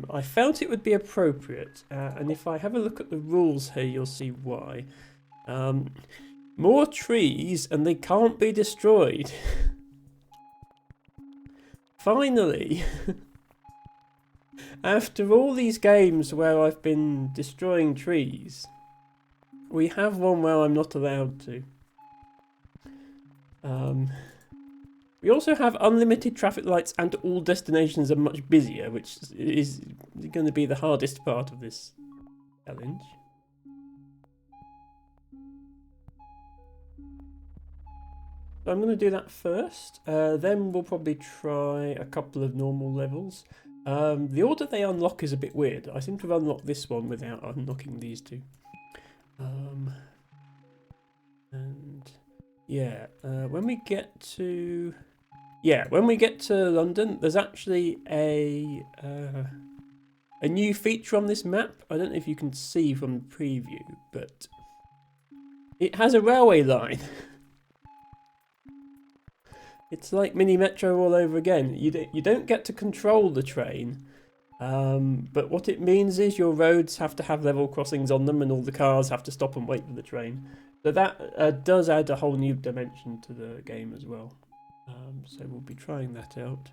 I felt it would be appropriate, and if I have a look at the rules here, you'll see why. More trees, and they can't be destroyed. Finally, after all these games where I've been destroying trees, we have one where I'm not allowed to. We also have unlimited traffic lights and all destinations are much busier, which is going to be the hardest part of this challenge. So I'm going to do that first, then we'll probably try a couple of normal levels. The order they unlock is a bit weird. I seem to have unlocked this one without unlocking these two. And yeah, when we get to London, there's actually a new feature on this map. I don't know if you can see from the preview, but it has a railway line. It's like mini metro all over again. You don't get to control the train, but what it means is your roads have to have level crossings on them, and all the cars have to stop and wait for the train. So that does add a whole new dimension to the game as well. So we'll be trying that out.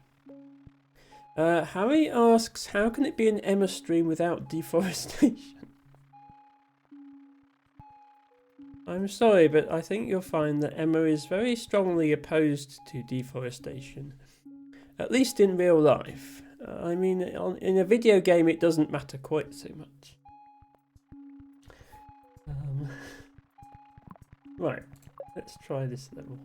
Harry asks, how can it be an Emma stream without deforestation? I'm sorry, but I think you'll find that Emma is very strongly opposed to deforestation. At least in real life. I mean, in a video game it doesn't matter quite so much. Right, let's try this level.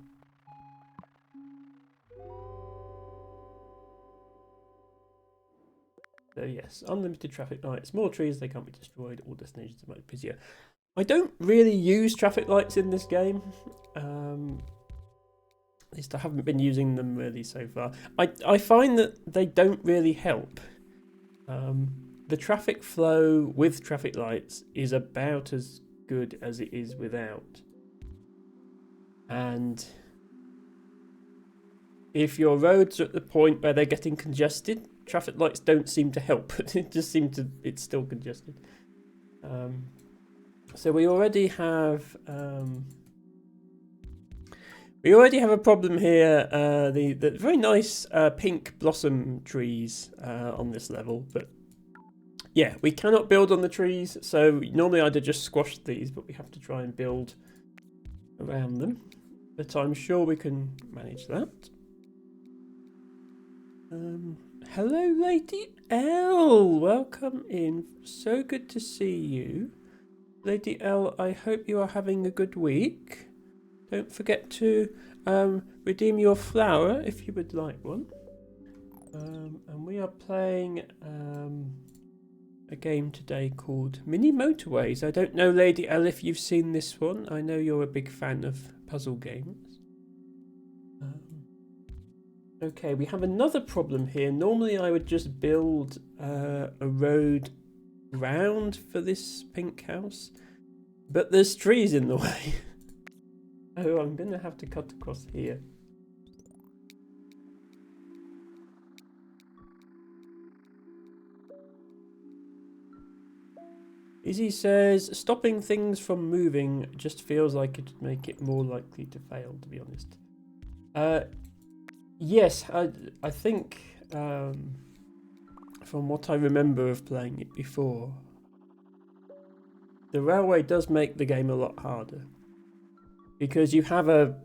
So yes, unlimited traffic lights, more trees, they can't be destroyed, all destinations are much busier. I don't really use traffic lights in this game. At least I haven't been using them really so far. I find that they don't really help. The traffic flow with traffic lights is about as good as it is without. And if your roads are at the point where they're getting congested, traffic lights don't seem to help. It's still congested. So we already have a problem here. The very nice pink blossom trees on this level, but yeah, we cannot build on the trees. So normally I'd have just squashed these, but we have to try and build around them. But I'm sure we can manage that. Hello, Lady L. Welcome in. So good to see you. Lady L, I hope you are having a good week. Don't forget to redeem your flower if you would like one. And we are playing a game today called Mini Motorways. I don't know, Lady L, if you've seen this one. I know you're a big fan of puzzle games. Okay, we have another problem here. Normally I would just build a road round for this pink house, but there's trees in the way. Oh, I'm gonna have to cut across here. Izzy says, stopping things from moving just feels like it would make it more likely to fail, to be honest. Yes, I think from what I remember of playing it before, the railway does make the game a lot harder. Because you have a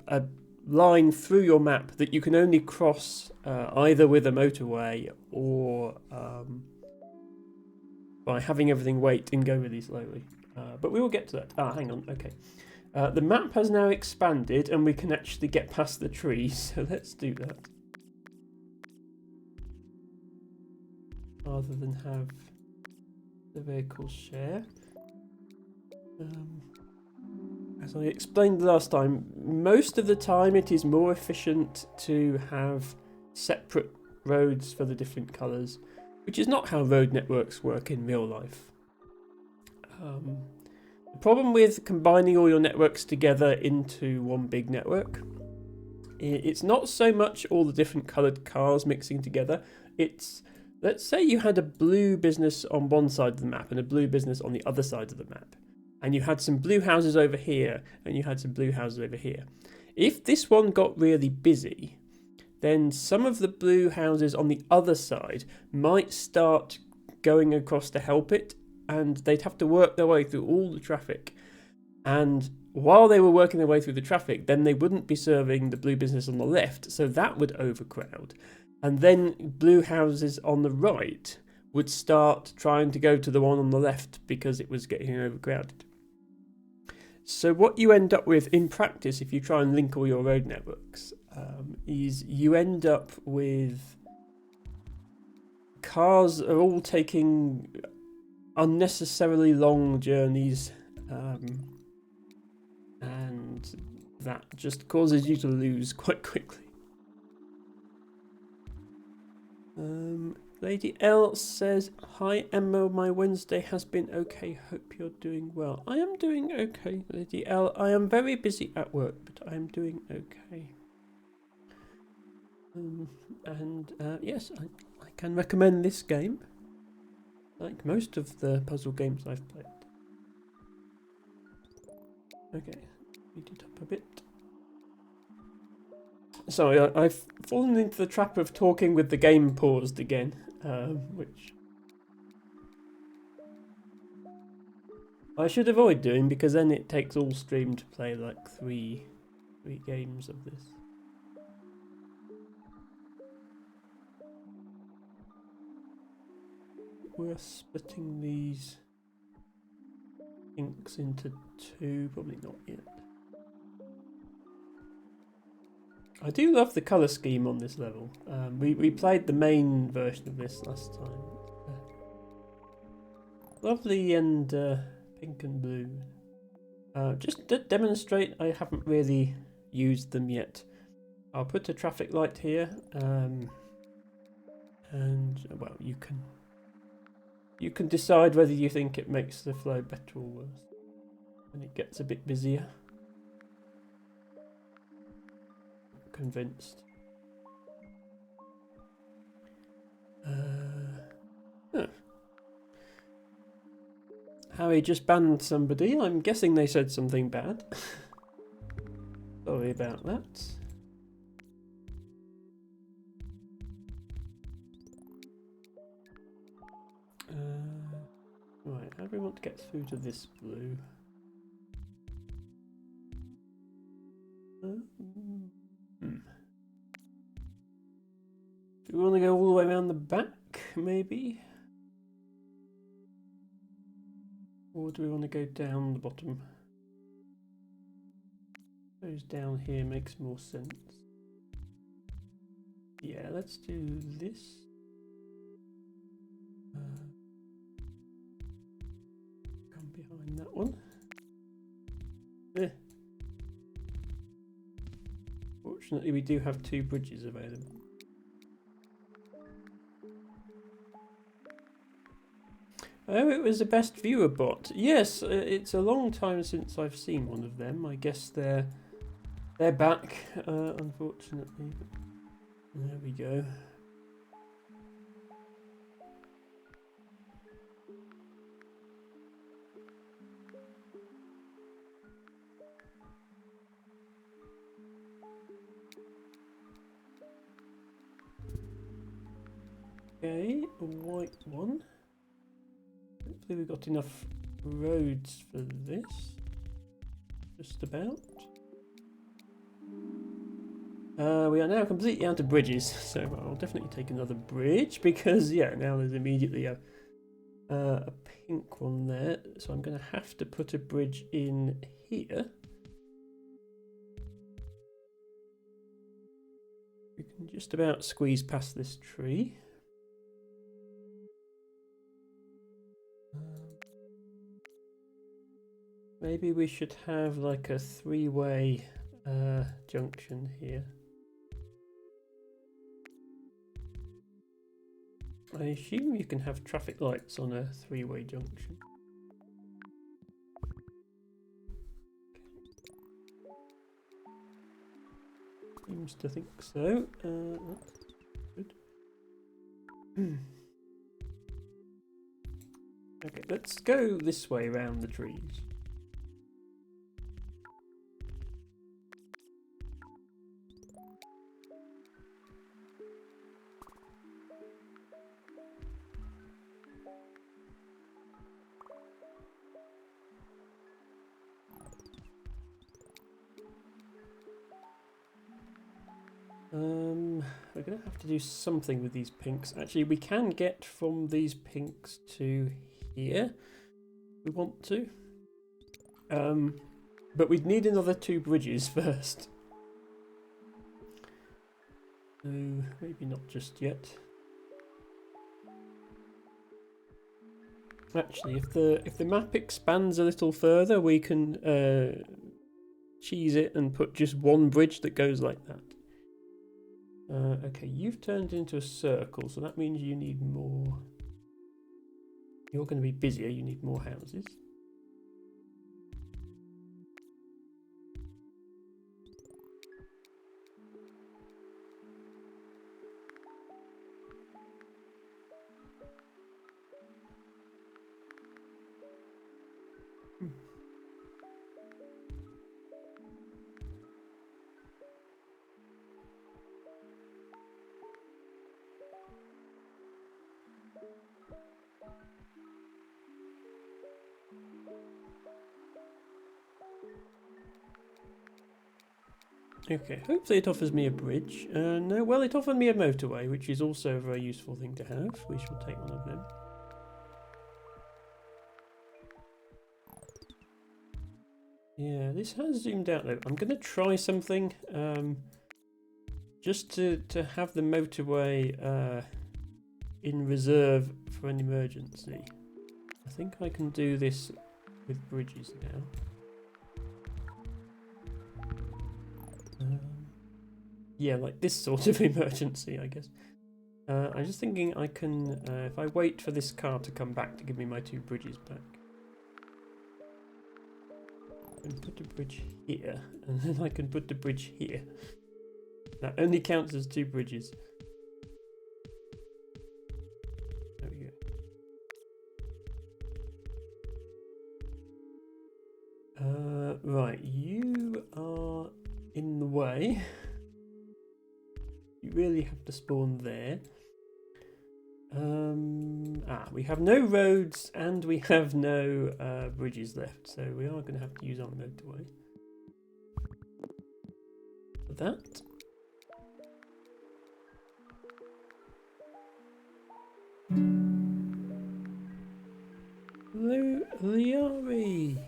line through your map that you can only cross either with a motorway or by having everything wait and go really slowly. But we will get to that. Hang on, okay. The map has now expanded and we can actually get past the trees, so let's do that. Rather than have the vehicles share. As I explained last time, most of the time it is more efficient to have separate roads for the different colours, which is not how road networks work in real life. The problem with combining all your networks together into one big network, it's not so much all the different coloured cars mixing together, it's let's say you had a blue business on one side of the map and a blue business on the other side of the map, and you had some blue houses over here and you had some blue houses over here. If this one got really busy, then some of the blue houses on the other side might start going across to help it, and they'd have to work their way through all the traffic. And while they were working their way through the traffic, then they wouldn't be serving the blue business on the left, so that would overcrowd. And then blue houses on the right would start trying to go to the one on the left because it was getting overcrowded. So what you end up with in practice, if you try and link all your road networks, is you end up with cars are all taking unnecessarily long journeys, and that just causes you to lose quite quickly. Lady L says, "Hi Emma, my Wednesday has been okay. Hope you're doing well." I am doing okay, Lady L. I am very busy at work, but I am doing okay. Yes, I can recommend this game, like most of the puzzle games I've played. Okay, beat it up a bit. Sorry, I've fallen into the trap of talking with the game paused again, which I should avoid doing because then it takes all stream to play like three games of this. We're splitting these inks into two, probably not yet. I do love the colour scheme on this level. We played the main version of this last time. Lovely and pink and blue. Just to demonstrate, I haven't really used them yet. I'll put a traffic light here, and well, you can decide whether you think it makes the flow better or worse when it gets a bit busier. Convinced. Huh. Harry just banned somebody. I'm guessing they said something bad. Sorry about that. Right, how do we want to get through to this blue? Do we want to go all the way around the back, maybe? Or do we want to go down the bottom? Goes down here makes more sense. Yeah, let's do this. Come behind that one. Eh. Fortunately, we do have two bridges available. Oh, it was a best viewer bot. Yes, it's a long time since I've seen one of them. I guess they're back, unfortunately. There we go. Okay, a white one. Hopefully we've got enough roads for this. Just about. We are now completely out of bridges, so I'll definitely take another bridge because, yeah, now there's immediately a pink one there. So I'm going to have to put a bridge in here. We can just about squeeze past this tree. Maybe we should have like a three-way junction here. I assume you can have traffic lights on a three-way junction. Seems to think so. That's good. Okay, let's go this way around the trees. We're going to have to do something with these pinks. Actually, we can get from these pinks to here. We want to. But we'd need another 2 bridges first. So maybe not just yet. Actually, if the map expands a little further, we can cheese it and put just 1 bridge that goes like that. Okay, you've turned into a circle, so that means you need more. You're going to be busier, you need more houses. Okay, hopefully it offers me a bridge. No, well, it offered me a motorway, which is also a very useful thing to have. We shall take one of them. Yeah, this has zoomed out though. I'm going to try something just to have the motorway in reserve for an emergency. I think I can do this with bridges now. Yeah, like this sort of emergency, I guess. I'm just thinking I can, if I wait for this car to come back to give me my 2 bridges back. I can put a bridge here, and then I can put the bridge here. That only counts as 2 bridges. There we go. Right, you are in the way. You really have to spawn there. We have no roads and we have no bridges left, so we are going to have to use our motorway for that. Hello, Liari.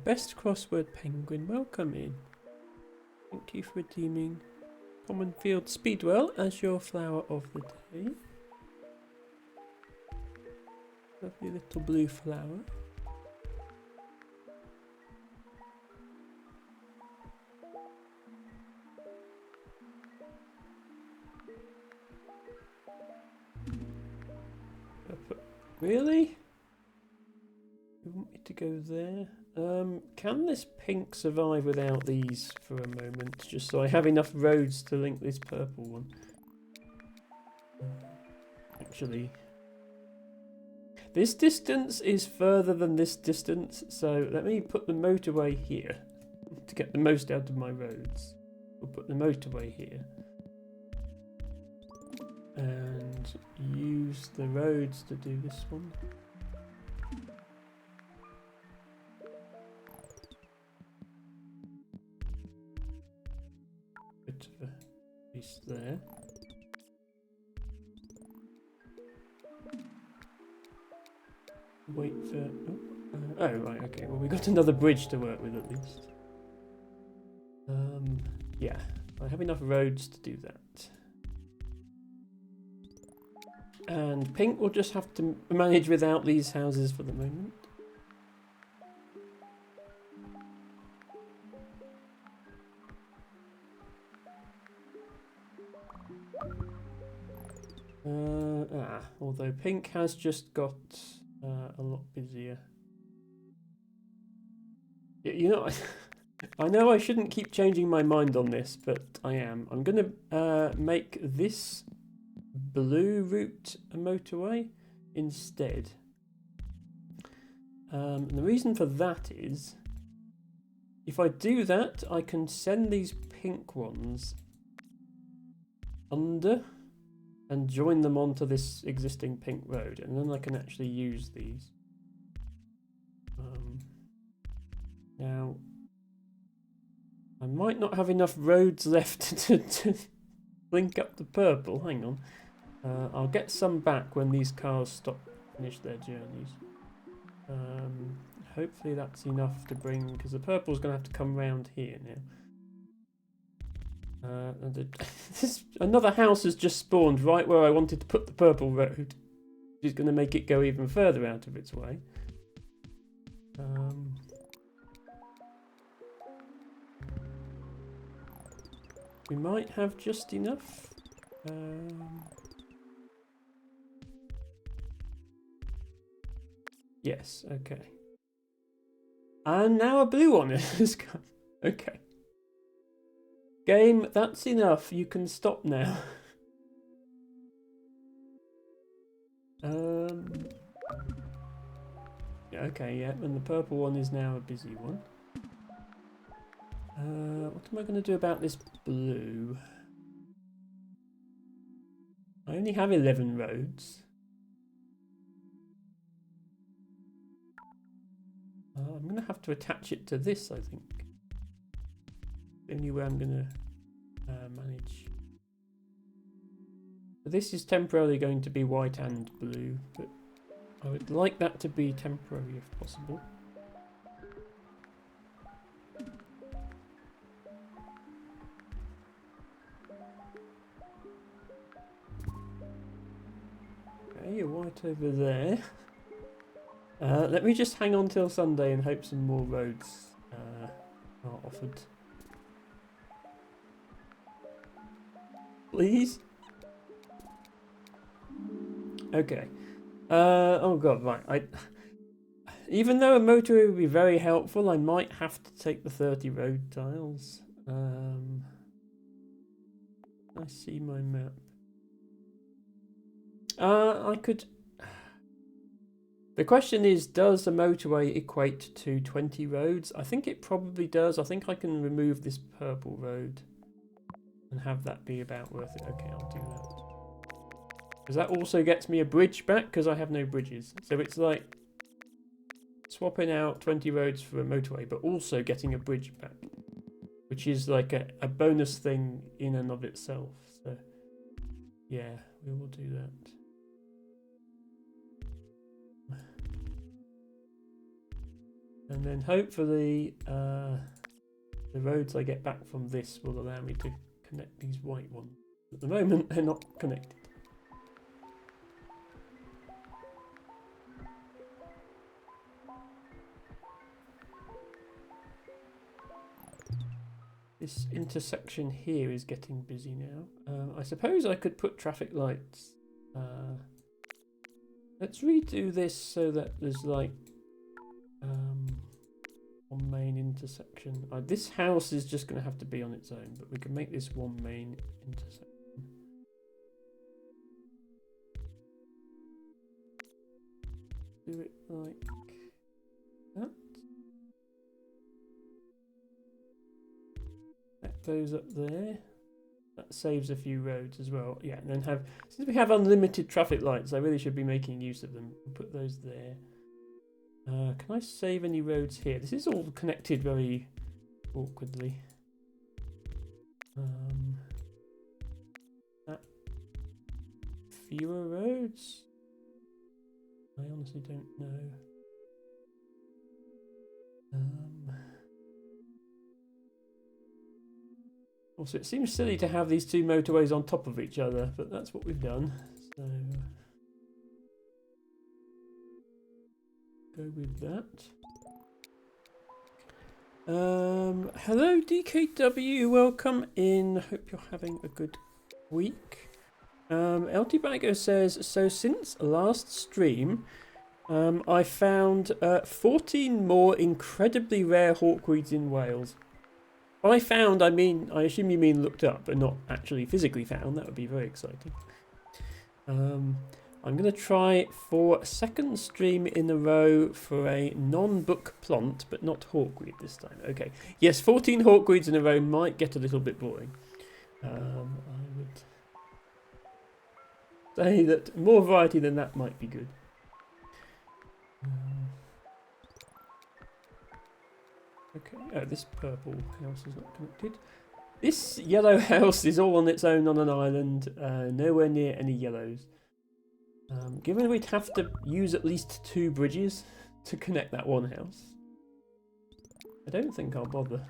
Best crossword penguin, welcome in. Thank you for redeeming Common Field Speedwell as your flower of the day. Lovely little blue flower. Really? You want me to go there? Can this pink survive without these for a moment? Just so I have enough roads to link this purple one. Actually, this distance is further than this distance, so let me put the motorway here to get the most out of my roads. We'll put the motorway here. And use the roads to do this one. Bit of a piece there. Wait for... Oh, right, okay. Well, we got another bridge to work with at least. Yeah, I have enough roads to do that. And pink will just have to manage without these houses for the moment. Although pink has just got a lot busier. You know, I know I shouldn't keep changing my mind on this, but I am. I'm going to make this blue route a motorway instead. And the reason for that is, if I do that, I can send these pink ones under and join them onto this existing pink road, and then I can actually use these. Now, I might not have enough roads left to link up the purple. Hang on. I'll get some back when these cars finish their journeys. Hopefully that's enough to bring, because the purple's going to have to come round here now. Another house has just spawned right where I wanted to put the purple road, which is going to make it go even further out of its way. We might have just enough. Yes, okay. And now a blue one has come. Okay. Game, that's enough. You can stop now. Okay, yeah, and the purple one is now a busy one. What am I going to do about this blue? I only have 11 roads. I'm going to have to attach it to this, I think. The only way I'm going to manage. So this is temporarily going to be white and blue, but I would like that to be temporary if possible. Okay, you're white over there. Let me just hang on till Sunday and hope some more roads are offered. Please? Okay. Oh god, right. Even though a motorway would be very helpful, I might have to take the 30 road tiles. I see my map. I could... The question is, does a motorway equate to 20 roads? I think it probably does. I think I can remove this purple road and have that be about worth it. Okay, I'll do that. Because that also gets me a bridge back, because I have no bridges. So it's like swapping out 20 roads for a motorway, but also getting a bridge back, which is like a bonus thing in and of itself. So yeah, we will do that. And then hopefully the roads I get back from this will allow me to connect these white ones. At the moment, they're not connected. This intersection here is getting busy now. I suppose I could put traffic lights. Let's redo this so that there's like one main intersection. This house is just going to have to be on its own, but we can make this one main intersection. Do it like that. Set those up there. That saves a few roads as well. Yeah, and then since we have unlimited traffic lights, I really should be making use of them. We'll put those there. Can I save any roads here? This is all connected very awkwardly. Fewer roads? I honestly don't know. Also, it seems silly to have these two motorways on top of each other, but that's what we've done. So go with that. Hello DKW, welcome in. Hope you're having a good week. LT Baggo says, so since last stream, I found 14 more incredibly rare hawkweeds in Wales. By found, I assume you mean looked up and not actually physically found. That would be very exciting. I'm going to try for a second stream in a row for a non-book plant, but not hawkweed this time. Okay. Yes, 14 hawkweeds in a row might get a little bit boring. I would say that more variety than that might be good. Okay. Oh, this purple house is not connected. This yellow house is all on its own on an island, nowhere near any yellows. Given we'd have to use at least 2 bridges to connect that one house, I don't think I'll bother.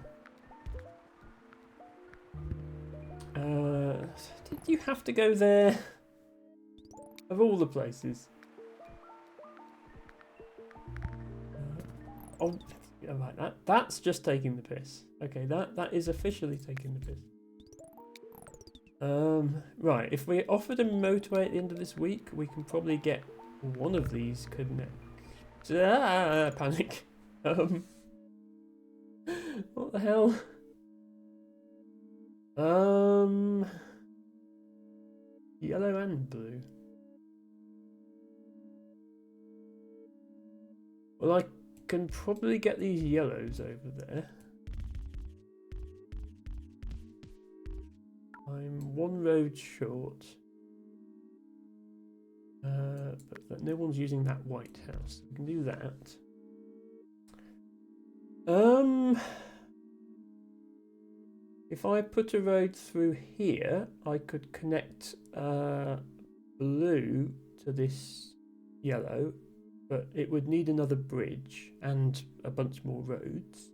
Did you have to go there? Of all the places. Oh, right, that's just taking the piss. Okay, that is officially taking the piss. Right, if we offered a motorway at the end of this week, we can probably get one of these connect. Panic. What the hell? Yellow and blue. Well, I can probably get these yellows over there. I'm 1 road short. But no one's using that white house. We can do that. If I put a road through here, I could connect blue to this yellow, but it would need another bridge and a bunch more roads.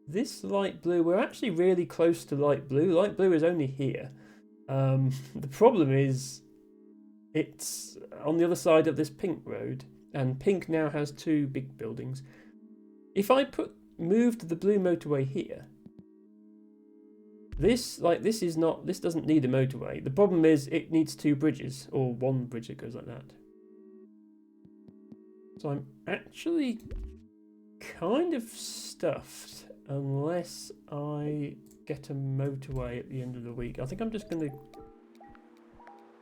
This light blue, we're actually really close to light blue. Light blue is only here. The problem is it's on the other side of this pink road, and pink now has 2 big buildings. If I moved the blue motorway here, this doesn't need a motorway. The problem is it needs 2 bridges, or 1 bridge that goes like that. So I'm actually kind of stuffed unless I get a motorway at the end of the week. I think I'm just going to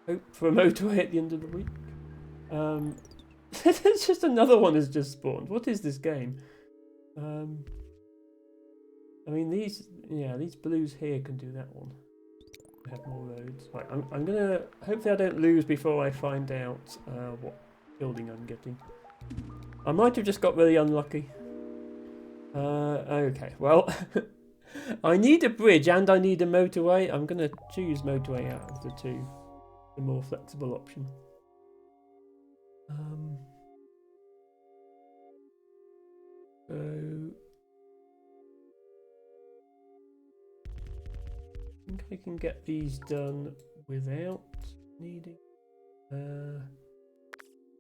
hope for a motorway at the end of the week. There's just another one has just spawned. What is this game? I mean, these blues here can do that one. We have more roads. Right, I'm gonna. Hopefully, I don't lose before I find out what building I'm getting. I might have just got really unlucky. Okay, well, I need a bridge and I need a motorway. I'm gonna choose motorway out of the 2, the more flexible option. So I think I can get these done without needing,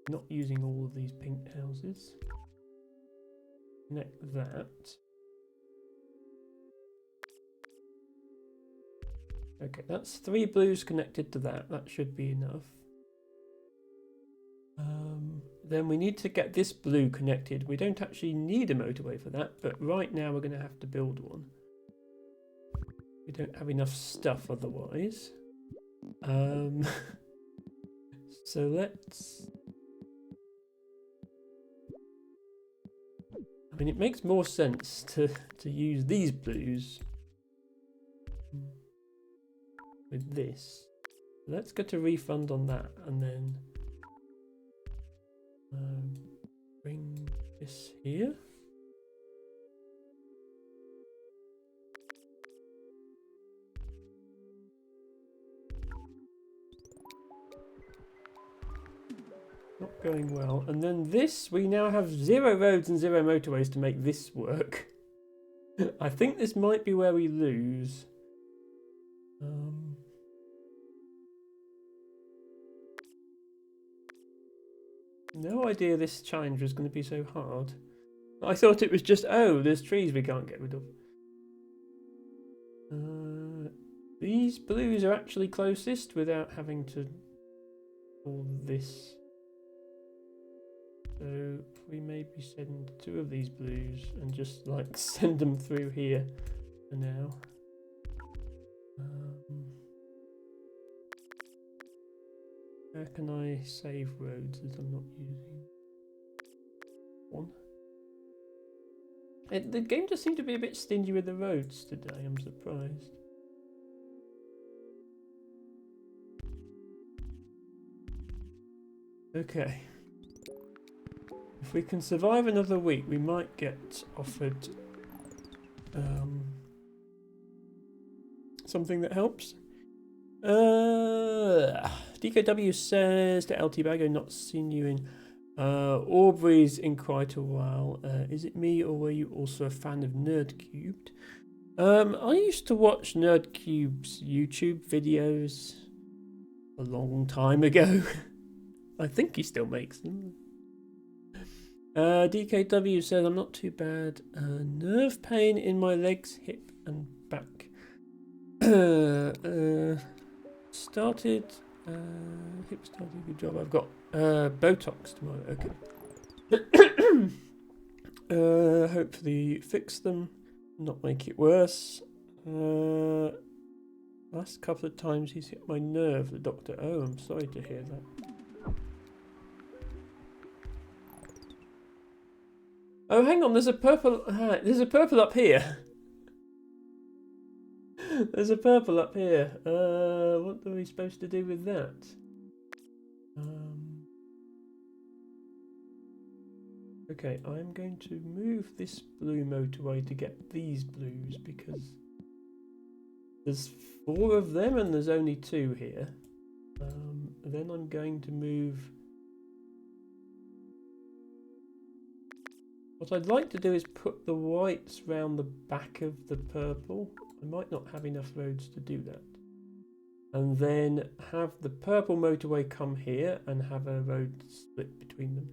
not using all of these pink houses. Connect that. Okay, that's 3 blues connected to that. That should be enough. Then we need to get this blue connected. We don't actually need a motorway for that, but right now we're going to have to build one. We don't have enough stuff otherwise. So let's... I mean, it makes more sense to use these blues with this. Let's get a refund on that and then bring this here. Not going well. And then this, we now have 0 roads and 0 motorways to make this work. I think this might be where we lose. No idea this challenge was going to be so hard. I thought it was just, oh, there's trees we can't get rid of. These blues are actually closest without having to all this. So we maybe send 2 of these blues and just like send them through here for now. Where can I save roads that I'm not using? One. The game just seemed to be a bit stingy with the roads today. I'm surprised. Okay. If we can survive another week, we might get offered something that helps. DKW says to LT Bago, not seen you in Aubrey's in quite a while. Is it me, or were you also a fan of Nerdcubed? I used to watch Nerdcube's YouTube videos a long time ago. I think he still makes them. DKW says I'm not too bad. Nerve pain in my legs, hip and back. Started. Hip started. Good job. I've got Botox tomorrow. Okay. Hopefully fix them, not make it worse. Last couple of times he's hit my nerve. The doctor. Oh, I'm sorry to hear that. Oh, hang on. There's a purple. There's a purple up here. There's a purple up here. What are we supposed to do with that? Okay, I'm going to move this blue motorway to get these blues because there's 4 of them and there's only 2 here. Then I'm going to move. What I'd like to do is put the whites round the back of the purple. I might not have enough roads to do that. And then have the purple motorway come here and have a road split between them.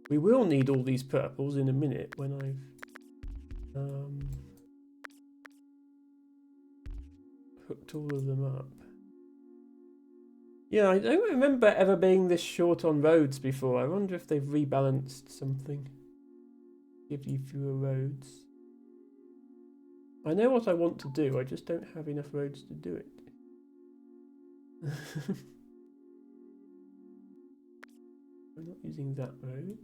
We will need all these purples in a minute when I've hooked all of them up. Yeah, I don't remember ever being this short on roads before. I wonder if they've rebalanced something. Give you fewer roads. I know what I want to do, I just don't have enough roads to do it. I'm not using that road.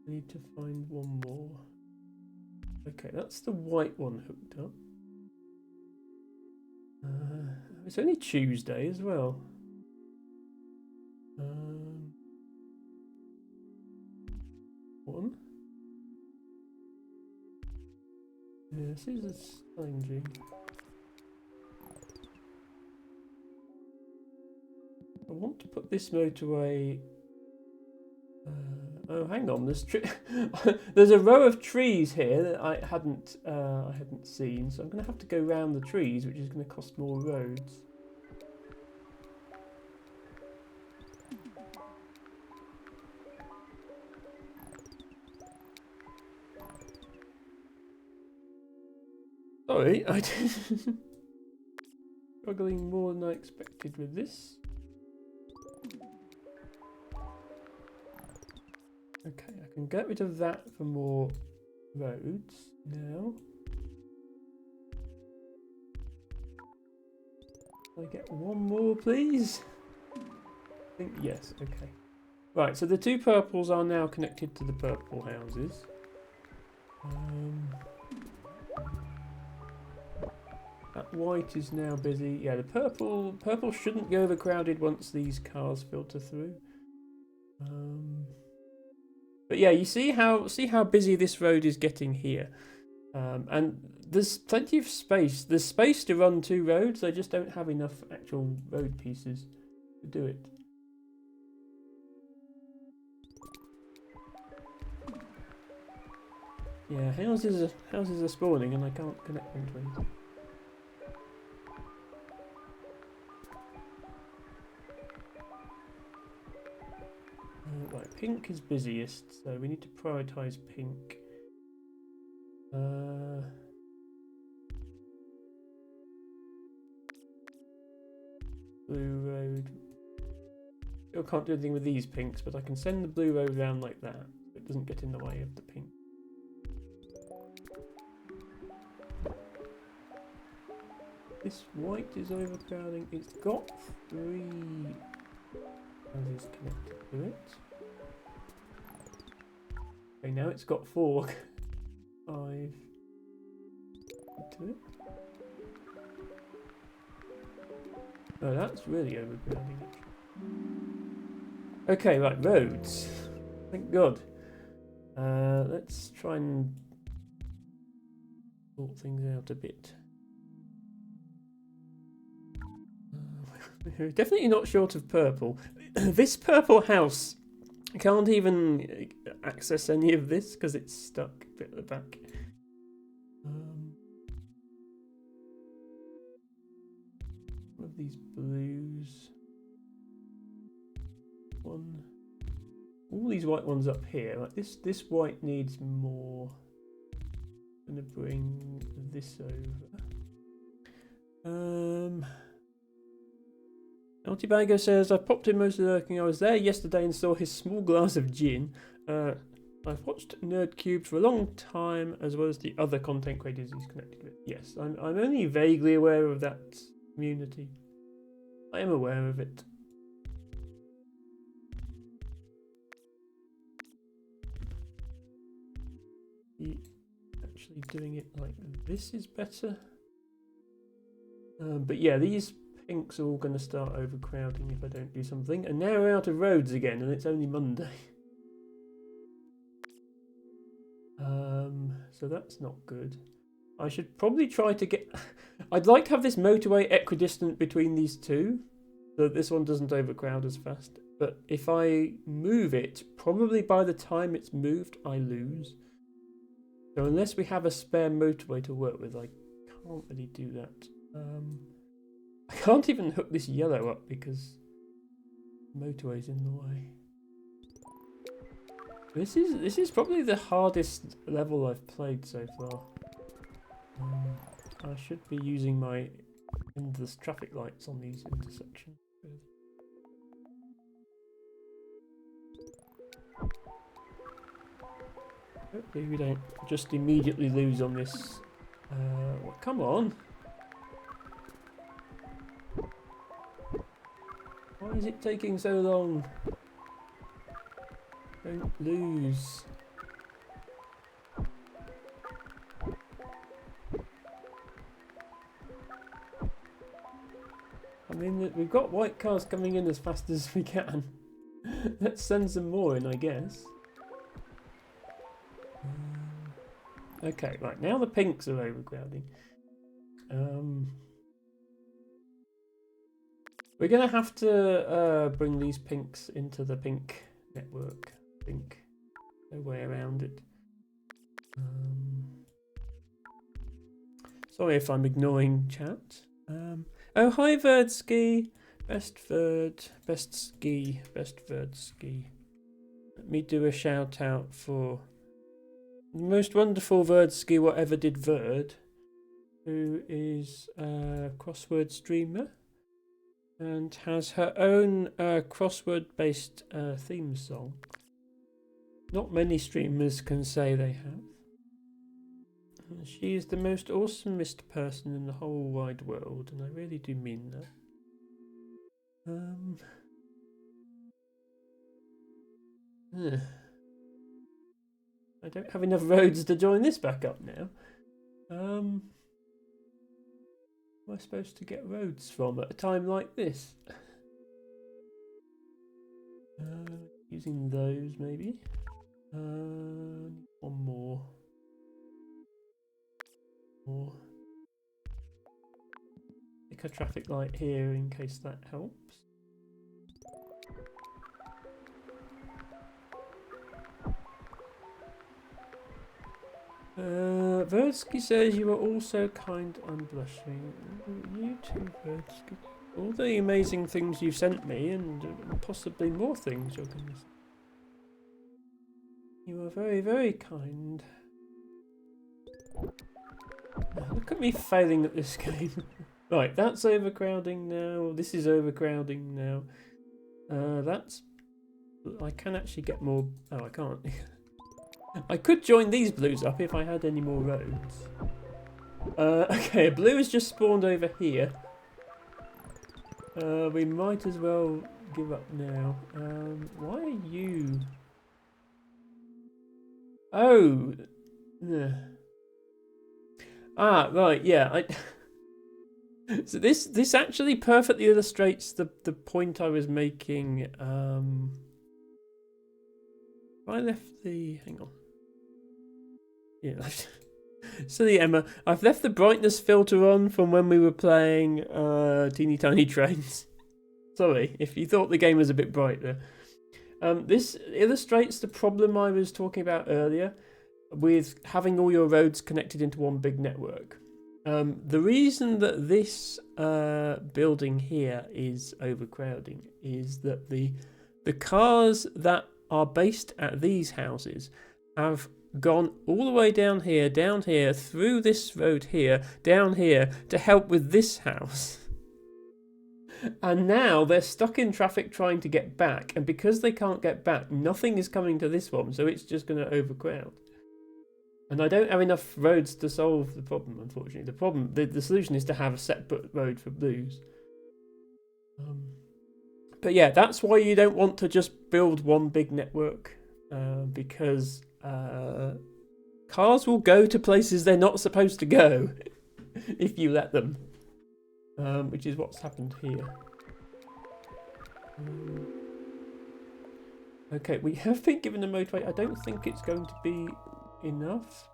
I need to find one more. Okay, that's the white one hooked up. It's only Tuesday as well. One. Yeah, this is a strange. I want to put this motorway. Oh, hang on. There's a row of trees here that I hadn't seen, so I'm going to have to go round the trees, which is going to cost more roads. Sorry, I did struggling more than I expected with this. Okay, I can get rid of that for more roads now. Can I get one more, please? I think yes, okay. Right, so the 2 purples are now connected to the purple houses. That white is now busy. Yeah, the purple shouldn't be overcrowded once these cars filter through. But yeah, you see how busy this road is getting here. And there's plenty of space. There's space to run 2 roads. They just don't have enough actual road pieces to do it. Yeah, houses are spawning and I can't connect them to anything. Right, pink is busiest, so we need to prioritise pink. Blue road. Still can't do anything with these pinks, but I can send the blue road round like that, so it doesn't get in the way of the pink. This white is overcrowding. It's got 3 houses connected to it. Okay, now it's got 4. 5 to it. Oh, that's really overcrowding. Okay, right, roads. Thank God. Let's try and sort things out a bit. We're definitely not short of purple. This purple house, I can't even access any of this because it's stuck a bit at the back. One of these blues. One. All these white ones up here. Like this white needs more. I'm gonna bring this over. Altibago says, I popped in most of the lurking. I was there yesterday and saw his small glass of gin. I've watched NerdCube for a long time, as well as the other content creators he's connected with. Yes, I'm only vaguely aware of that community. I am aware of it. Actually doing it like this is better. But yeah, these pinks are all going to start overcrowding if I don't do something. And now we're out of roads again, and it's only Monday. So that's not good. I should probably try to get... I'd like to have this motorway equidistant between these two, so that this one doesn't overcrowd as fast. But if I move it, probably by the time it's moved, I lose. So unless we have a spare motorway to work with, I can't really do that. I can't even hook this yellow up because the motorway's in the way. This is probably the hardest level I've played so far. I should be using my endless traffic lights on these intersections. Hopefully we don't just immediately lose on this. Well, come on! Why is it taking so long? Don't lose. I mean, we've got white cars coming in as fast as we can. Let's send some more in, I guess. Okay, right, now the pinks are overcrowding. We're going to have to bring these pinks into the pink network, I think. No way around it. Sorry if I'm ignoring chat. Oh, hi Verdski. Best ski. Let me do a shout out for the most wonderful Verdski whatever did Verd, who is a crossword streamer and has her own crossword based theme song. Not many streamers can say they have. She is the most awesomest person in the whole wide world, and I really do mean that. I don't have enough roads to join this back up now. Where am I supposed to get roads from at a time like this? Using those maybe. One more. Stick a traffic light here in case that helps. Verdsky says you are also kind and blushing. You too, Verdsky. All the amazing things you've sent me, and possibly more things you're going to send. You are very, very kind. Look at me failing at this game. Right, that's overcrowding now. This is overcrowding now. That's... I can actually get more... Oh, I can't. I could join these blues up if I had any more roads. Okay, blue has just spawned over here. We might as well give up now. Why are you... Oh! Ugh. Ah, right, yeah. So this actually perfectly illustrates the point I was making. If I left the... Hang on. Yeah, silly Emma. I've left the brightness filter on from when we were playing Teeny Tiny Trains. Sorry, if you thought the game was a bit bright there. This illustrates the problem I was talking about earlier with having all your roads connected into one big network. The reason that this building here is overcrowding is that the cars that are based at these houses have gone all the way down here, through this road here, down here, to help with this house. And now they're stuck in traffic trying to get back, and because they can't get back, nothing is coming to this one, so it's just going to overcrowd. And I don't have enough roads to solve the problem, unfortunately. The solution is to have a separate road for blues. But yeah, that's why you don't want to just build one big network, because cars will go to places they're not supposed to go if you let them, which is what's happened here. Okay, we have been given a motorway. I don't think it's going to be enough.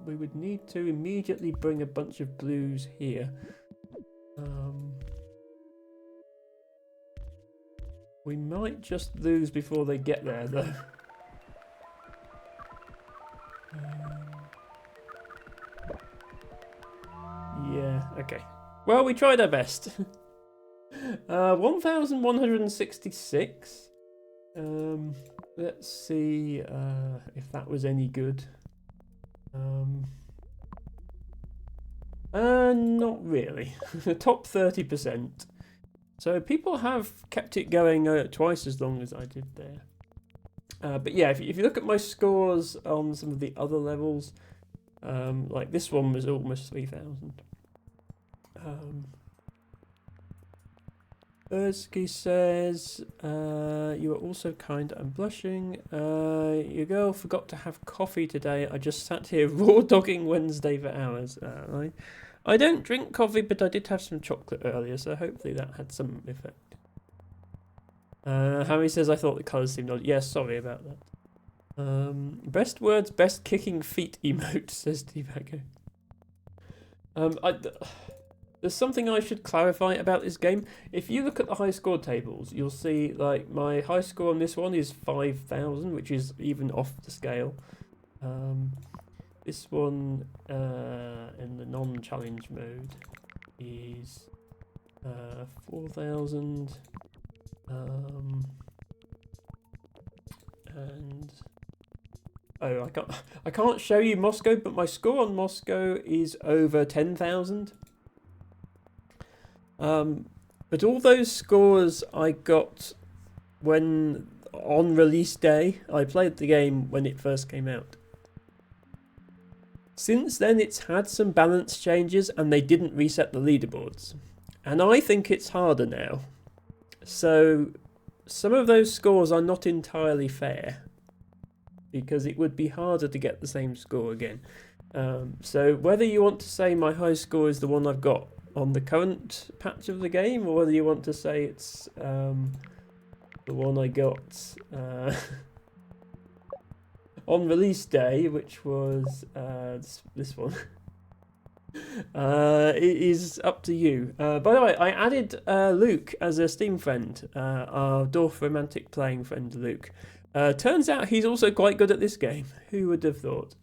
We would need to immediately bring a bunch of blues here. We might just lose before they get there, though. Yeah, okay. Well, we tried our best. 1,166. Let's see if that was any good. Not really. Top 30%. So people have kept it going twice as long as I did there. But yeah, if you look at my scores on some of the other levels, like this one was almost 3,000. Ersky says, you are also kind and blushing. Your girl forgot to have coffee today. I just sat here raw dogging Wednesday for hours. I don't drink coffee, but I did have some chocolate earlier, so hopefully that had some effect. Harry says, I thought the colours seemed odd. Yeah, sorry about that. Best words, best kicking feet emote, says T-Baggo. There's something I should clarify about this game. If you look at the high score tables, you'll see like my high score on this one is 5,000, which is even off the scale. This one in the non-challenge mode is 4,000. And oh, I can't show you Moscow, but my score on Moscow is over 10,000. But all those scores I got when on release day. I played the game when it first came out. Since then, it's had some balance changes and they didn't reset the leaderboards. And I think it's harder now. So some of those scores are not entirely fair, because it would be harder to get the same score again. So whether you want to say my high score is the one I've got on the current patch of the game, or whether you want to say it's the one I got on release day, which was this one, it is up to you. By the way, I added Luke as a Steam friend, our Dorf Romantic playing friend Luke. Turns out he's also quite good at this game. Who would have thought?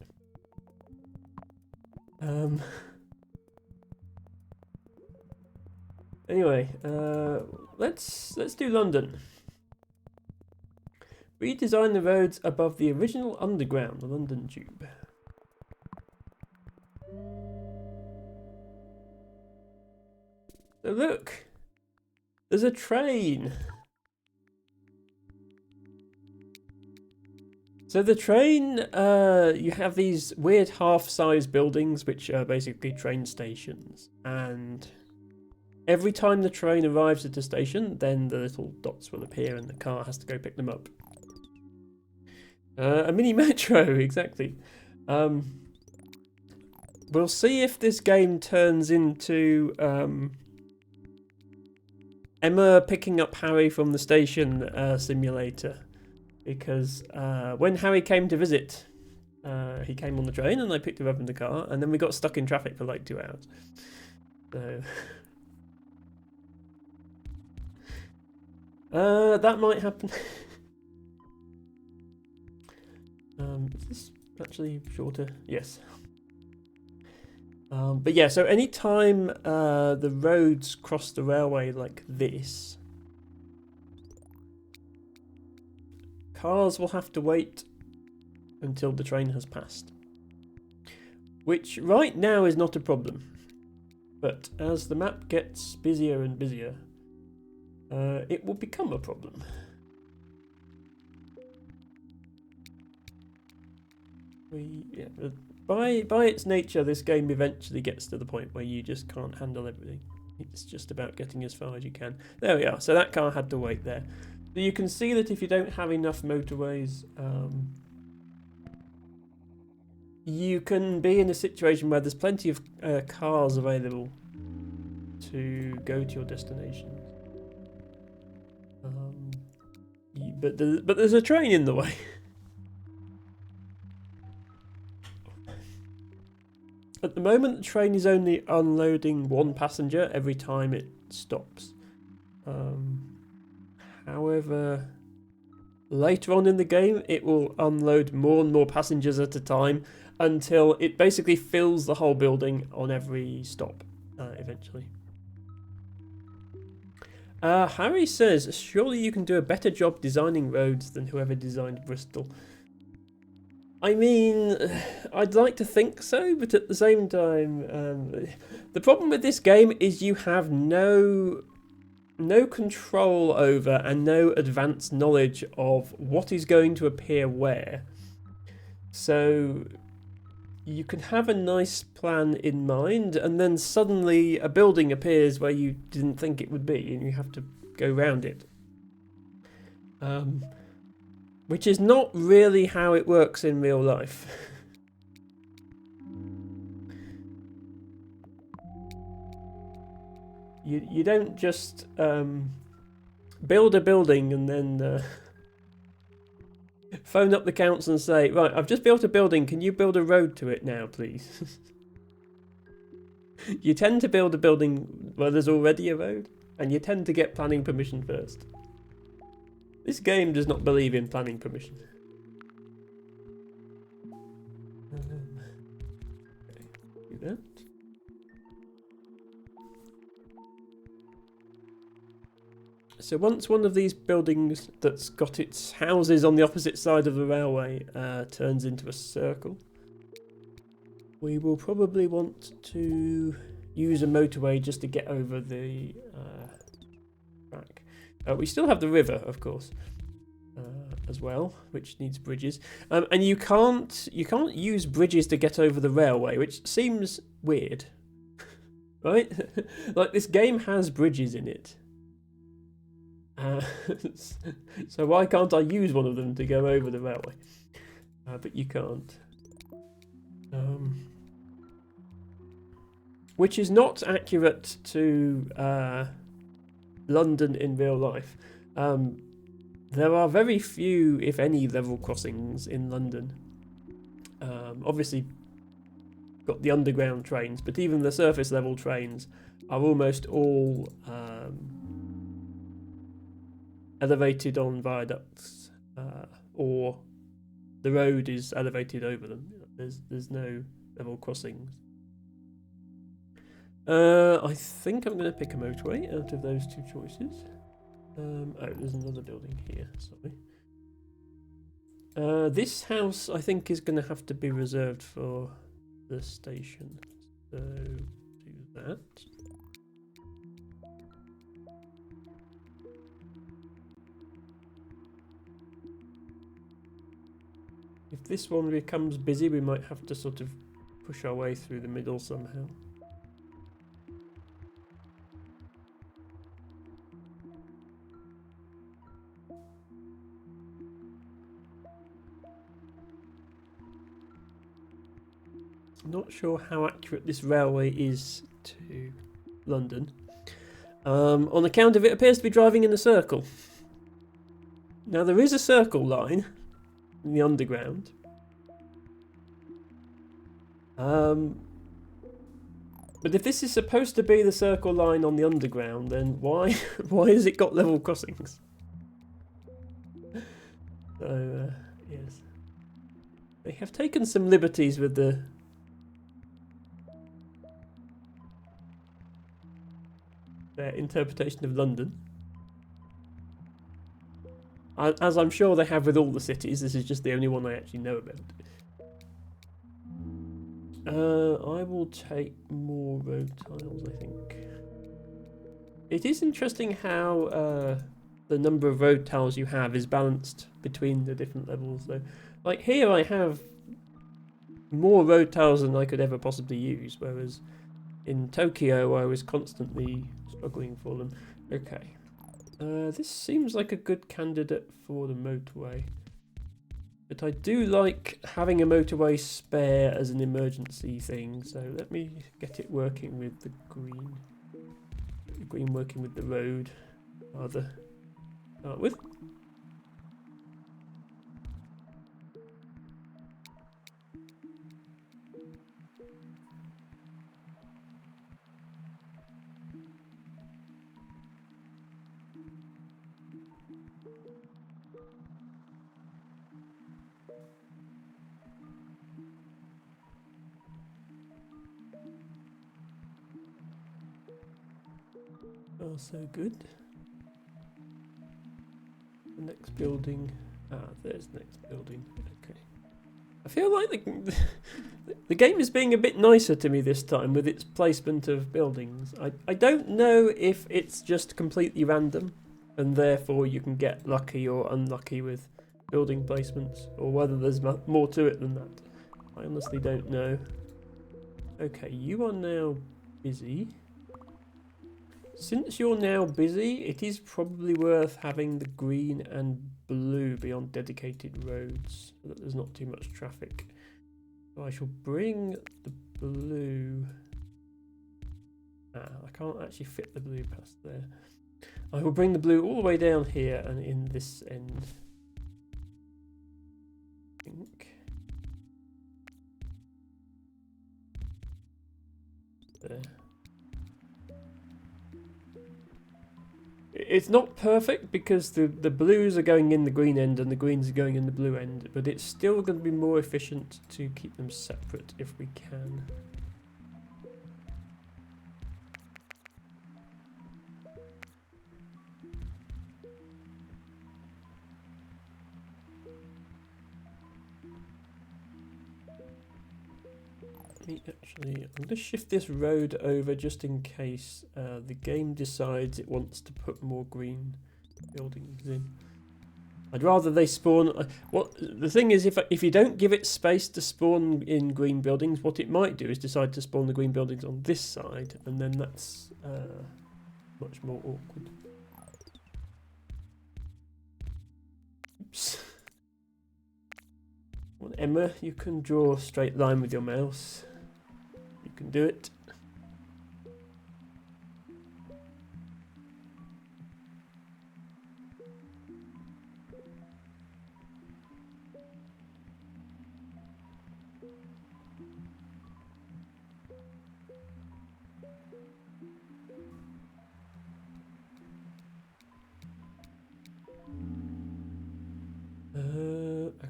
Anyway, let's do London. Redesign the roads above the original underground, the London Tube. So look, there's a train. So the train, you have these weird half-size buildings, which are basically train stations. And every time the train arrives at a station, then the little dots will appear and the car has to go pick them up. A mini metro, exactly. We'll see if this game turns into Emma picking up Harry from the station simulator. Because when Harry came to visit, he came on the train and I picked him up in the car, and then we got stuck in traffic for like 2 hours. So that might happen. Is this actually shorter? Yes. But yeah, so anytime the roads cross the railway like this, cars will have to wait until the train has passed. Which right now is not a problem. But as the map gets busier and busier, it will become a problem. By its nature, this game eventually gets to the point where you just can't handle everything. It's just about getting as far as you can. There we are. So that car had to wait there. So you can see that if you don't have enough motorways, you can be in a situation where there's plenty of cars available to go to your destination. But there's a train in the way. At the moment, the train is only unloading 1 passenger every time it stops. However, later on in the game, it will unload more and more passengers at a time until it basically fills the whole building on every stop, eventually. Harry says, surely you can do a better job designing roads than whoever designed Bristol. I mean, I'd like to think so, but at the same time, the problem with this game is you have no control over and no advanced knowledge of what is going to appear where. So you can have a nice plan in mind, and then suddenly a building appears where you didn't think it would be, and you have to go round it. Which is not really how it works in real life. You don't just build a building and then phone up the council and say, right, I've just built a building, can you build a road to it now, please? You tend to build a building where there's already a road, and you tend to get planning permission first. This game does not believe in planning permission. Okay, do that. So once one of these buildings that's got its houses on the opposite side of the railway turns into a circle, we will probably want to use a motorway just to get over the track. We still have the river, of course, as well, which needs bridges. And you can't use bridges to get over the railway, which seems weird, right? Like, this game has bridges in it. So why can't I use one of them to go over the railway? But you can't. Which is not accurate to London in real life. There are very few, if any, level crossings in London. Obviously, got the underground trains, but even the surface level trains are almost all elevated on viaducts, or the road is elevated over them. There's no level crossings. I think I'm going to pick a motorway out of those 2 choices. Oh, there's another building here, sorry. This house, I think, is going to have to be reserved for the station. So, do that. this one becomes busy, we might have to sort of push our way through the middle somehow. Not sure how accurate this railway is to London. On account of it appears to be driving in a circle. Now there is a circle line in the underground. But if this is supposed to be the circle line on the underground, then why has it got level crossings? So yes, they have taken some liberties with their interpretation of London. As I'm sure they have with all the cities, this is just the only one I actually know about. I will take more road tiles, I think. It is interesting how the number of road tiles you have is balanced between the different levels. So, like here I have more road tiles than I could ever possibly use, whereas in Tokyo I was constantly struggling for them. Okay. This seems like a good candidate for the motorway. But I do like having a motorway spare as an emergency thing, so let me get it working with the green. The green working with the road, rather. Start with. Also good. The next building. There's the next building. Okay. I feel like the game is being a bit nicer to me this time with its placement of buildings. I don't know if it's just completely random and therefore you can get lucky or unlucky with building placements, or whether there's more to it than that. I honestly don't know. Okay, you are now busy. Since you're now busy, it is probably worth having the green and blue be on dedicated roads so that there's not too much traffic. So I shall bring the blue... I can't actually fit the blue past there. I will bring the blue all the way down here and in this end. I think. There. It's not perfect because the blues are going in the green end and the greens are going in the blue end, but it's still going to be more efficient to keep them separate if we can. Actually, I'm going to shift this road over just in case the game decides it wants to put more green buildings in. I'd rather they spawn... the thing is, if you don't give it space to spawn in green buildings, what it might do is decide to spawn the green buildings on this side, and then that's much more awkward. Oops. Well, Emma, you can draw a straight line with your mouse. You can do it.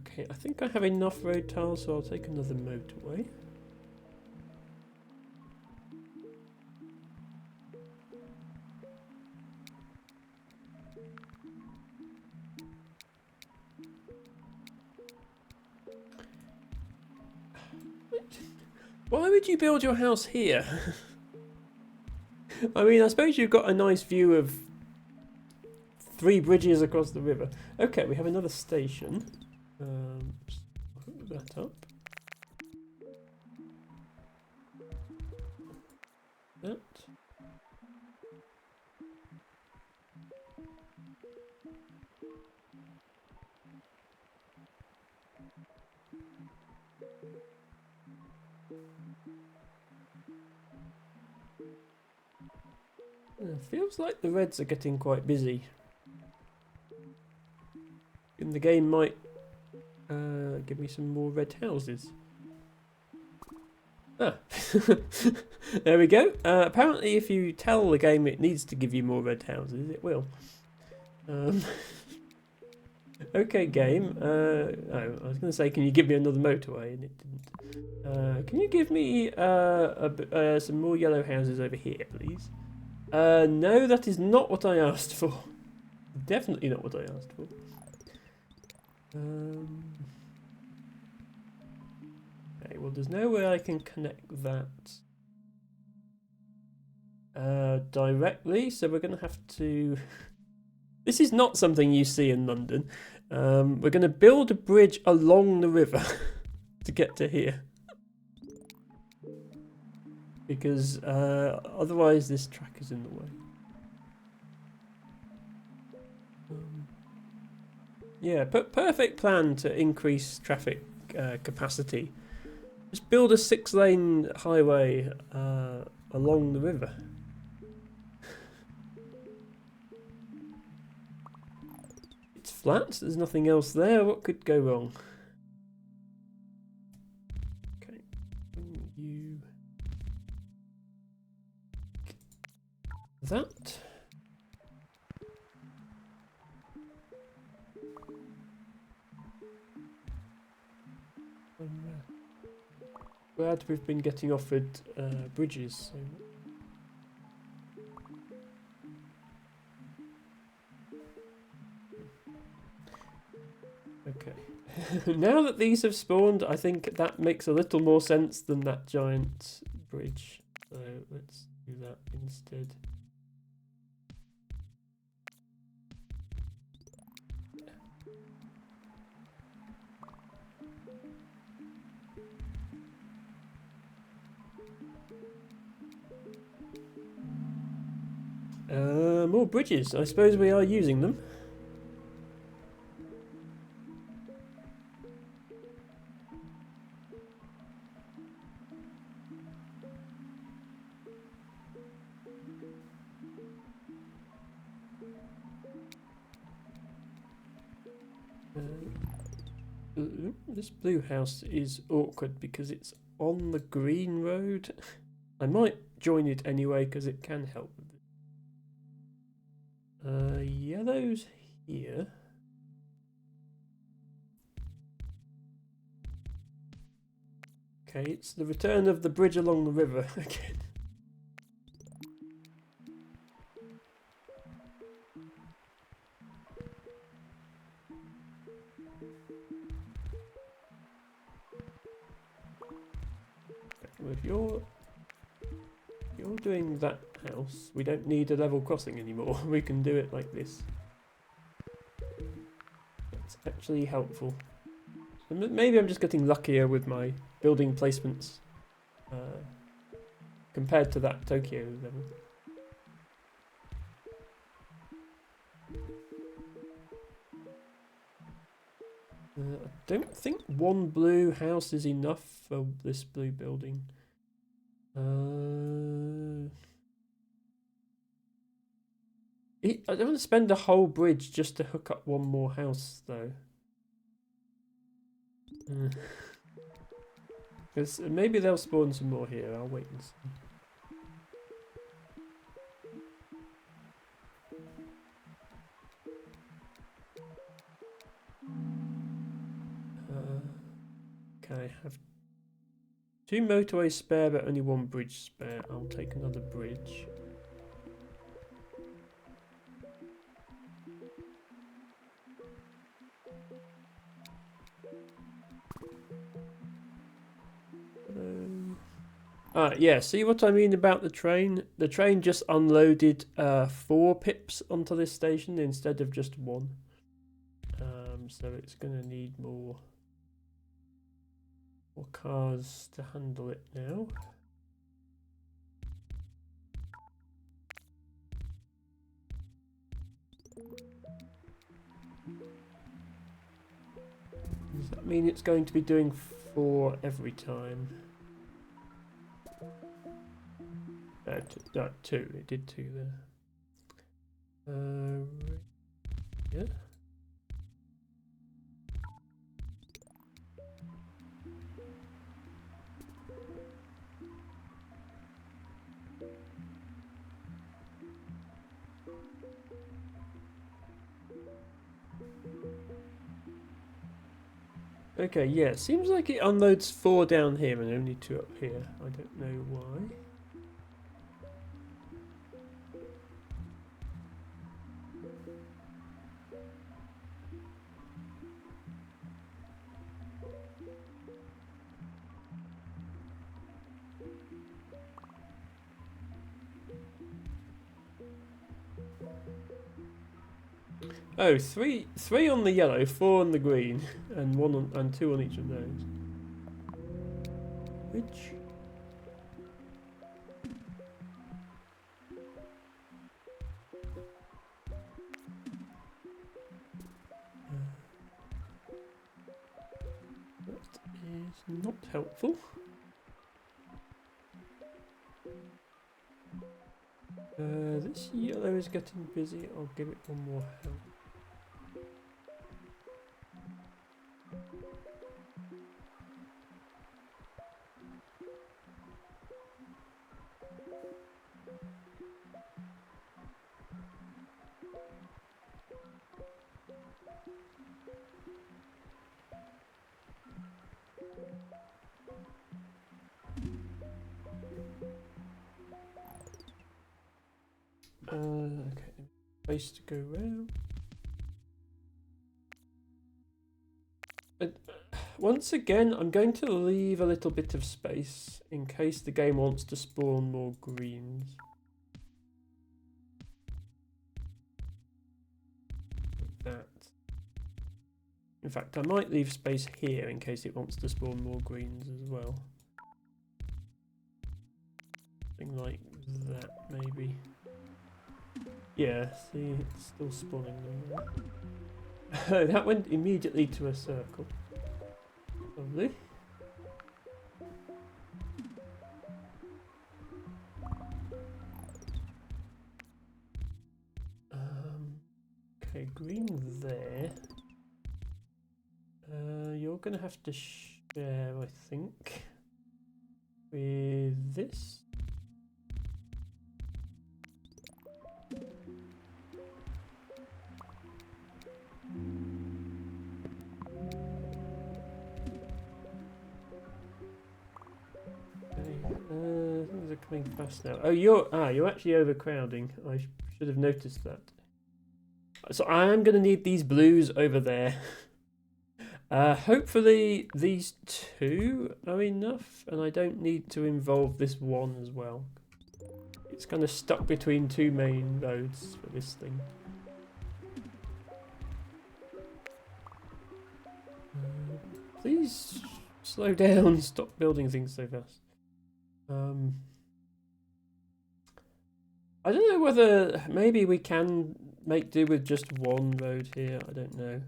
Okay, I think I have enough road tiles, so I'll take another motorway. Why would you build your house here? I mean, I suppose you've got a nice view of 3 bridges across the river. Okay, we have another station. put that up. That. Feels like the reds are getting quite busy. And the game might give me some more red houses. Ah, there we go. Apparently if you tell the game it needs to give you more red houses, it will. Okay, game. Oh, I was going to say, can you give me another motorway? And it didn't. Can you give me some more yellow houses over here, please? No, that is not what I asked for. Definitely not what I asked for. Okay, well, there's no way I can connect that directly, so we're going to have to... This is not something you see in London. We're going to build a bridge along the river to get to here. Because otherwise this track is in the way. Yeah, perfect plan to increase traffic capacity. Just build a 6-lane highway along the river. It's flat, there's nothing else there. What could go wrong? Okay, you... that. Glad we've been getting offered bridges. So. Okay. Now that these have spawned, I think that makes a little more sense than that giant bridge. So let's do that instead. More bridges. I suppose we are using them. This blue house is awkward because it's on the green road. I might join it anyway because it can help with it. Yellow's here. Okay, it's the return of the bridge along the river again. Well, if you're doing that house, we don't need a level crossing anymore. We can do it like this. That's actually helpful. Maybe I'm just getting luckier with my building placements compared to that Tokyo level. I don't think one blue house is enough for this blue building. I don't want to spend a whole bridge just to hook up one more house, though. Because maybe they'll spawn some more here. I'll wait and see. Okay, I have 2 motorways spare, but only 1 bridge spare. I'll take another bridge. Yeah, see what I mean about the train? The train just unloaded 4 pips onto this station instead of just 1. So it's going to need more. More cars to handle it now. Does that mean it's going to be doing 4 every time? 2. It did 2 there. Yeah. Okay, yeah, it seems like it unloads 4 down here and only 2 up here. I don't know why. Oh, three on the yellow, 4 on the green, and 2 on each of those. Which? That is not helpful. This yellow is getting busy. I'll give it one more help. Okay, space to go round. Once again, I'm going to leave a little bit of space in case the game wants to spawn more greens. Like that. In fact, I might leave space here in case it wants to spawn more greens as well. Something like that, maybe. Yeah, see, it's still spawning them there. That went immediately to a circle. Lovely. Okay, green there. You're going to have to share, I think, with this. Things are coming fast now. Oh, you're actually overcrowding. I should have noticed that. So I am going to need these blues over there. Hopefully these 2 are enough, and I don't need to involve this 1 as well. It's kind of stuck between 2 main roads for this thing. Please slow down. Stop building things so fast. I don't know whether maybe we can make do with just 1 road here. I don't know.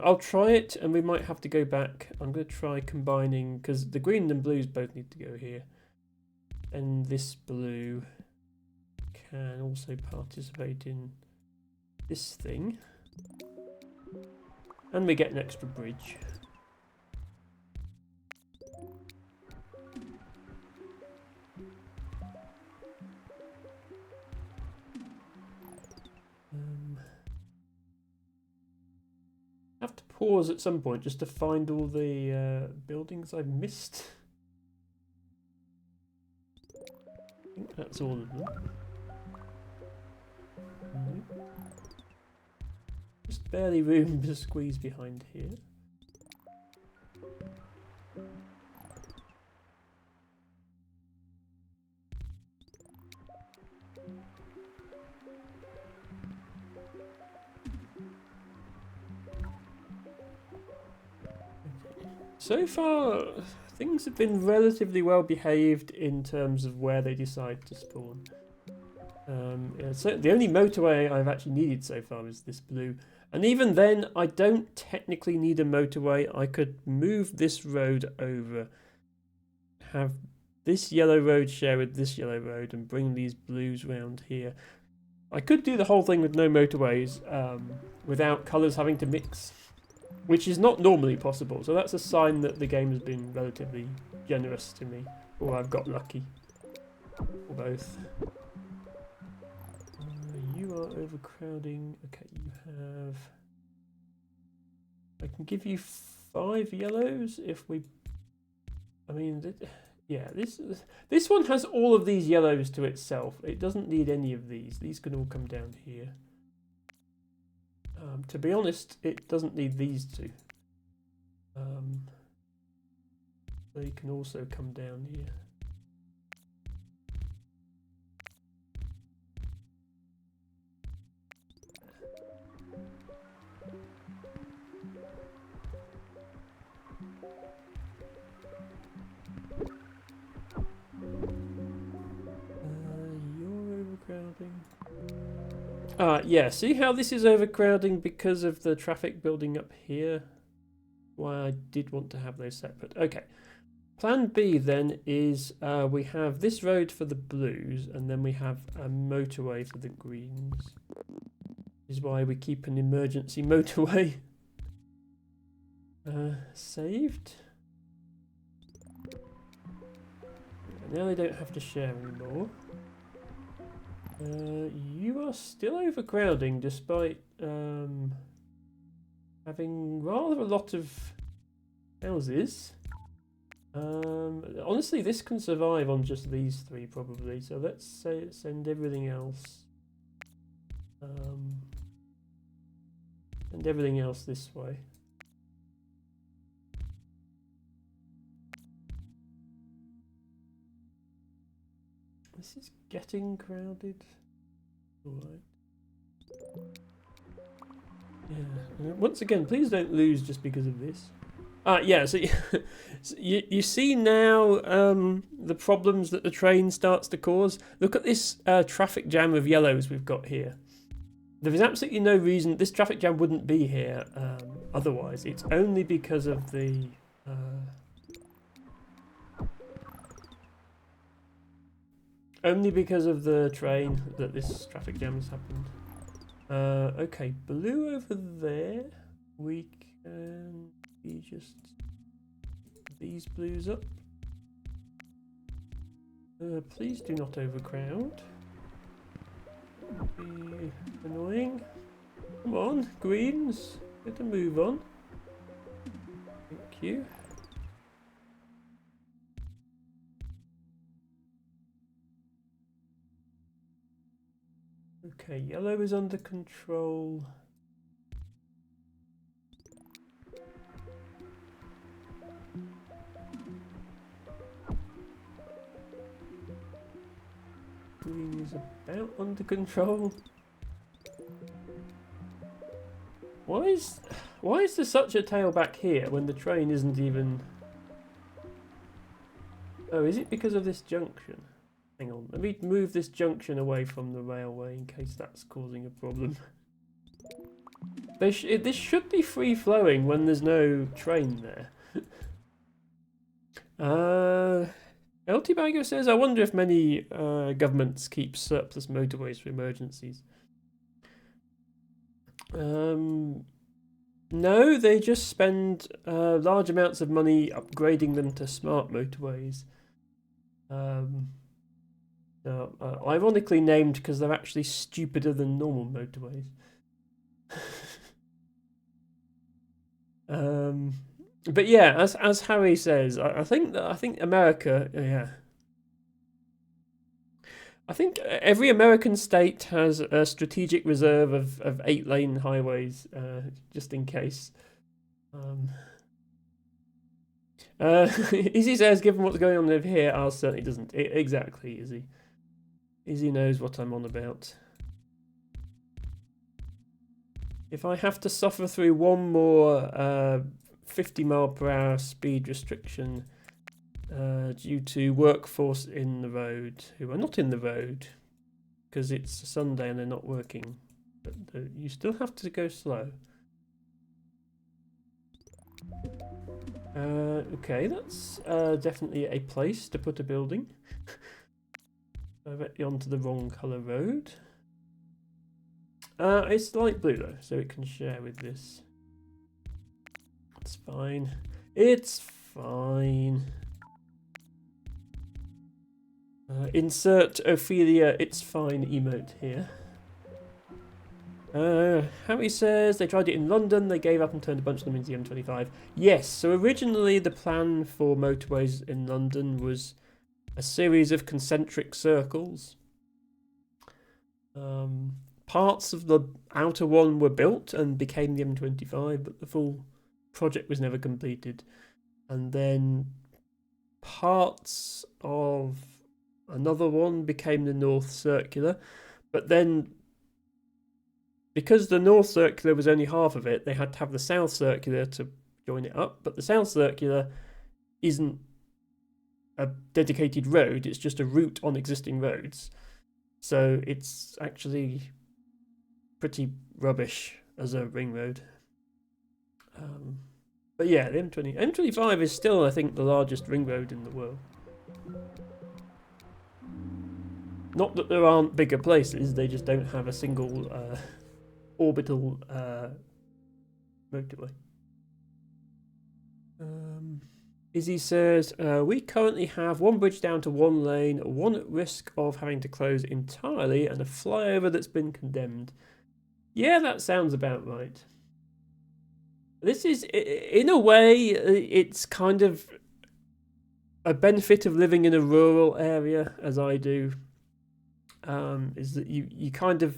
I'll try it, and we might have to go back. I'm going to try combining, because the green and blues both need to go here. And this blue can also participate in this thing. And we get an extra bridge. Have to pause at some point just to find all the buildings I've missed. I think that's all of them. Just barely room to squeeze behind here. So far, things have been relatively well behaved in terms of where they decide to spawn. Yeah, so the only motorway I've actually needed so far is this blue. And even then, I don't technically need a motorway. I could move this road over, have this yellow road share with this yellow road, and bring these blues round here. I could do the whole thing with no motorways, without colours having to mix, which is not normally possible. So that's a sign that the game has been relatively generous to me, or I've got lucky, or both. You are overcrowding. Okay, you have... I can give you 5 yellows if we... I mean, yeah, this one has all of these yellows to itself. It doesn't need any of these. These can all come down here. To be honest, it doesn't need these two. They can also come down here. You're overcrowding. Yeah, see how this is overcrowding because of the traffic building up here? Why I did want to have those separate. Okay. Plan B then is we have this road for the blues and then we have a motorway for the greens. This is why we keep an emergency motorway. Saved. Now they don't have to share anymore. You are still overcrowding despite having rather a lot of houses. Honestly, this can survive on just these 3 probably. So let's say send everything else. Send everything else this way. This is getting crowded. Alright. Yeah. Once again, please don't lose just because of this. Yeah, so you see now the problems that the train starts to cause. Look at this traffic jam of yellows we've got here. There is absolutely no reason this traffic jam wouldn't be here otherwise. It's only because of the... only because of the train that this traffic jam has happened. Okay, blue over there. We can... just these blues up. Please do not overcrowd. That would be annoying. Come on, greens, get a move on. Thank you. Okay, yellow is under control. Green is about under control. Why is there such a tailback here when the train isn't even... Oh, is it because of this junction? Hang on, let me move this junction away from the railway in case that's causing a problem. This should be free-flowing when there's no train there. El Tibago says, I wonder if many governments keep surplus motorways for emergencies. No, they just spend large amounts of money upgrading them to smart motorways. Ironically named because they're actually stupider than normal motorways. But yeah, as Harry says, I think America, yeah. I think every American state has a strategic reserve of 8-lane highways, just in case. Izzy says, given what's going on over here, ours certainly doesn't. Exactly, Izzy. Izzy knows what I'm on about. If I have to suffer through one more 50 mile per hour speed restriction due to workforce in the road who are not in the road because it's a Sunday and they're not working. But you still have to go slow. Okay, that's definitely a place to put a building. Directly onto the wrong colour road. It's light blue though, so it can share with this. It's fine. It's fine. Insert Ophelia, it's fine emote here. Harry says they tried it in London, they gave up and turned a bunch of them into the M25. Yes, so originally the plan for motorways in London was a series of concentric circles. Parts of the outer one were built and became the M25, but the full project was never completed. And then parts of another one became the North Circular, but then because the North Circular was only half of it, they had to have the South Circular to join it up, but the South Circular isn't a dedicated road, it's just a route on existing roads. So it's actually pretty rubbish as a ring road. But yeah, the M25 is still, I think, the largest ring road in the world. Not that there aren't bigger places, they just don't have a single orbital motorway. Izzy says, we currently have one bridge down to one lane, one at risk of having to close entirely, and a flyover that's been condemned. Yeah, that sounds about right. This is, in a way, it's kind of a benefit of living in a rural area, as I do, is that you kind of,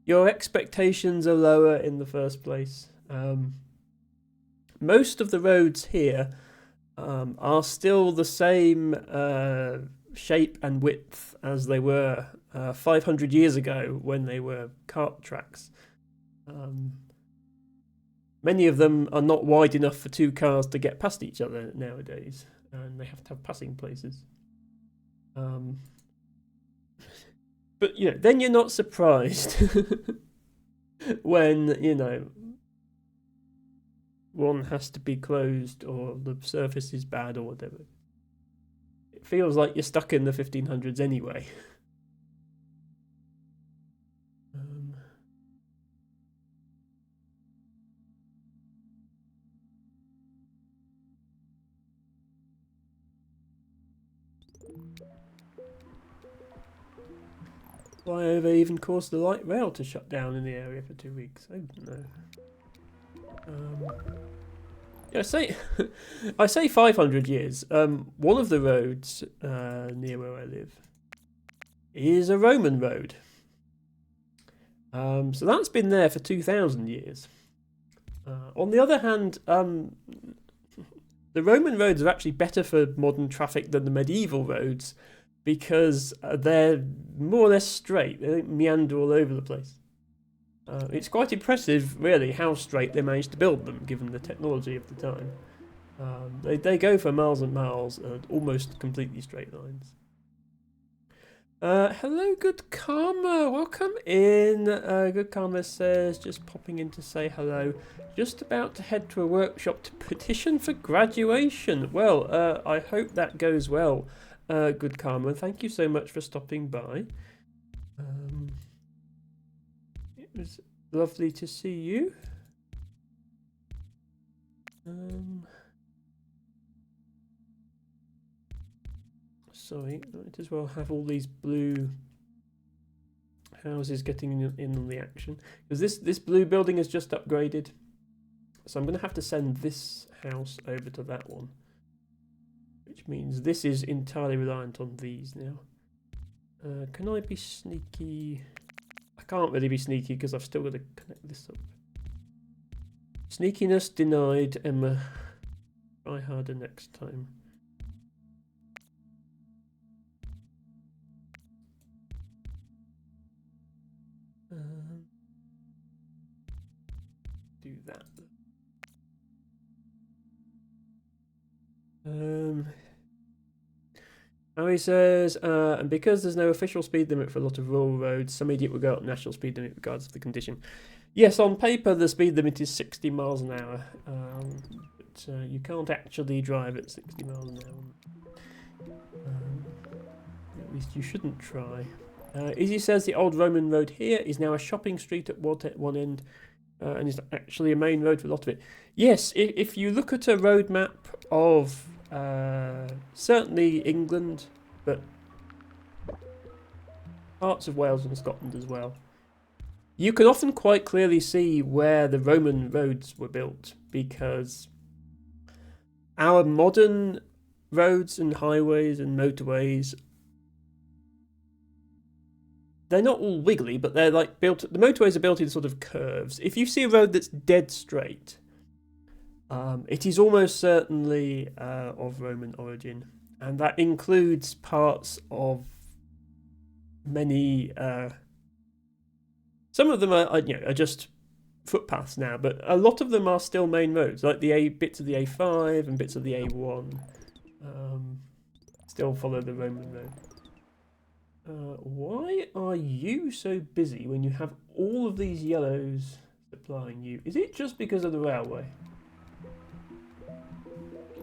your expectations are lower in the first place. Most of the roads here are still the same shape and width as they were 500 years ago when they were cart tracks. Many of them are not wide enough for two cars to get past each other nowadays, and they have to have passing places. But, you know, then you're not surprised when, you know, one has to be closed or the surface is bad or whatever. It feels like you're stuck in the 1500s anyway. Flyover even caused the light rail to shut down in the area for 2 weeks. Oh no. Yeah, I say 500 years. One of the roads near where I live is a Roman road. So that's been there for 2,000 years. On the other hand, the Roman roads are actually better for modern traffic than the medieval roads because they're more or less straight. They don't meander all over the place. It's quite impressive, really, how straight they managed to build them, given the technology of the time. They go for miles and miles, almost completely straight lines. Hello, Good Karma. Welcome in. Good Karma says, just popping in to say hello. Just about to head to a workshop to petition for graduation. Well, I hope that goes well, Good Karma. Thank you so much for stopping by. It was lovely to see you. Sorry, I might as well have all these blue houses getting in on the action. Because this blue building is just upgraded. So I'm going to have to send this house over to that one. Which means this is entirely reliant on these now. Can I be sneaky? I can't really be sneaky because I've still got to connect this up. Sneakiness denied, Emma. Try harder next time. Do that. Oh, he says, and because there's no official speed limit for a lot of rural roads, some idiot will go up national speed limit regardless of the condition. Yes, on paper the speed limit is 60 miles an hour, but you can't actually drive at 60 miles an hour. At least you shouldn't try. Izzy says the old Roman road here is now a shopping street at one end, and is actually a main road for a lot of it. Yes, if you look at a road map of certainly England, but parts of Wales and Scotland as well, you can often quite clearly see where the Roman roads were built, because our modern roads and highways and motorways, they're not all wiggly, but they're like built. The motorways are built in sort of curves. If you see a road that's dead straight, it is almost certainly of Roman origin, and that includes parts of many. Some of them are just footpaths now, but a lot of them are still main roads, like the bits of the A5 and bits of the A1. Still follow the Roman road. Why are you so busy when you have all of these yellows supplying you? Is it just because of the railway?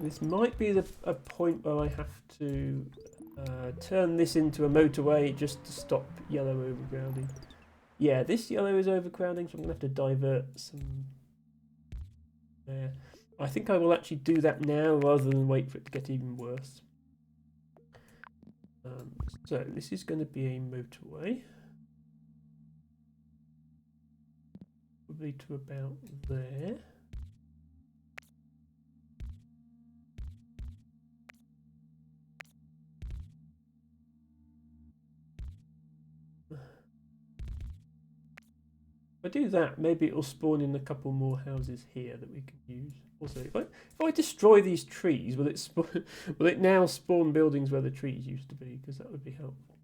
This might be a point where I have to turn this into a motorway just to stop yellow overcrowding. Yeah, this yellow is overcrowding, so I'm going to have to divert some there. I think I will actually do that now rather than wait for it to get even worse. So this is going to be a motorway. Probably to about there. If I do that, maybe it'll spawn in a couple more houses here that we can use. Also, if I destroy these trees, will it now spawn buildings where the trees used to be? Because that would be helpful.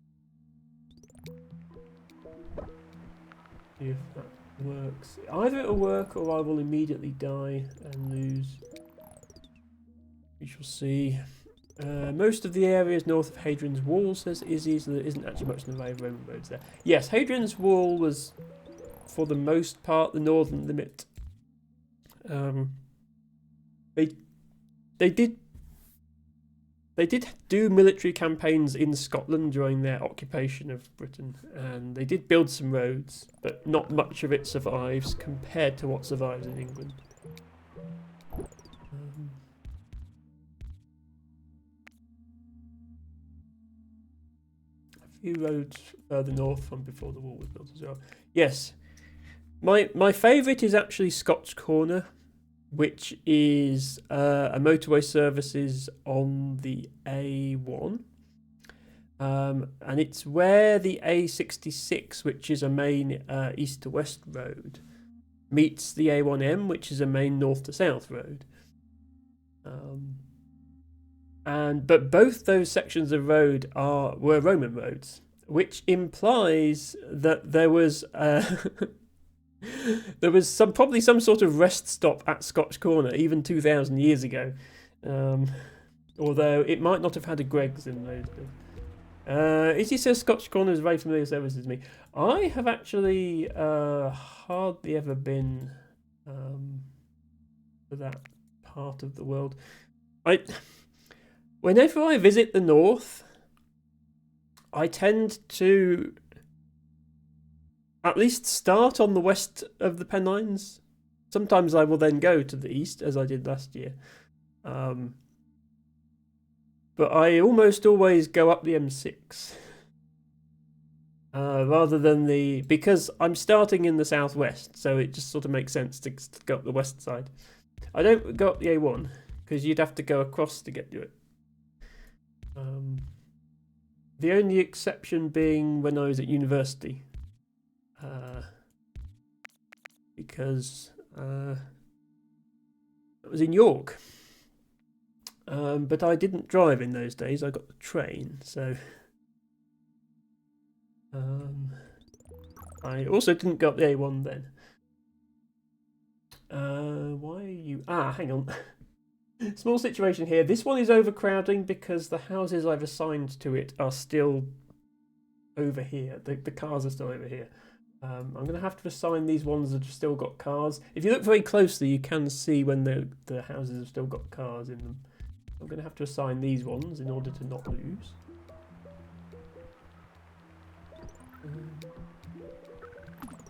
See if that works. Either it'll work or I will immediately die and lose. We shall see. Most of the areas north of Hadrian's Wall, says Izzy, so there isn't actually much in the way of Roman roads there. Yes, Hadrian's Wall was, for the most part, the northern limit. They did do military campaigns in Scotland during their occupation of Britain, and they did build some roads, but not much of it survives compared to what survives in England. A few roads further north from before the wall was built as well. Yes, my favourite is actually Scotch Corner, which is a motorway services on the A1. And it's where the A66, which is a main east to west road, meets the A1M, which is a main north to south road. But both those sections of road were Roman roads, which implies that there was there was probably some sort of rest stop at Scotch Corner even 2,000 years ago, although it might not have had a Greggs in those days. Izzy says Scotch Corner is very familiar services to me. I have actually hardly ever been to that part of the world. Whenever I visit the north, I tend to at least start on the west of the Pennines. Sometimes I will then go to the east, as I did last year. But I almost always go up the M6. Rather than because I'm starting in the southwest, so it just sort of makes sense to go up the west side. I don't go up the A1, because you'd have to go across to get to it. The only exception being when I was at university. Because it was in York. But I didn't drive in those days, I got the train, so I also didn't go up the A1 then. Why are you... hang on. Small situation here. This one is overcrowding because the houses I've assigned to it are still over here. The cars are still over here. I'm going to have to assign these ones that have still got cars. If you look very closely, you can see when the houses have still got cars in them. I'm going to have to assign these ones in order to not lose.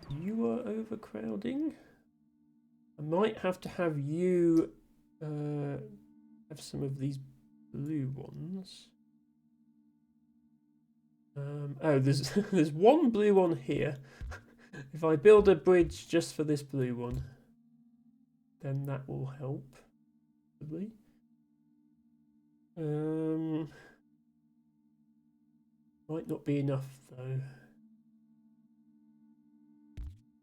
You are overcrowding. I might have to have you have some of these blue ones. Oh, there's one blue one here. If I build a bridge just for this blue one, then that will help. Probably. Might not be enough though.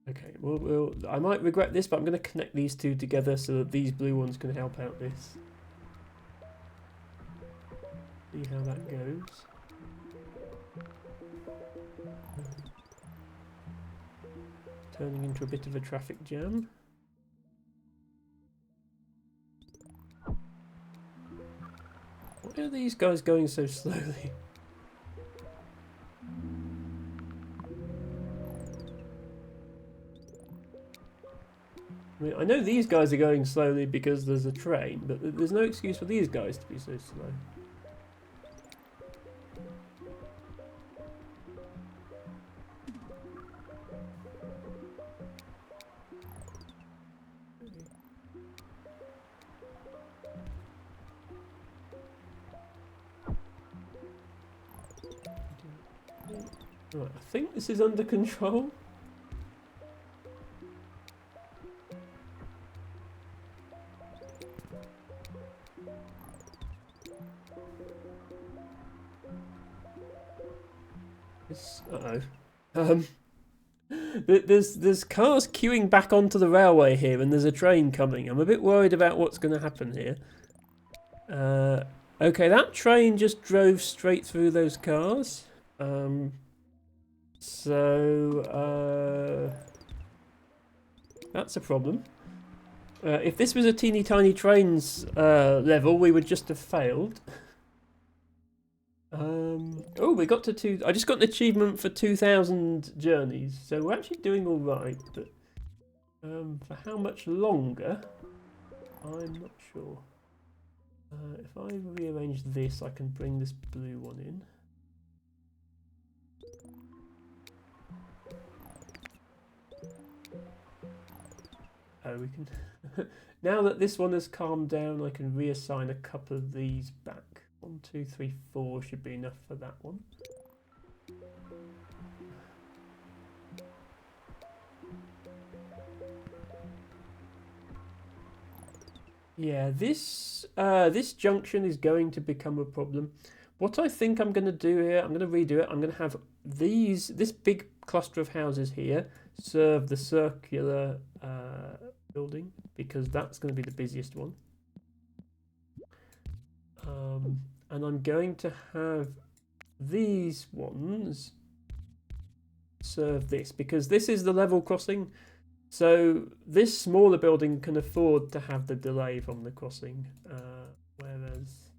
Okay, well, I might regret this, but I'm going to connect these two together so that these blue ones can help out this. See how that goes. Turning into a bit of a traffic jam. Why are these guys going so slowly? I mean, I know these guys are going slowly because there's a train, but there's no excuse for these guys to be so slow. Right, I think this is under control. Uh-oh. There's cars queuing back onto the railway here, and there's a train coming. I'm a bit worried about what's going to happen here. Okay, that train just drove straight through those cars. So that's a problem. If this was a teeny tiny trains level, we would just have failed. Oh, we got to two. I just got an achievement for 2,000 journeys, so we're actually doing all right. But for how much longer, I'm not sure. If I rearrange this, I can bring this blue one in. Oh, we can. Now that this one has calmed down, I can reassign a couple of these back. 1, 2, 3, 4 should be enough for that one. Yeah, this junction is going to become a problem. What I think I'm going to do here, I'm going to redo it. I'm going to have this big cluster of houses here serve the circular building, because that's going to be the busiest one. And I'm going to have these ones serve this, because this is the level crossing. So this smaller building can afford to have the delay from the crossing, whereas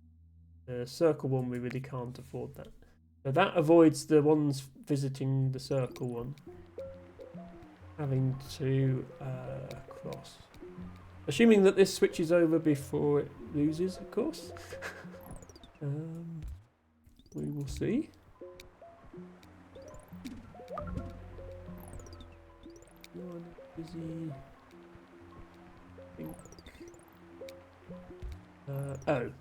the circle one, we really can't afford that. So that avoids the ones visiting the circle one having to cross. Assuming that this switches over before it loses, of course. We will see. Busy. Oh,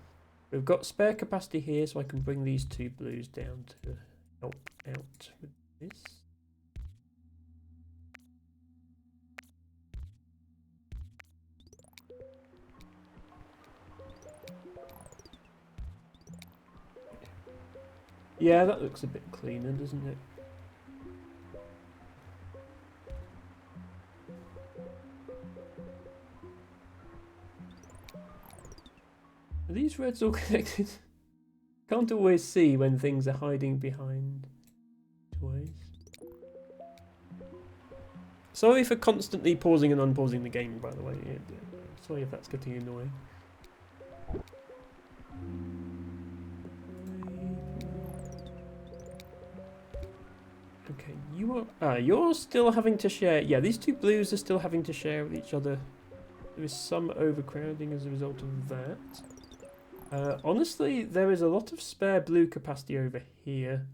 we've got spare capacity here, so I can bring these two blues down to help out with this. Yeah, that looks a bit cleaner, doesn't it? Are these reds all connected? Can't always see when things are hiding behind toys. Sorry for constantly pausing and unpausing the game, by the way. Sorry if that's getting annoying. Okay, you're still having to share. Yeah, these two blues are still having to share with each other. There is some overcrowding as a result of that. Honestly, there is a lot of spare blue capacity over here.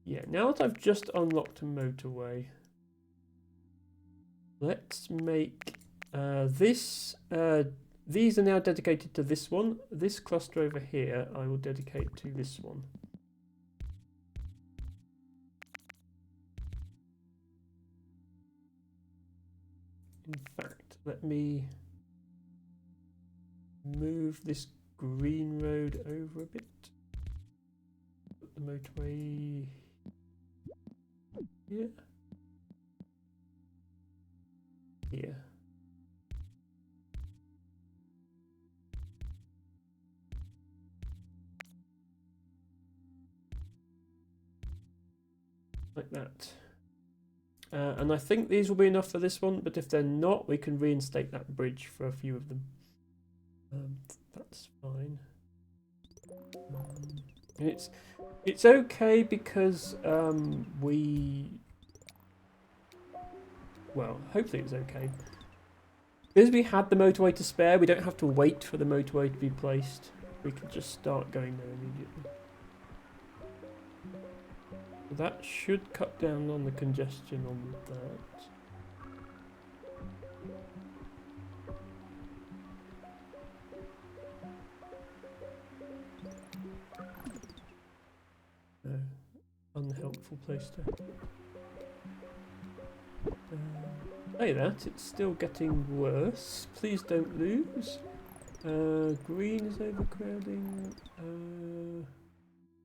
Yeah, now that I've just unlocked a motorway, let's make this. These are now dedicated to this one. This cluster over here, I will dedicate to this one. In fact, let me move this green road over a bit. Put the motorway here. Here. Like that. And I think these will be enough for this one, but if they're not, we can reinstate that bridge for a few of them. That's fine. It's okay because well, hopefully it's okay. Because we had the motorway to spare, we don't have to wait for the motorway to be placed. We can just start going there immediately. That should cut down on the congestion on that. Unhelpful place to. Say that, it's still getting worse. Please don't lose. Green is overcrowding.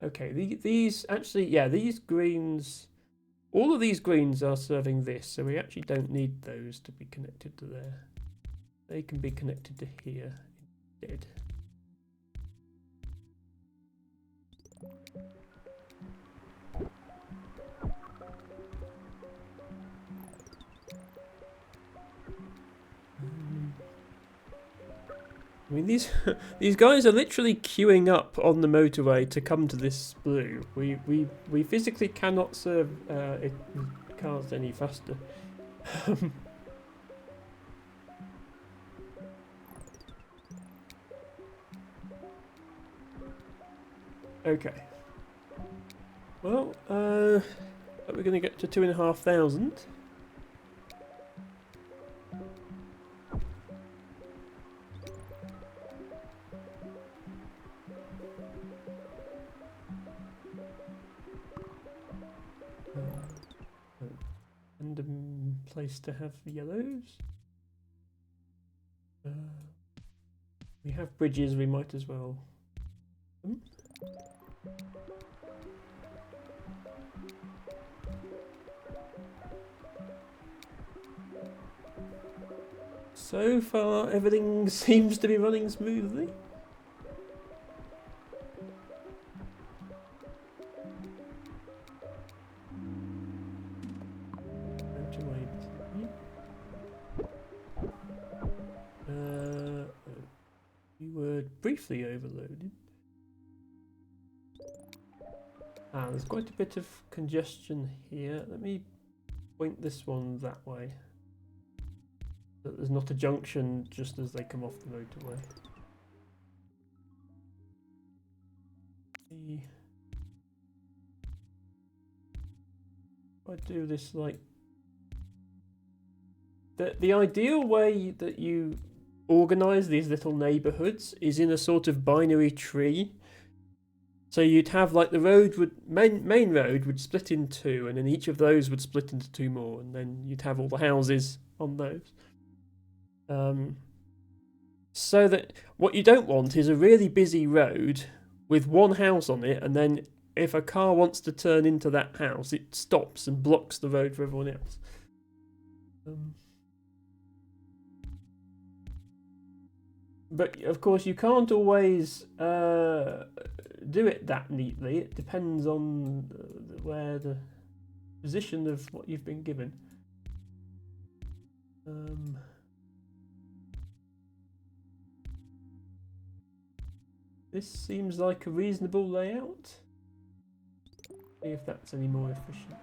Okay, these actually, yeah, these greens, all of these greens are serving this, so we actually don't need those to be connected to there. They can be connected to here instead. I mean, these guys are literally queuing up on the motorway to come to this blue. We physically cannot serve cars any faster. Okay. Well, we're going to get to 2,500. Random place to have the yellows. We have bridges, we might as well. So far, everything seems to be running smoothly. We were briefly overloaded. There's quite a bit of congestion here. Let me point this one that way. So that there's not a junction just as they come off the motorway. I do this like the ideal way that you organize these little neighborhoods is in a sort of binary tree. So you'd have like the road would main road would split in two, and then each of those would split into two more, and then you'd have all the houses on those. So that what you don't want is a really busy road with one house on it, and then if a car wants to turn into that house, it stops and blocks the road for everyone else. But of course, you can't always do it that neatly. It depends on where the position of what you've been given. This seems like a reasonable layout. See if that's any more efficient.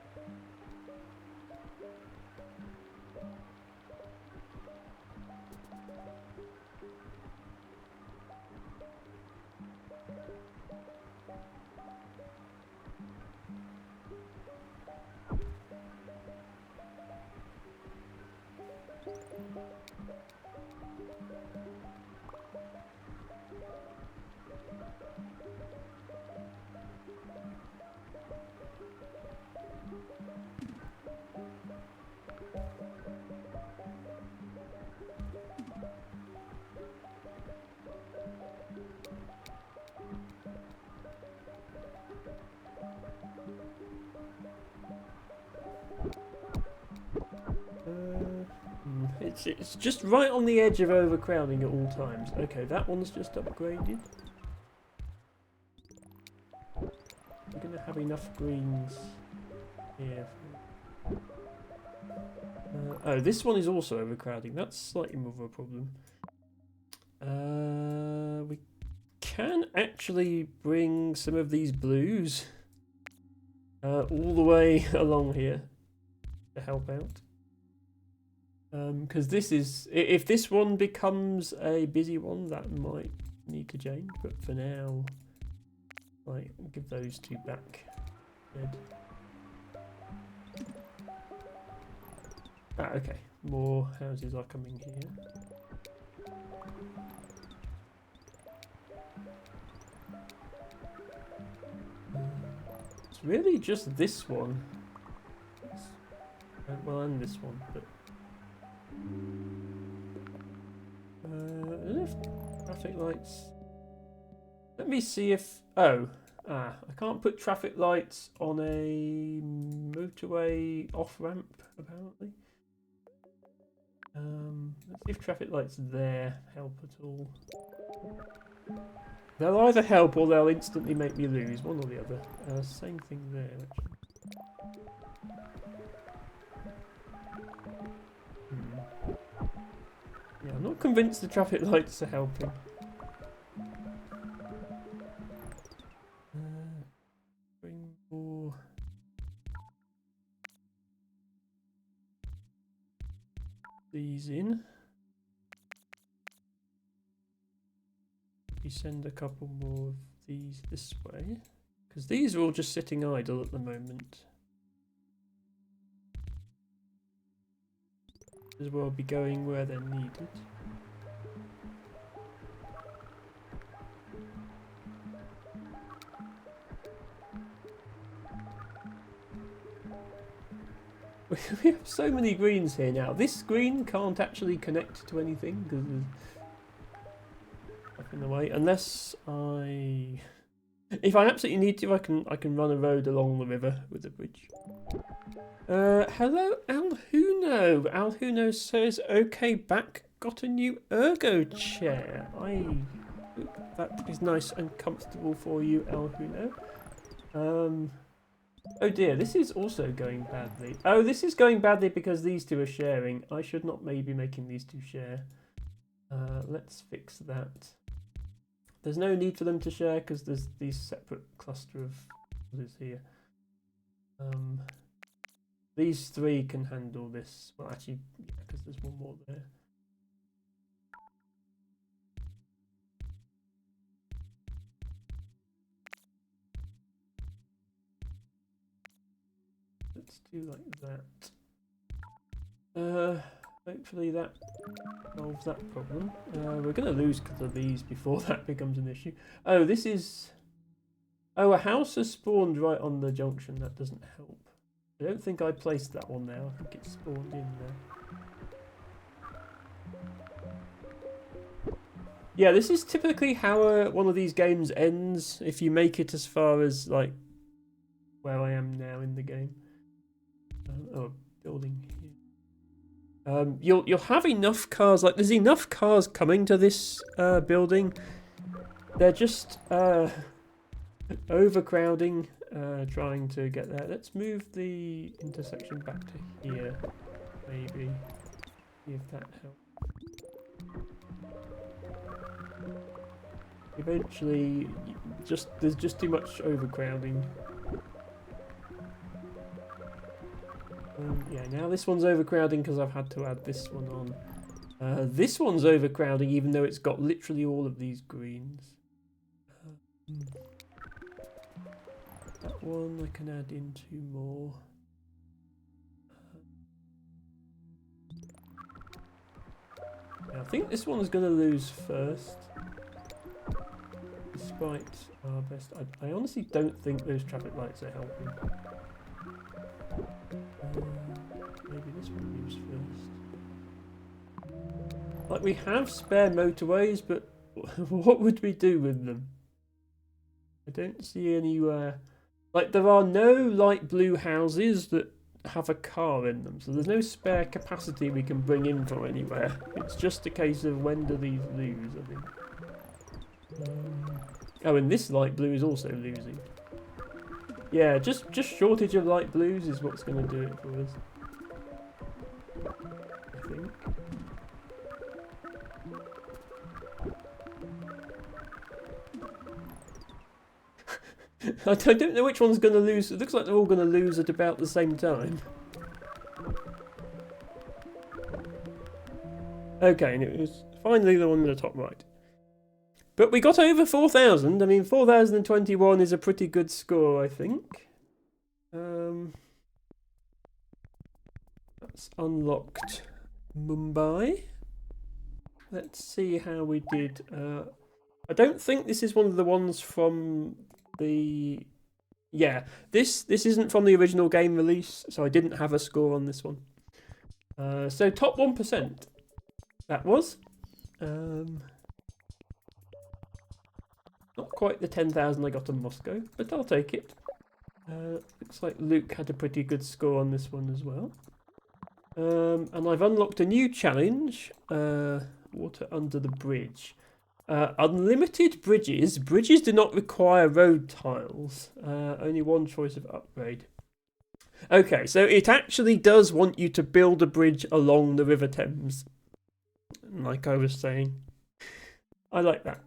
It's just right on the edge of overcrowding at all times. Okay, that one's just upgraded. We're going to have enough greens here. Oh, this one is also overcrowding. That's slightly more of a problem. We can actually bring some of these blues all the way along here to help out. Because this is, if this one becomes a busy one, that might need to change. But for now, right, we'll give those two back. Dead. Ah, okay. More houses are coming here. It's really just this one. Well, and this one, but. I don't know if traffic lights. Let me see if. Oh, I can't put traffic lights on a motorway off ramp, apparently. Let's see if traffic lights there help at all. They'll either help or they'll instantly make me lose, one or the other. Same thing there, actually. Yeah, I'm not convinced the traffic lights are helping. Bring more. These in. We send a couple more of these this way, because these are all just sitting idle at the moment. As well be going where they're needed. We have so many greens here now. This green can't actually connect to anything because there's stuff in the way. Unless if I absolutely need to, I can run a road along the river with a bridge. Hello, Alhuno. Alhuno says, "Okay, back. Got a new ergo chair. I hope that is nice and comfortable for you, Alhuno." Oh dear, this is also going badly. Oh, this is going badly because these two are sharing. I should not maybe making these two share. Let's fix that. There's no need for them to share because there's these separate cluster of houses here. These three can handle this. Well, actually, yeah, because there's one more there. Let's do like that. Hopefully that solves that problem. We're going to lose because of these before that becomes an issue. Oh, this is... Oh, a house has spawned right on the junction. That doesn't help. I don't think I placed that one there. I think it spawned in there. Yeah, this is typically how one of these games ends. If you make it as far as, like, where I am now in the game. Oh, building here. You'll have enough cars. Like, there's enough cars coming to this building. They're just overcrowding, trying to get there. Let's move the intersection back to here, maybe. See if that helps. Eventually, there's just too much overcrowding. Yeah, now this one's overcrowding because I've had to add this one on. This one's overcrowding even though it's got literally all of these greens. That one I can add in 2 more. Yeah, I think this one's going to lose first. Despite our best. I honestly don't think those traffic lights are helping. Maybe this one moves first. Like, we have spare motorways, but what would we do with them? I don't see anywhere. Like, there are no light blue houses that have a car in them, so there's no spare capacity we can bring in from anywhere. It's just a case of when do these lose, I think. Oh, and this light blue is also losing. Yeah, just shortage of light blues is what's going to do it for us, I think. I don't know which one's going to lose. It looks like they're all going to lose at about the same time. Okay, and it was finally the one in the top right. But we got over 4,000. I mean, 4,021 is a pretty good score, I think. That's unlocked Mumbai. Let's see how we did. I don't think this is one of the ones from the... Yeah, this isn't from the original game release, so I didn't have a score on this one. So top 1%. That was. Not quite the 10,000 I got in Moscow, but I'll take it. Looks like Luke had a pretty good score on this one as well. And I've unlocked a new challenge. Water under the bridge. Unlimited bridges. Bridges do not require road tiles. Only one choice of upgrade. Okay, so it actually does want you to build a bridge along the River Thames. Like I was saying. I like that.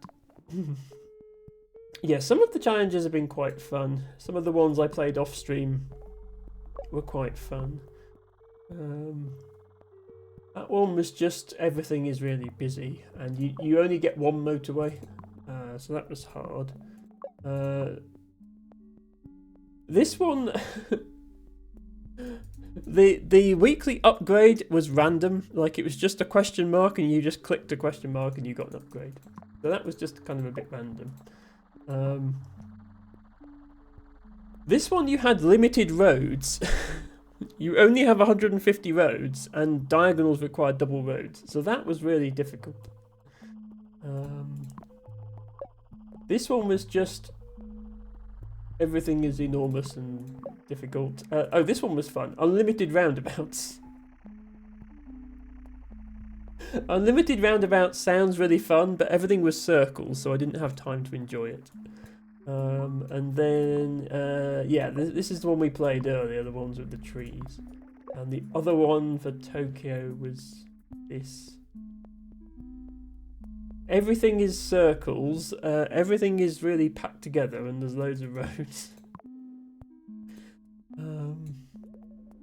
Yeah, some of the challenges have been quite fun. Some of the ones I played off stream were quite fun. That one was just everything is really busy and you only get one motorway, so that was hard. This one, the weekly upgrade was random, like it was just a question mark and you just clicked a question mark and you got an upgrade. So that was just kind of a bit random. This one you had limited roads. You only have 150 roads, and diagonals require double roads, so that was really difficult. This one was just everything is enormous and difficult. Oh, this one was fun. Unlimited roundabouts. Unlimited roundabouts sounds really fun, but everything was circles, so I didn't have time to enjoy it. And then, yeah, this is the one we played earlier, the ones with the trees. And the other one for Tokyo was this. Everything is circles, everything is really packed together, and there's loads of roads.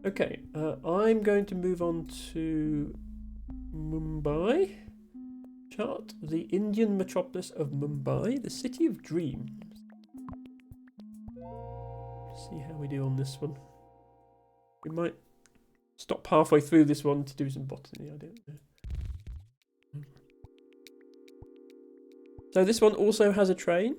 Okay, I'm going to move on to Mumbai. Chart, the Indian metropolis of Mumbai, the city of dreams. See how we do on this one. We might stop halfway through this one to do some botany, I don't know. So this one also has a train.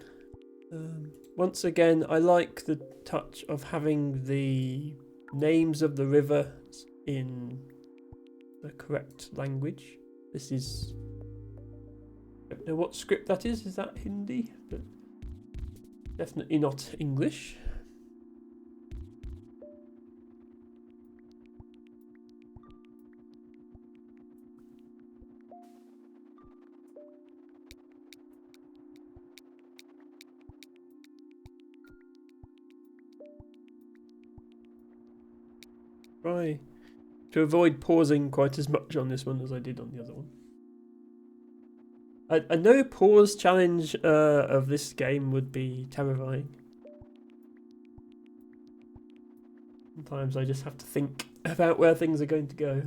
Once again, I like the touch of having the names of the rivers in the correct language. This is... I don't know what script that is. Is that Hindi? But definitely not English. Try to avoid pausing quite as much on this one as I did on the other one. A no pause challenge of this game would be terrifying. Sometimes I just have to think about where things are going to go.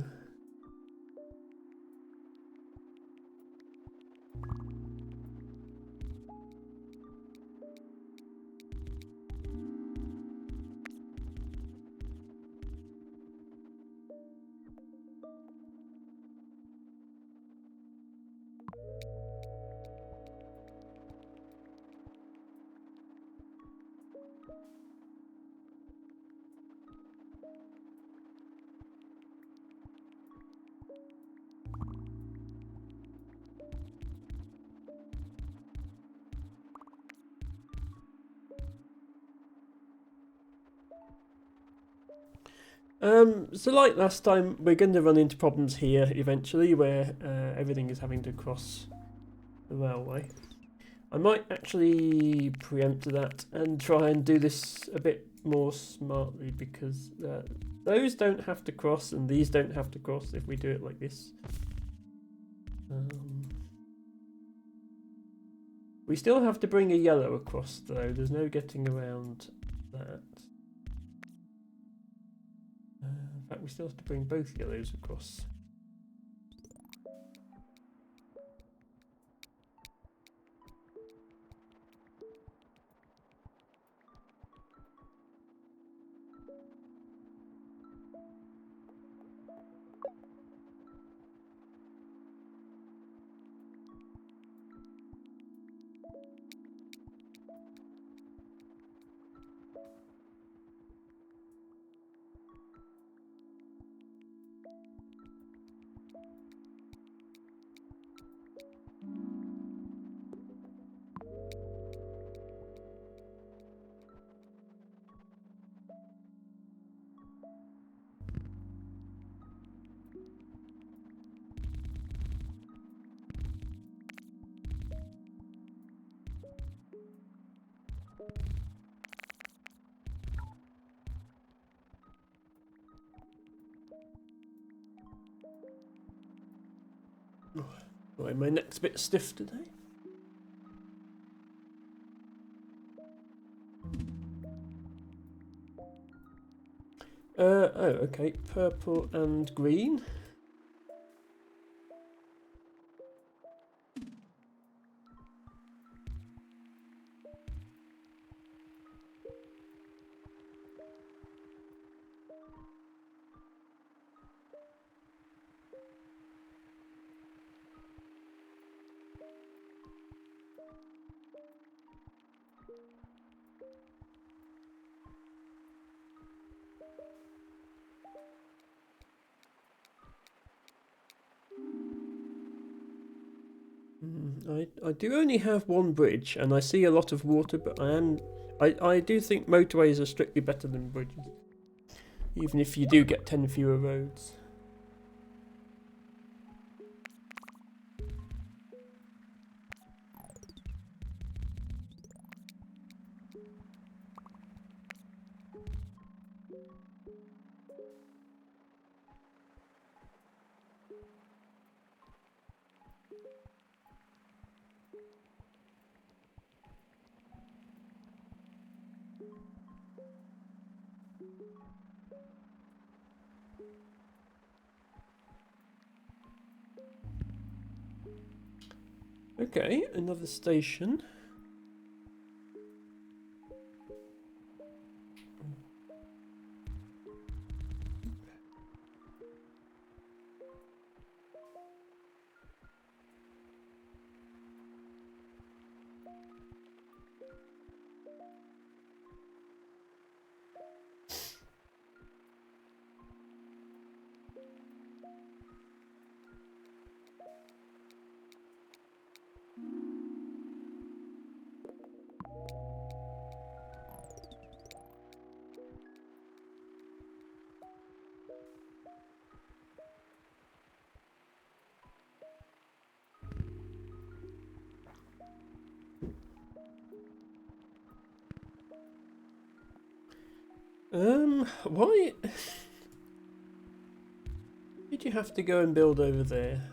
So like last time, we're going to run into problems here eventually where everything is having to cross the railway. I might actually preempt that and try and do this a bit more smartly because those don't have to cross and these don't have to cross if we do it like this. We still have to bring a yellow across though, there's no getting around that. In fact, we still have to bring both yellows across. Right, my neck's a bit stiff today. Oh, okay, purple and green. I do only have one bridge, and I see a lot of water, but I do think motorways are strictly better than bridges, even if you do get 10 fewer roads. Okay, another station. Why did you have to go and build over there?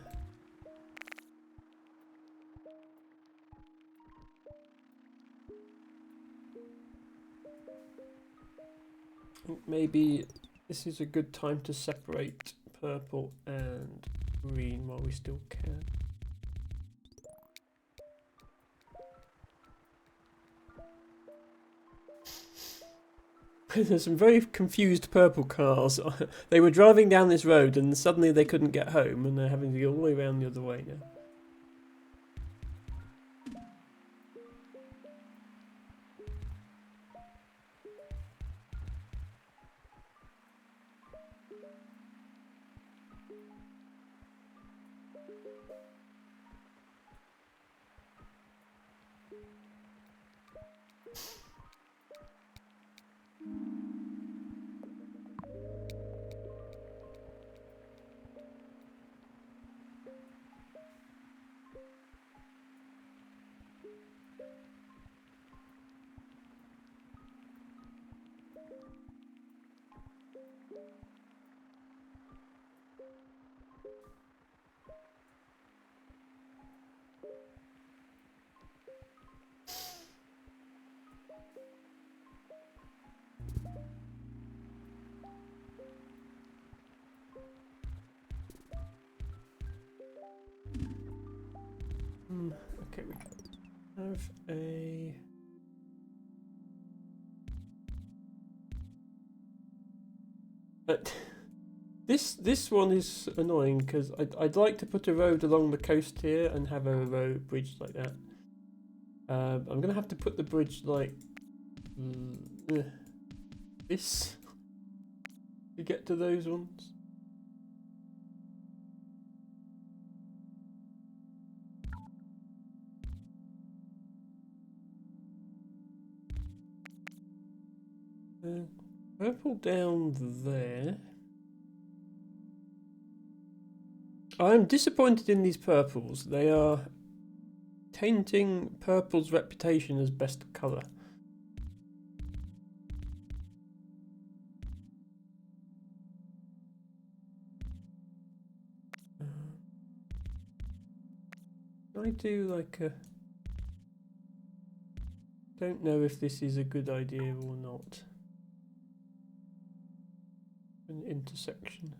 maybe this is a good time to separate purple and green while we still can. There's some very confused purple cars. They were driving down this road and suddenly they couldn't get home and they're having to go all the way around the other way now. Okay, we have a... But this one is annoying because I'd like to put a road along the coast here and have a road bridge like that. I'm gonna have to put the bridge like this to get to those ones. Purple down there. I'm disappointed in these purples. They are tainting purple's reputation as best colour. I do like a... Don't know if this is a good idea or not. An intersection.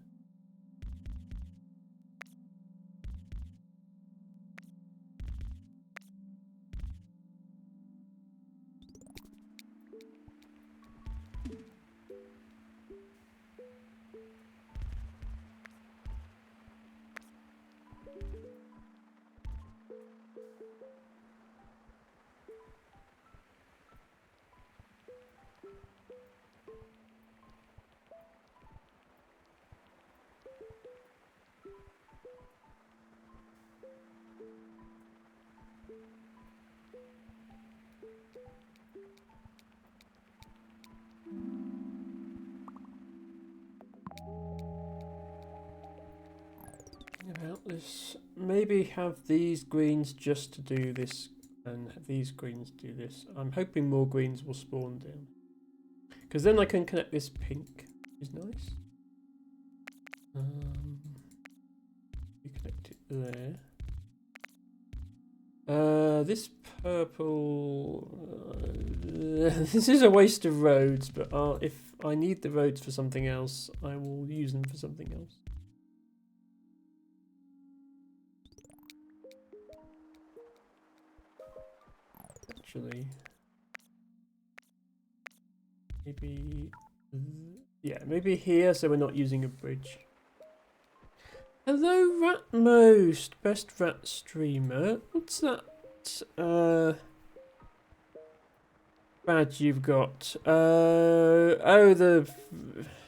About this, maybe have these greens just to do this and these greens do this. I'm hoping more greens will spawn down because then I can connect this pink, which is nice. You connect it there. This purple, this is a waste of roads, but if I need the roads for something else, I will use them for something else. Actually, maybe, yeah, maybe here so we're not using a bridge. Hello Ratmost, best rat streamer. What's that badge you've got? Oh, the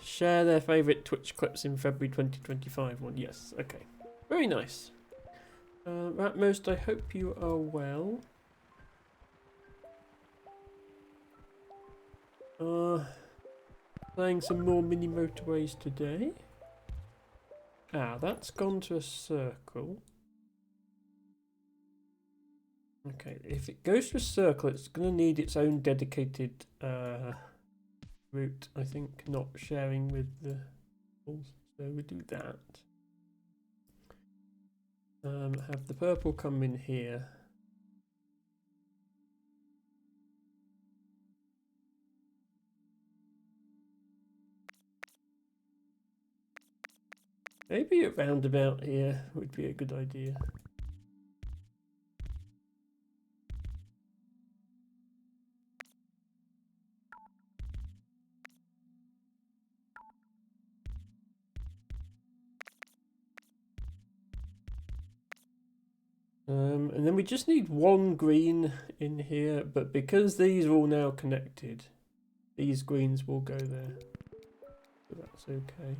share their favourite Twitch clips in February 2025 one. Yes, okay. Very nice. Ratmost, I hope you are well. Playing some more mini motorways today. Ah, that's gone to a circle. Okay, if it goes to a circle, it's going to need its own dedicated route, I think, not sharing with the balls. So we do that. Have the purple come in here. Maybe a roundabout here would be a good idea. And then we just need one green in here, but because these are all now connected, these greens will go there. So that's okay.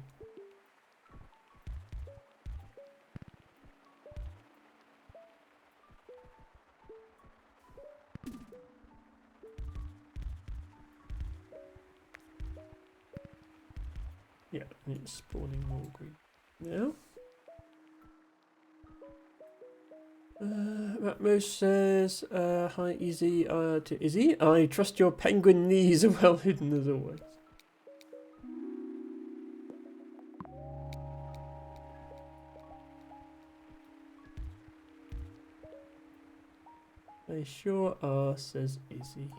Yeah, and it's spawning more green now. Ratmos says, hi Izzy, to Izzy, I trust your penguin knees are well hidden as always. They sure are, says Izzy.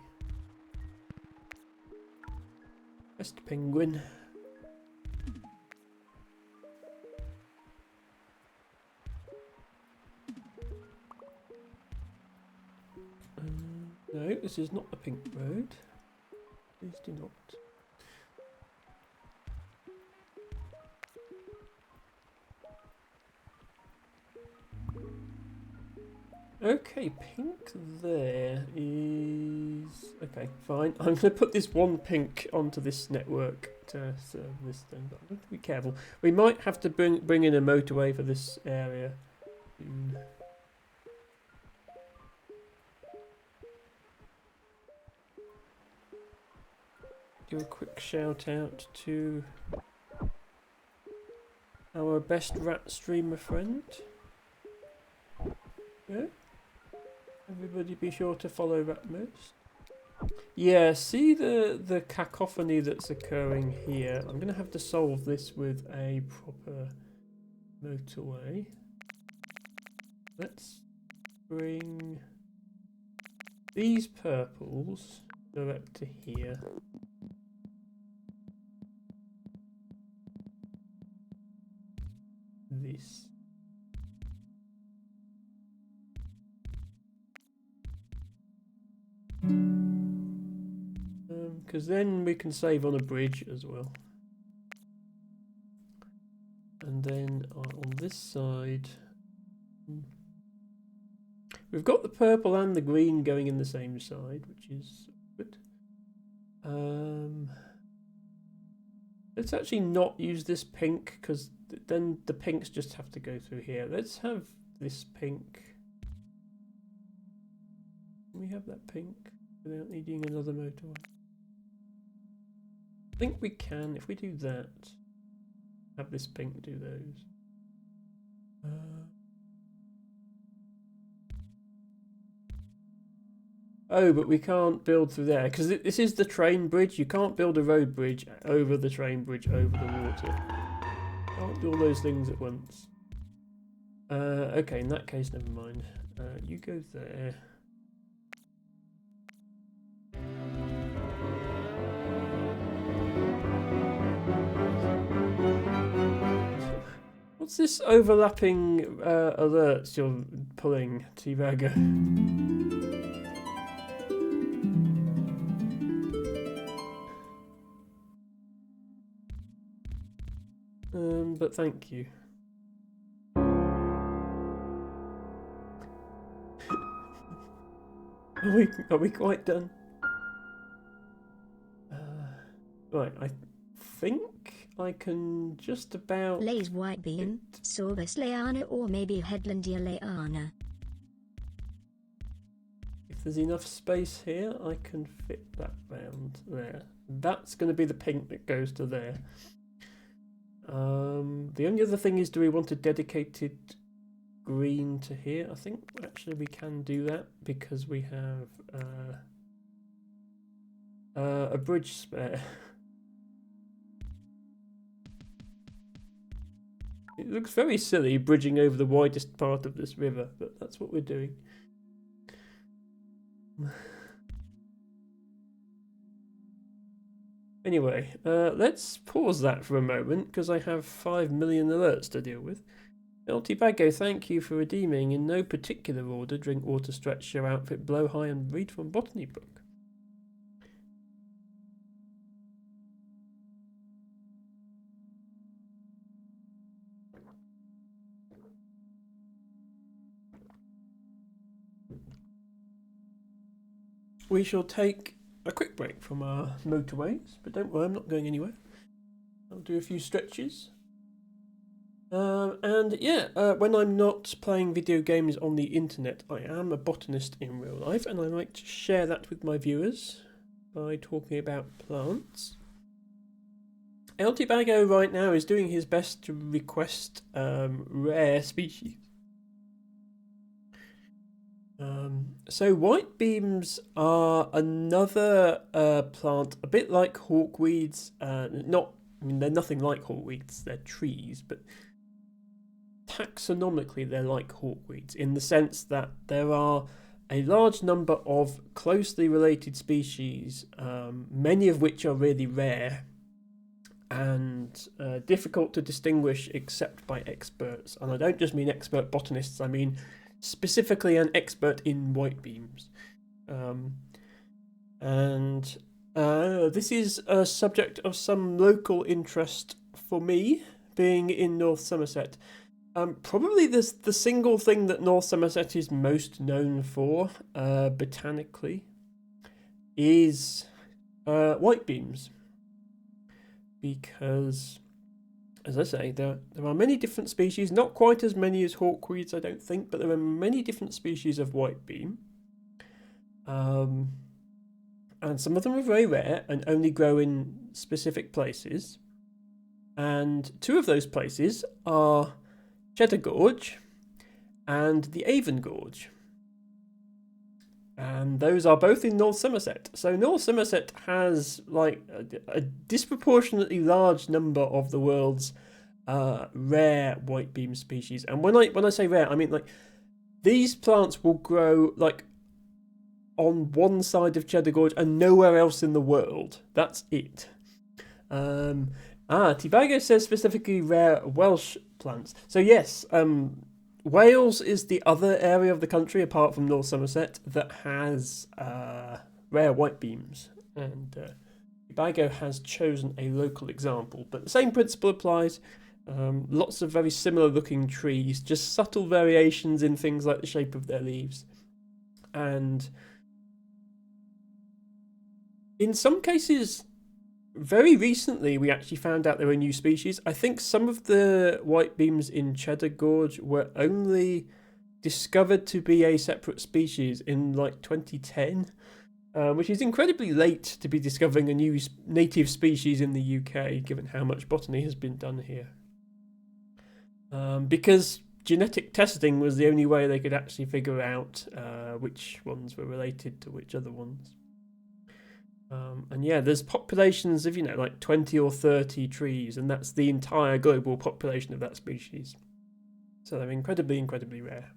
Best penguin. No, this is not the pink road. Please do not. Okay, pink there is... Okay, fine. I'm going to put this one pink onto this network to serve this thing, but I'm going to be careful. We might have to bring in a motorway for this area soon. Give a quick shout out to our best rat streamer friend. Yeah. Everybody be sure to follow Ratmos. Yeah, see the cacophony that's occurring here. I'm going to have to solve this with a proper motorway. Let's bring these purples direct to here. This. Because then we can save on a bridge as well. And then on this side, we've got the purple and the green going in the same side, which is good. Let's actually not use this pink, because then the pinks just have to go through here. Let's have this pink. Can we have that pink without needing another motorway? I think we can, if we do that, have this pink do those. Oh, but we can't build through there, because this is the train bridge. You can't build a road bridge over the train bridge over the water. Can't do all those things at once. Okay, in that case, never mind. You go there. What's this overlapping alerts you're pulling, T-Bagger? But thank you. Are we quite done? Right, I think I can just about... Lays white bean, sorbus leana or maybe headlandia leana. If there's enough space here, I can fit that round there. That's going to be the pink that goes to there. The only other thing is, do we want a dedicated green to here? I think actually we can do that because we have a bridge spare. It looks very silly bridging over the widest part of this river, but that's what we're doing. Anyway, let's pause that for a moment because I have 5 million alerts to deal with. Bago, thank you for redeeming in no particular order. Drink water, stretch, show outfit, blow high, and read from botany book. We shall take a quick break from our motorways, but don't worry, I'm not going anywhere. I'll do a few stretches. When I'm not playing video games on the internet, I am a botanist in real life, and I like to share that with my viewers by talking about plants. LT Bago right now is doing his best to request rare species. So white beams are another plant, a bit like hawkweeds. They're nothing like hawkweeds, they're trees, but taxonomically they're like hawkweeds in the sense that there are a large number of closely related species, many of which are really rare and difficult to distinguish except by experts. And I don't just mean expert botanists, I mean specifically an expert in white beams. This is a subject of some local interest for me, being in North Somerset. Probably the single thing that North Somerset is most known for, botanically, is white beams. Because, as I say, there are many different species, not quite as many as hawkweeds, I don't think, but there are many different species of white beam. And some of them are very rare and only grow in specific places. And two of those places are Cheddar Gorge and the Avon Gorge. And those are both in North Somerset. So North Somerset has like a disproportionately large number of the world's rare white beam species. And when I say rare, I mean like these plants will grow like on one side of Cheddar Gorge and nowhere else in the world. That's it. Tibago says specifically rare Welsh plants. So yes, Wales is the other area of the country apart from North Somerset that has rare white beams, and Tibago has chosen a local example, but the same principle applies. Lots of very similar looking trees, just subtle variations in things like the shape of their leaves, and in some cases, very recently, we actually found out there were new species. I think some of the white beams in Cheddar Gorge were only discovered to be a separate species in like 2010, which is incredibly late to be discovering a new native species in the UK, given how much botany has been done here. Because genetic testing was the only way they could actually figure out which ones were related to which other ones. There's populations of, like 20 or 30 trees, and that's the entire global population of that species. So they're incredibly, incredibly rare.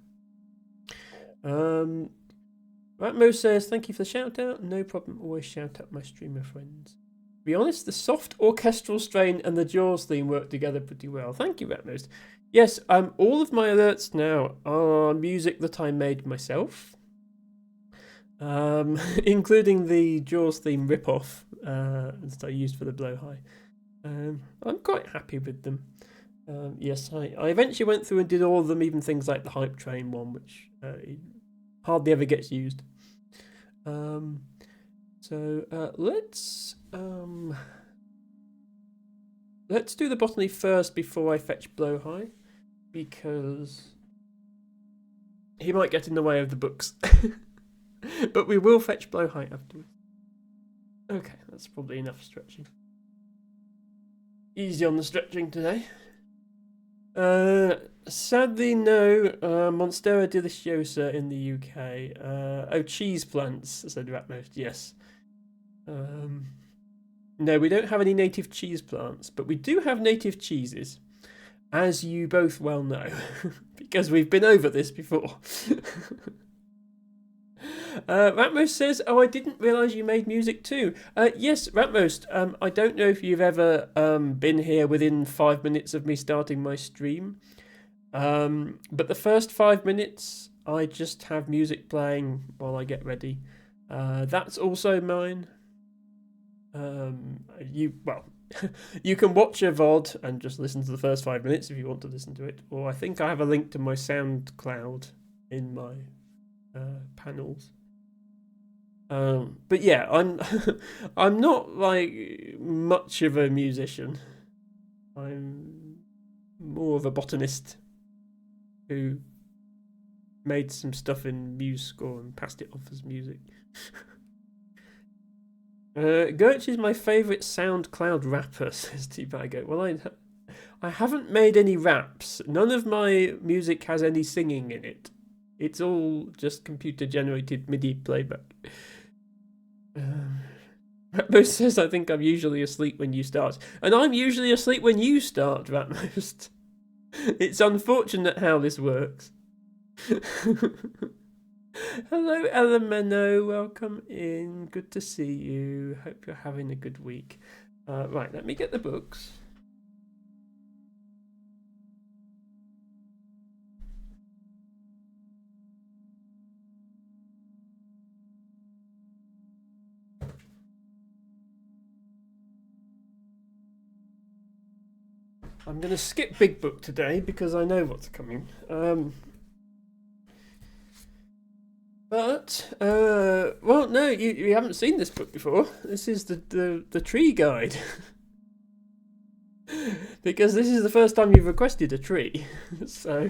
Ratmo says, thank you for the shout out. No problem, always shout out my streamer friends. To be honest, the soft orchestral strain and the Jaws theme work together pretty well. Thank you, Ratmo. Yes, all of my alerts now are music that I made myself. Including the Jaws theme ripoff that I used for the Blow High. I'm quite happy with them. Yes, I eventually went through and did all of them, even things like the Hype Train one, which hardly ever gets used. Let's do the botany first before I fetch Blow High, because he might get in the way of the books. But we will fetch Blow High afterwards. Okay, that's probably enough stretching. Easy on the stretching today. Sadly, no Monstera deliciosa in the UK. Cheese plants, said Ratmost. Yes. No, we don't have any native cheese plants, but we do have native cheeses, as you both well know, because we've been over this before. Ratmost says, "Oh, I didn't realise you made music too." Yes, Ratmost. I don't know if you've ever been here within 5 minutes of me starting my stream. But the first 5 minutes, I just have music playing while I get ready. That's also mine. You can watch a VOD and just listen to the first 5 minutes if you want to listen to it. Or I think I have a link to my SoundCloud in my panels. But yeah, I'm not like much of a musician. I'm more of a botanist who made some stuff in MuseScore and passed it off as music. Gertch is my favourite SoundCloud rapper, says T-Bago. Well, I haven't made any raps. None of my music has any singing in it. It's all just computer-generated MIDI playback. Ratmost says, I think I'm usually asleep when you start. And I'm usually asleep when you start, Ratmost. It's unfortunate how this works. Hello, Elemeno. Welcome in. Good to see you. Hope you're having a good week. Right, let me get the books. I'm going to skip Big Book today because I know what's coming. Well, no, you haven't seen this book before. This is the tree guide. Because this is the first time you've requested a tree. So,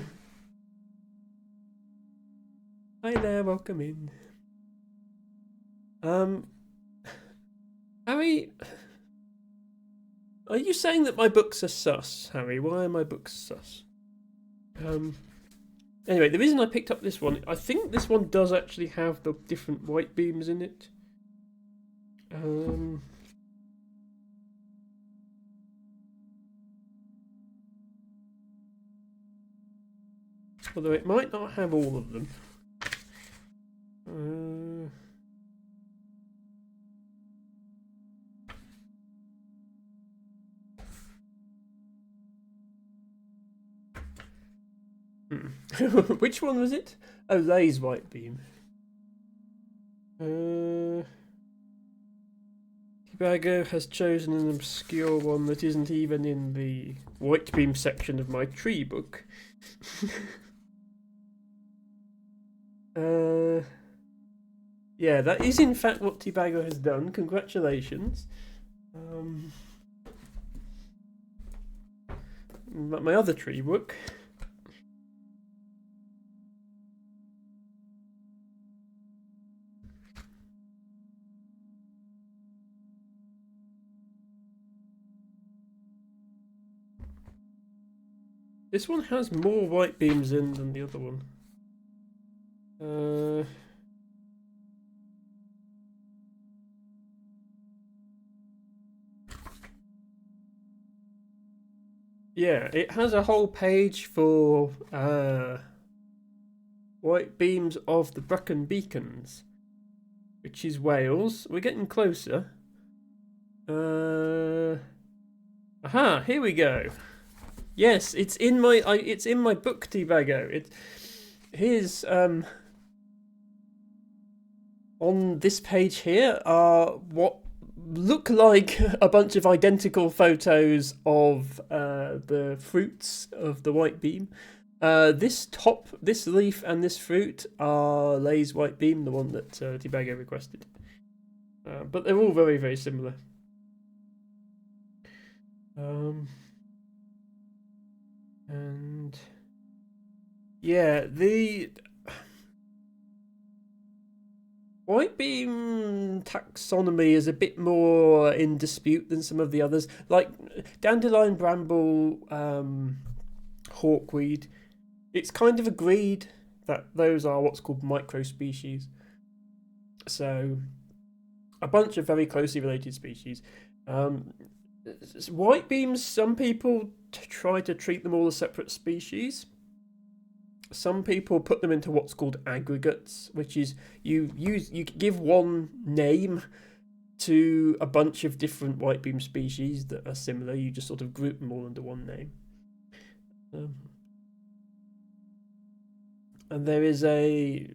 hi there, welcome in. Harry, are you saying that my books are sus, Harry? Why are my books sus? Anyway, the reason I picked up this one, I think this one does actually have the different white beams in it. Although it might not have all of them. Which one was it? Oh, Lay's white beam. Tibago has chosen an obscure one that isn't even in the white beam section of my tree book. Yeah, that is in fact what Tibago has done. Congratulations. My other tree book. This one has more white beams in than the other one. Yeah, it has a whole page for white beams of the Brecon Beacons, which is Wales. We're getting closer. Aha! Here we go. Yes, it's in my book, Tibago. Here's on this page here are what look like a bunch of identical photos of the fruits of the white beam. This leaf and this fruit are Lay's white beam, the one that Tibago requested. But they're all very, very similar. And yeah, the white beam taxonomy is a bit more in dispute than some of the others. Like dandelion, bramble, hawkweed, it's kind of agreed that those are what's called microspecies. So a bunch of very closely related species. White beams, some people try to treat them all as separate species. some people put them into what's called aggregates, which is you give one name to a bunch of different white beam species that are similar. You just sort of group them all under one name. And there is a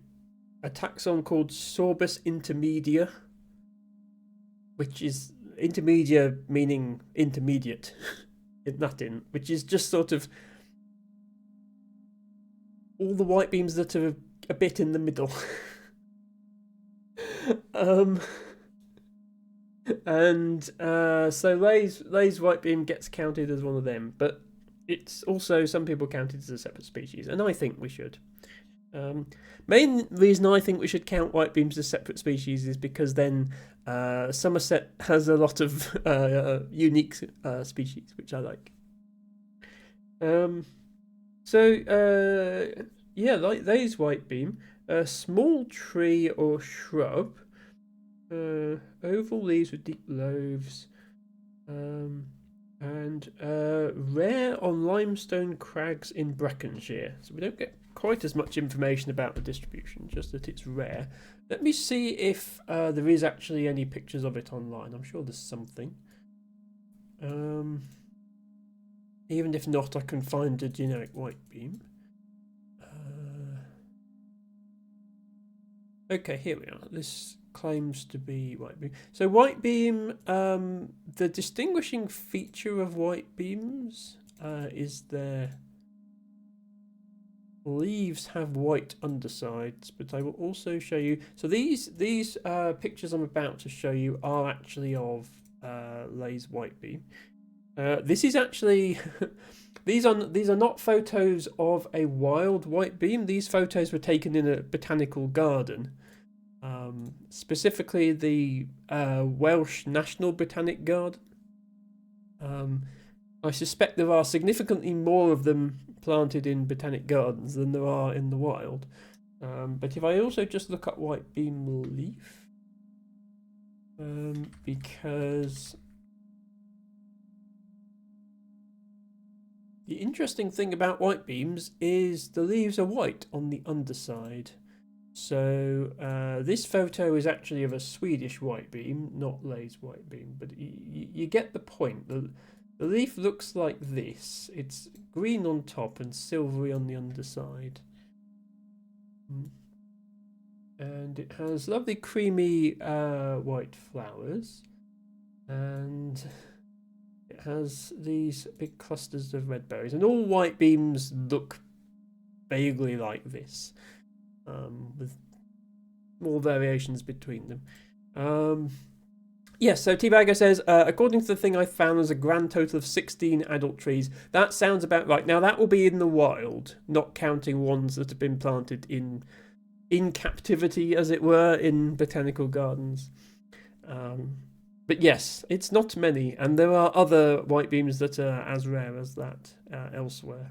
taxon called Sorbus intermedia, which is intermedia meaning intermediate in Latin, which is just sort of all the white beams that are a bit in the middle. So Lay's white beam gets counted as one of them, but it's also some people count it as a separate species, and I think we should. Main reason I think we should count white beams as separate species is because then Somerset has a lot of unique species, which I like. Like those white beam, a small tree or shrub, oval leaves with deep lobes, and rare on limestone crags in Breconshire. So we don't get quite as much information about the distribution, just that it's rare. Let me see if there is actually any pictures of it online. I'm sure there's something. Even if not, I can find a generic white beam. Okay, here we are. This claims to be white beam. So white beam, the distinguishing feature of white beams is their leaves have white undersides, but I will also show you. So these pictures I'm about to show you are actually of Lay's white beam. This is actually these are not photos of a wild white beam. These photos were taken in a botanical garden, specifically the Welsh National Botanic Garden. I suspect there are significantly more of them planted in botanic gardens than there are in the wild. But if I also just look up white beam leaf, because the interesting thing about white beams is the leaves are white on the underside. So this photo is actually of a Swedish white beam, not Lay's white beam, but you get the point. The leaf looks like this. It's green on top and silvery on the underside. And it has lovely creamy white flowers. And it has these big clusters of red berries. And all white beams look vaguely like this, with small variations between them. Yes, so T-Bagger says, according to the thing I found, there's a grand total of 16 adult trees. That sounds about right. Now, that will be in the wild, not counting ones that have been planted in captivity, as it were, in botanical gardens. But yes, it's not many, and there are other white beams that are as rare as that elsewhere.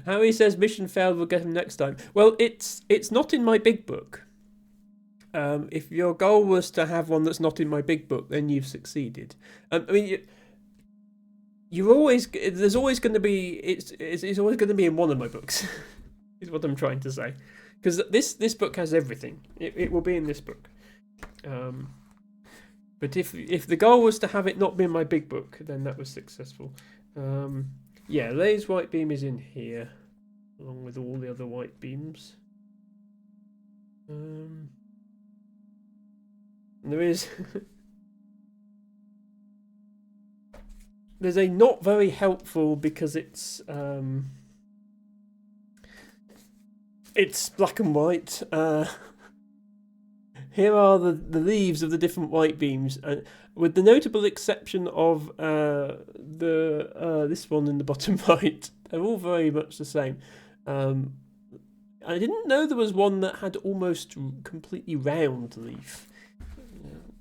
Harry says, mission failed, we'll get him next time. Well, it's not in my big book. If your goal was to have one that's not in my big book, then you've succeeded. I mean, there's always going to be it's always going to be in one of my books. Is what I'm trying to say, because this book has everything. It will be in this book. But if the goal was to have it not be in my big book, then that was successful. Yeah, Lay's white beam is in here, along with all the other white beams. There is there's a not very helpful, because it's black and white. Here are the leaves of the different white beams, with the notable exception of this one in the bottom right. They're all very much the same. I didn't know there was one that had almost completely round leaf.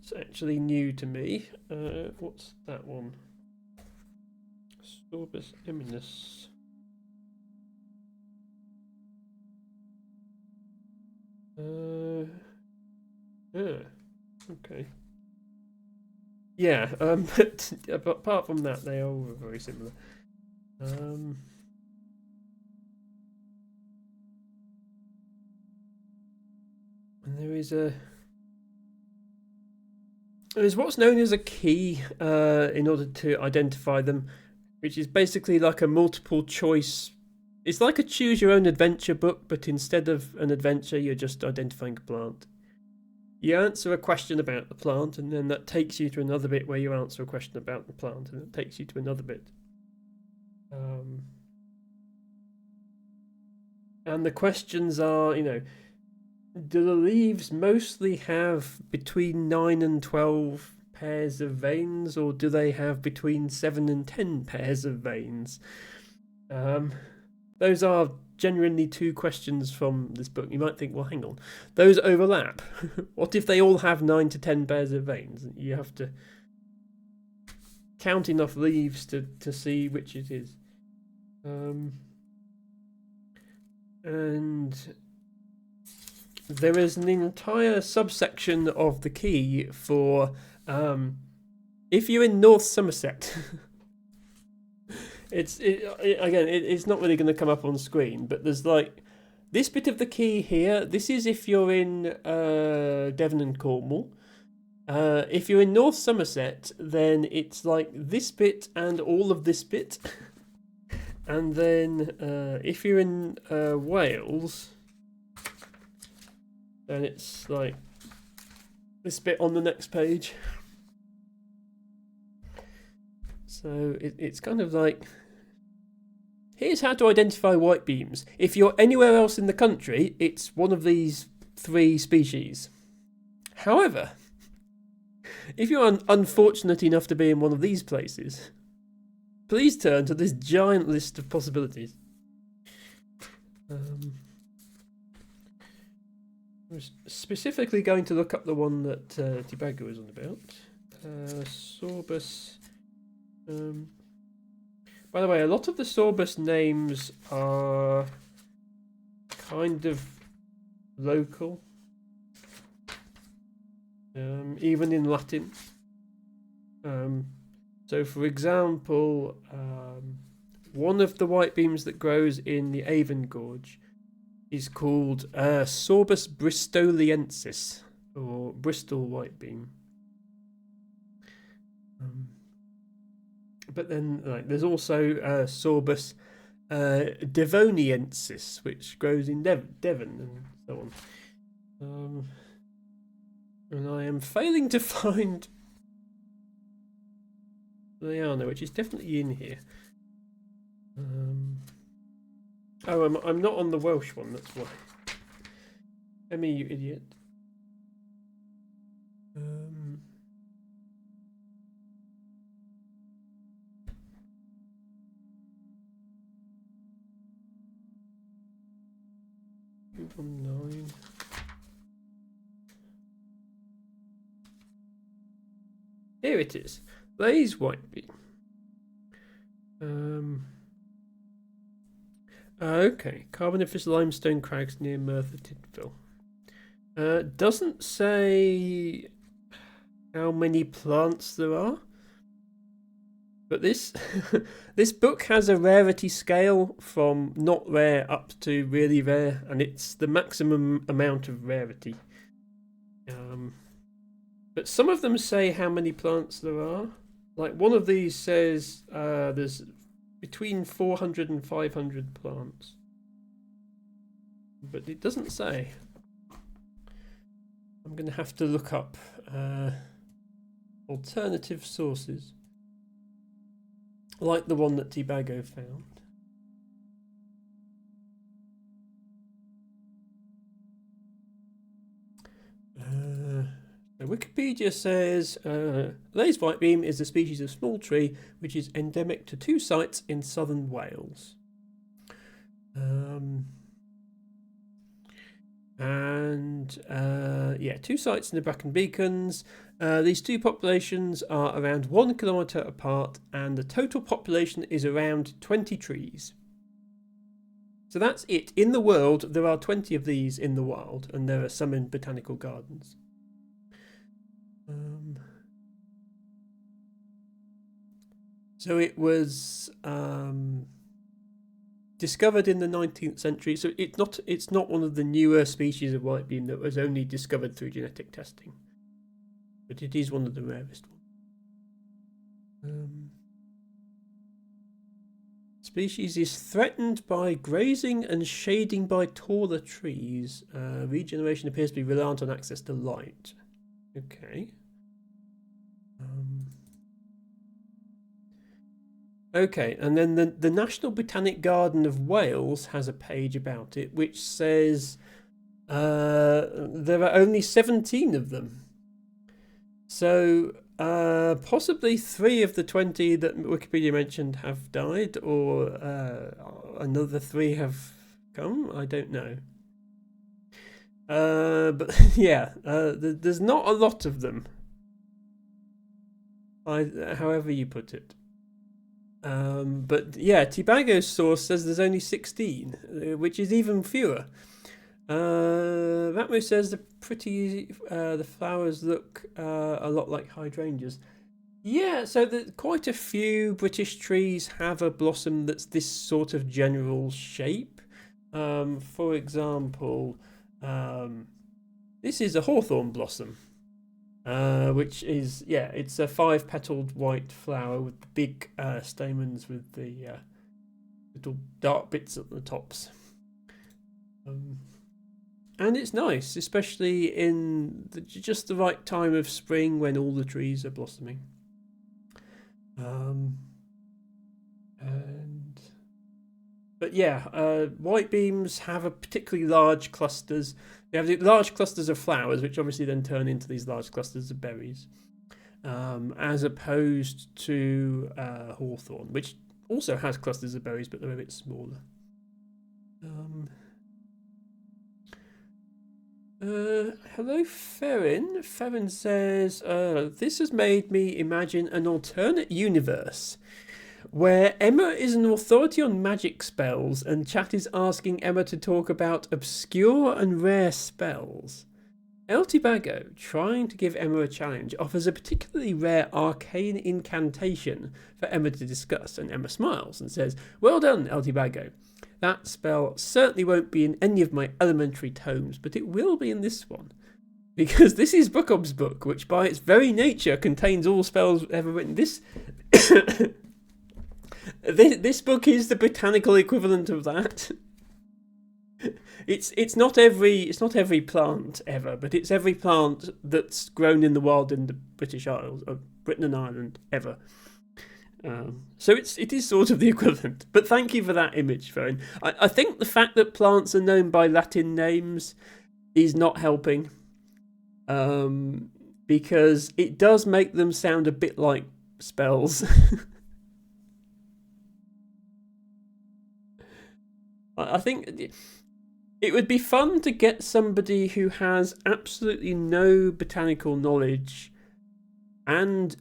It's actually new to me. What's that one? Sorbus eminus. Okay. Yeah, but apart from that, they are all very similar. Um, and there's what's known as a key in order to identify them, which is basically like a multiple choice. It's like a choose your own adventure book, but instead of an adventure, you're just identifying a plant. You answer a question about the plant, and then that takes you to another bit where you answer a question about the plant, and it takes you to another bit. And the questions are, do the leaves mostly have between 9 and 12 pairs of veins, or do they have between 7 and 10 pairs of veins? Those are genuinely two questions from this book. You might think, well, hang on, those overlap. What if they all have 9 to 10 pairs of veins? You have to count enough leaves to see which it is. And there is an entire subsection of the key for if you're in North Somerset. It's not really going to come up on screen, but there's like this bit of the key here. This is if you're in Devon and Cornwall. If you're in North Somerset, then it's like this bit and all of this bit. And then if you're in Wales, then it's like this bit on the next page. So it's kind of like, here's how to identify white beams. If you're anywhere else in the country, it's one of these 3 species. However, if you're unfortunate enough to be in one of these places, please turn to this giant list of possibilities. I'm specifically going to look up the one that Tibago was on about. Sorbus. By the way, a lot of the Sorbus names are kind of local, even in Latin. So, for example, one of the white beams that grows in the Avon Gorge is called Sorbus bristoliensis, or Bristol white beam. But then, there's also Sorbus devoniensis, which grows in Devon and so on. And I am failing to find Liana, which is definitely in here. I'm not on the Welsh one, that's why. Emmy, you idiot. On 9. Here it is. Blaze white beam. Okay, Carboniferous limestone crags near Merthyr Tydfil. Doesn't say how many plants there are, but this this book has a rarity scale from not rare up to really rare, and it's the maximum amount of rarity. But some of them say how many plants there are. Like one of these says there's between 400 and 500 plants. But it doesn't say. I'm going to have to look up alternative sources. Like the one that Tibago found. Wikipedia says Lays white beam is a species of small tree which is endemic to 2 sites in southern Wales. Yeah, 2 sites in the Brecon Beacons. These 2 populations are around 1 kilometre apart, and the total population is around 20 trees. So that's it. In the world, there are 20 of these in the wild, and there are some in botanical gardens. So it was discovered in the 19th century. So it's not one of the newer species of white beam that was only discovered through genetic testing, but it is one of the rarest ones. Species is threatened by grazing and shading by taller trees. Regeneration appears to be reliant on access to light. Okay. Okay, and then the National Botanic Garden of Wales has a page about it, which says there are only 17 of them. So possibly 3 of the 20 that Wikipedia mentioned have died, or another 3 have come. I don't know. But yeah, there's not a lot of them. However you put it. But yeah, Tobago's source says there's only 16, which is even fewer. Ratmo says the flowers look a lot like hydrangeas. Yeah, so quite a few British trees have a blossom that's this sort of general shape. For example, this is a hawthorn blossom, which is, it's a 5-petaled white flower with the big stamens with the little dark bits at the tops. And it's nice, especially in just the right time of spring when all the trees are blossoming. But yeah, white beams have a particularly large clusters. They have large clusters of flowers, which obviously then turn into these large clusters of berries, as opposed to hawthorn, which also has clusters of berries, but they're a bit smaller. Hello, Ferrin. Ferrin says, this has made me imagine an alternate universe where Emma is an authority on magic spells and chat is asking Emma to talk about obscure and rare spells. El Tibago, trying to give Emma a challenge, offers a particularly rare arcane incantation for Emma to discuss, and Emma smiles and says, "Well done, El Tibago. That spell certainly won't be in any of my elementary tomes, but it will be in this one. Because this is Bookob's book, which by its very nature contains all spells ever written. This book is the botanical equivalent of that. It's not every plant ever, but it's every plant that's grown in the wild in the British Isles, or Britain and Ireland ever. So it is sort of the equivalent. But thank you for that image, Phone. I think the fact that plants are known by Latin names is not helping, because it does make them sound a bit like spells. I think it would be fun to get somebody who has absolutely no botanical knowledge and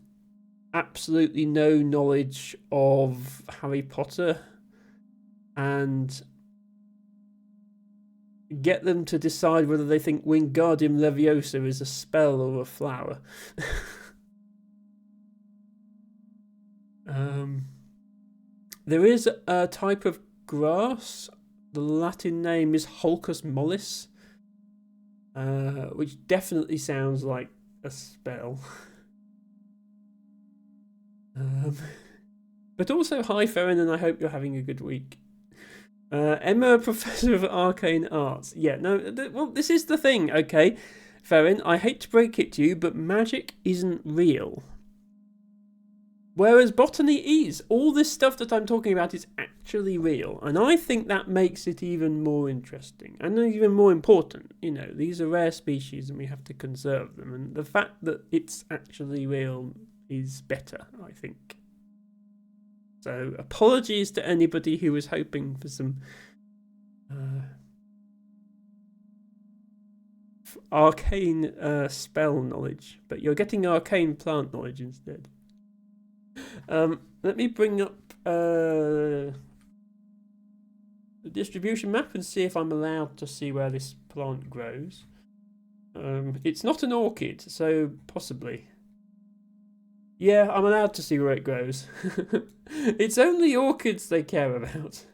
absolutely no knowledge of Harry Potter and get them to decide whether they think Wingardium Leviosa is a spell or a flower. There is a type of grass. The Latin name is Holcus mollis, which definitely sounds like a spell. But also, hi Ferrin, and I hope you're having a good week. Emma, Professor of Arcane Arts. Yeah, no, well, this is the thing, okay? Ferrin, I hate to break it to you, but magic isn't real. Whereas botany is. All this stuff that I'm talking about is actually real. And I think that makes it even more interesting. And even more important. You know, these are rare species and we have to conserve them. And the fact that it's actually real is better, I think. So apologies to anybody who was hoping for some arcane spell knowledge. But you're getting arcane plant knowledge instead. Let me bring up the distribution map and see if I'm allowed to see where this plant grows. It's not an orchid, so possibly. Yeah, I'm allowed to see where it grows. It's only orchids they care about.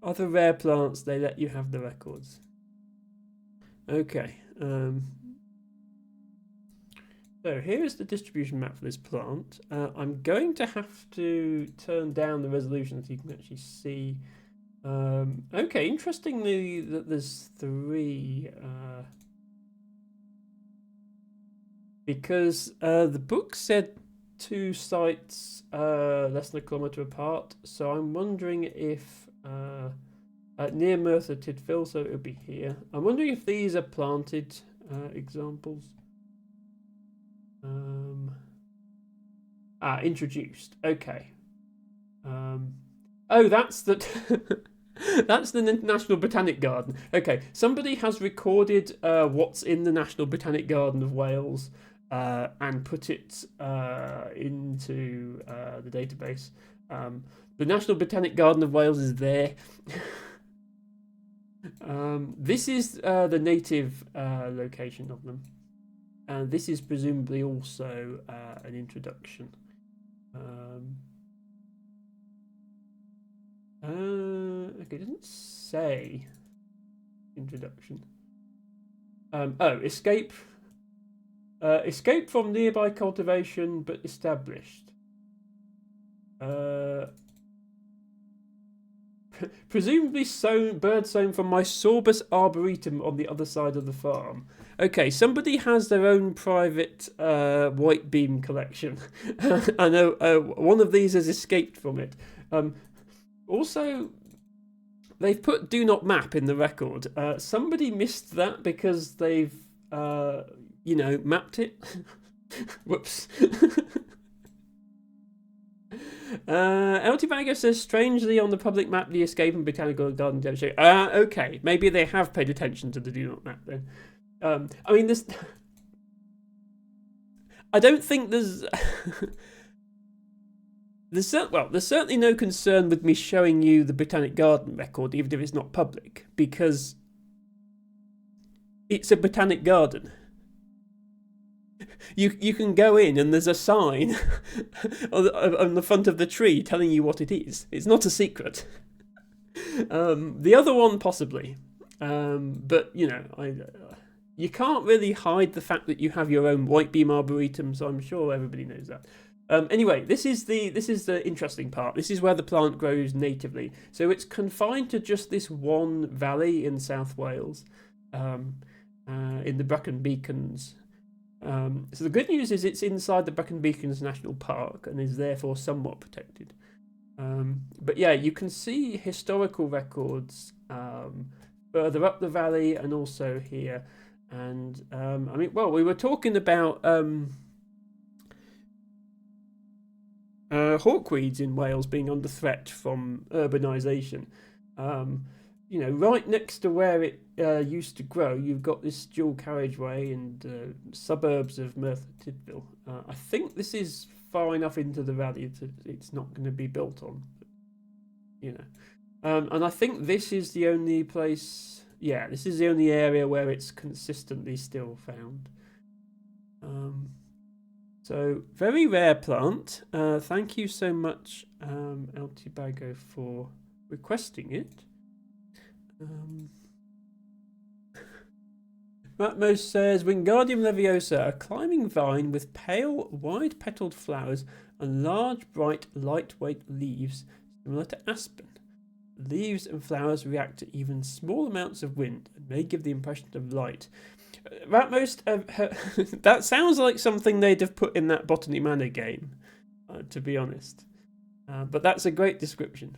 Other rare plants, they let you have the records. Okay. So here's the distribution map for this plant. I'm going to have to turn down the resolution so you can actually see. Okay, interestingly, that there's three. Because the book said two sites less than a kilometre apart, so I'm wondering if near Merthyr Tydfil, so it would be here. I'm wondering if these are planted examples. Introduced. Okay. Oh, that's the that's the National Botanic Garden. Okay, somebody has recorded what's in the National Botanic Garden of Wales and put it into the database. The National Botanic Garden of Wales is there. This is the native location of them. And this is presumably also an introduction. Okay, it doesn't say introduction. Escape. Escape from nearby cultivation, but established. Presumably bird sown from my Sorbus arboretum on the other side of the farm. Okay, somebody has their own private white beam collection. I know one of these has escaped from it. Also, they've put "do not map" in the record. Somebody missed that because they've, mapped it. Whoops. El Tibago says, strangely on the public map, the escape and botanical garden demonstrate. Okay, maybe they have paid attention to the "do not map" then. I mean, this. I don't think there's. There's certainly no concern with me showing you the Botanic Garden record, even if it's not public, because it's a botanic garden. You can go in and there's a sign on the front of the tree telling you what it is. It's not a secret. The other one possibly, but you can't really hide the fact that you have your own white beam arboretum. So I'm sure everybody knows that. Anyway, this is the interesting part. This is where the plant grows natively. So it's confined to just this one valley in South Wales, in the Brecon Beacons. So the good news is it's inside the Brecon Beacons National Park and is therefore somewhat protected. But yeah, you can see historical records further up the valley and also here. And we were talking about hawkweeds in Wales being under threat from urbanisation. Right next to where it used to grow, you've got this dual carriageway and suburbs of Merthyr Tydfil. I think this is far enough into the valley that it's not going to be built on. And I think this is the only place. Yeah, this is the only area where it's consistently still found. So, very rare plant. Thank you so much, El Tibago, for requesting it. Matmos says, Wingardium Leviosa, a climbing vine with pale, wide-petalled flowers and large, bright, lightweight leaves, similar to aspen. Leaves and flowers react to even small amounts of wind and may give the impression of light. That sounds like something they'd have put in that Botany Manor game, to be honest. But that's a great description.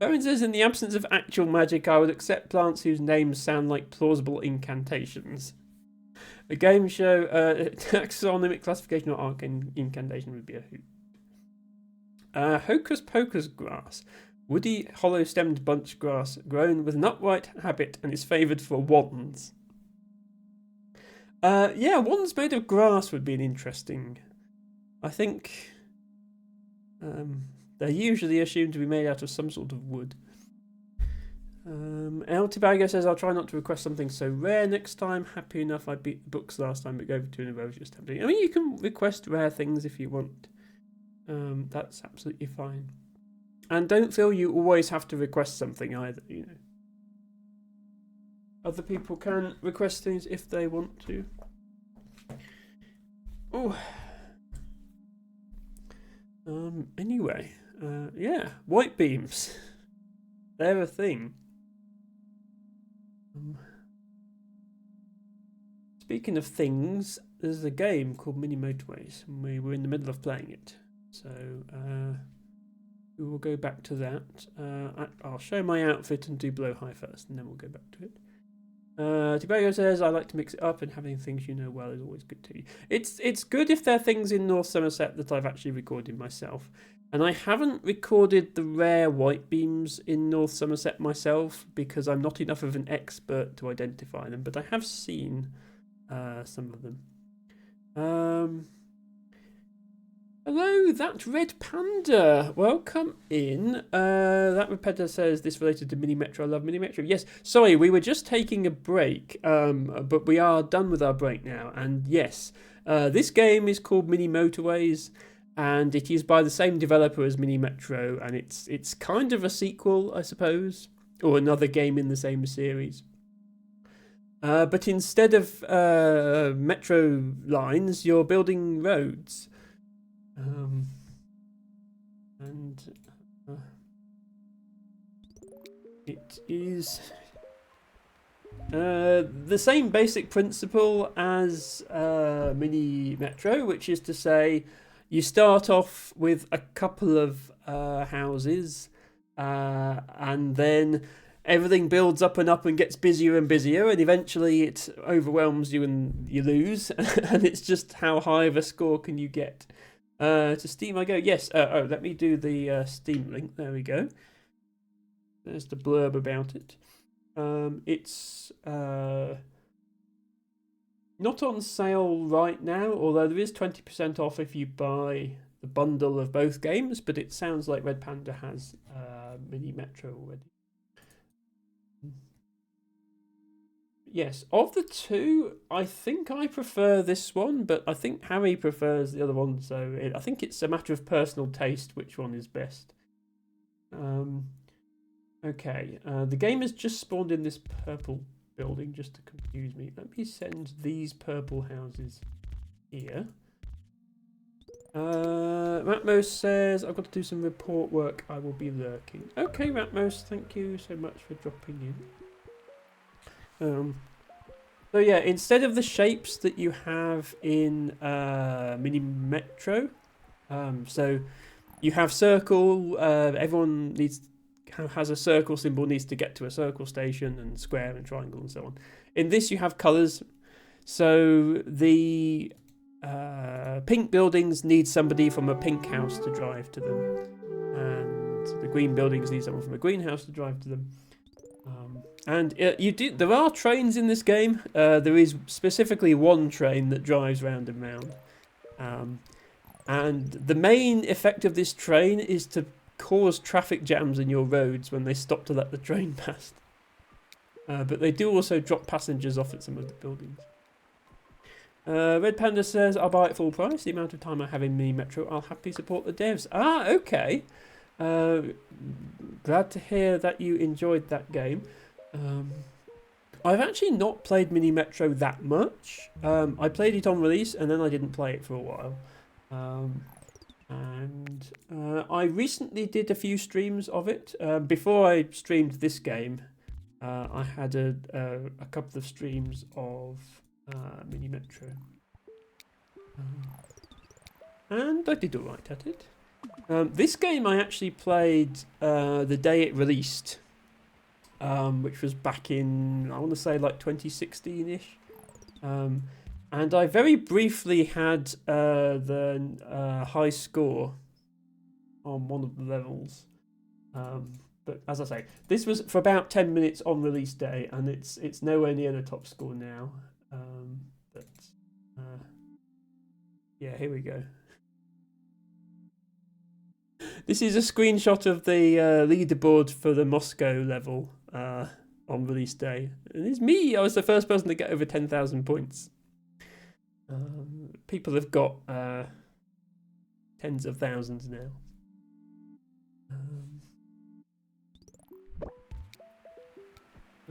Baron says, in the absence of actual magic, I would accept plants whose names sound like plausible incantations. A game show, taxonomic classification or arcane incantation would be a hoot. Hocus Pocus grass. Woody, hollow-stemmed bunch grass, grown with an upright habit and is favoured for wands. Wands made of grass would be an interesting. I think they're usually assumed to be made out of some sort of wood. El Tobago says, I'll try not to request something so rare next time. Happy enough, I beat the books last time, but go over 2 in a row is just tempting. I mean, you can request rare things if you want. That's absolutely fine. And don't feel you always have to request something either, you know. Other people can request things if they want to. Oh. Anyway, yeah, white beams. They're a thing. Speaking of things, there's a game called Mini Motorways, and we were in the middle of playing it. So, we will go back to that. I'll show my outfit and do blow high first, and then we'll go back to it. Tobago says, I like to mix it up, and having things you know well is always good too. It's good if there are things in North Somerset that I've actually recorded myself. And I haven't recorded the rare white beams in North Somerset myself because I'm not enough of an expert to identify them, but I have seen some of them. Hello, that Red Panda. Welcome in. That Red Panda says this related to Mini Metro. I love Mini Metro. Yes, sorry, we were just taking a break, but we are done with our break now. And yes, this game is called Mini Motorways, and it is by the same developer as Mini Metro, and it's kind of a sequel, I suppose, or another game in the same series. But instead of metro lines, you're building roads. It is the same basic principle as Mini Metro, which is to say you start off with a couple of houses and then everything builds up and gets busier and busier, and eventually it overwhelms you and you lose. And it's just how high of a score can you get. To Steam I go. Yes. Let me do the Steam link. There we go. There's the blurb about it. It's not on sale right now, although there is 20% off if you buy the bundle of both games, but it sounds like Red Panda has Mini Metro already. Yes, of the two, I think I prefer this one, but I think Harry prefers the other one, so I think it's a matter of personal taste which one is best. Okay, the game has just spawned in this purple building just to confuse me. Let me send these purple houses here. Ratmos says, I've got to do some report work. I will be lurking. Okay, Ratmos, thank you so much for dropping in. So yeah, instead of the shapes that you have in Mini Metro, so you have circle, everyone has a circle symbol, needs to get to a circle station, and square and triangle and so on. In this you have colours, so the pink buildings need somebody from a pink house to drive to them, and the green buildings need someone from a green house to drive to them. There are trains in this game. There is specifically one train that drives round and round. And the main effect of this train is to cause traffic jams in your roads when they stop to let the train pass. But they do also drop passengers off at some of the buildings. Red Panda says, I'll buy it full price. The amount of time I have in Mini Metro, I'll happily support the devs. Ah, okay. Glad to hear that you enjoyed that game. I've actually not played Mini Metro that much. I played it on release and then I didn't play it for a while. I recently did a few streams of it. Before I streamed this game, I had a couple of streams of Mini Metro. And I did alright at it. This game I actually played the day it released. Which was back in, I want to say like 2016-ish. And I very briefly had the high score on one of the levels. But as I say, this was for about 10 minutes on release day, and it's nowhere near the top score now. Yeah, here we go. This is a screenshot of the leaderboard for the Moscow level. on release day. And it's me! I was the first person to get over 10,000 points. People have got tens of thousands now.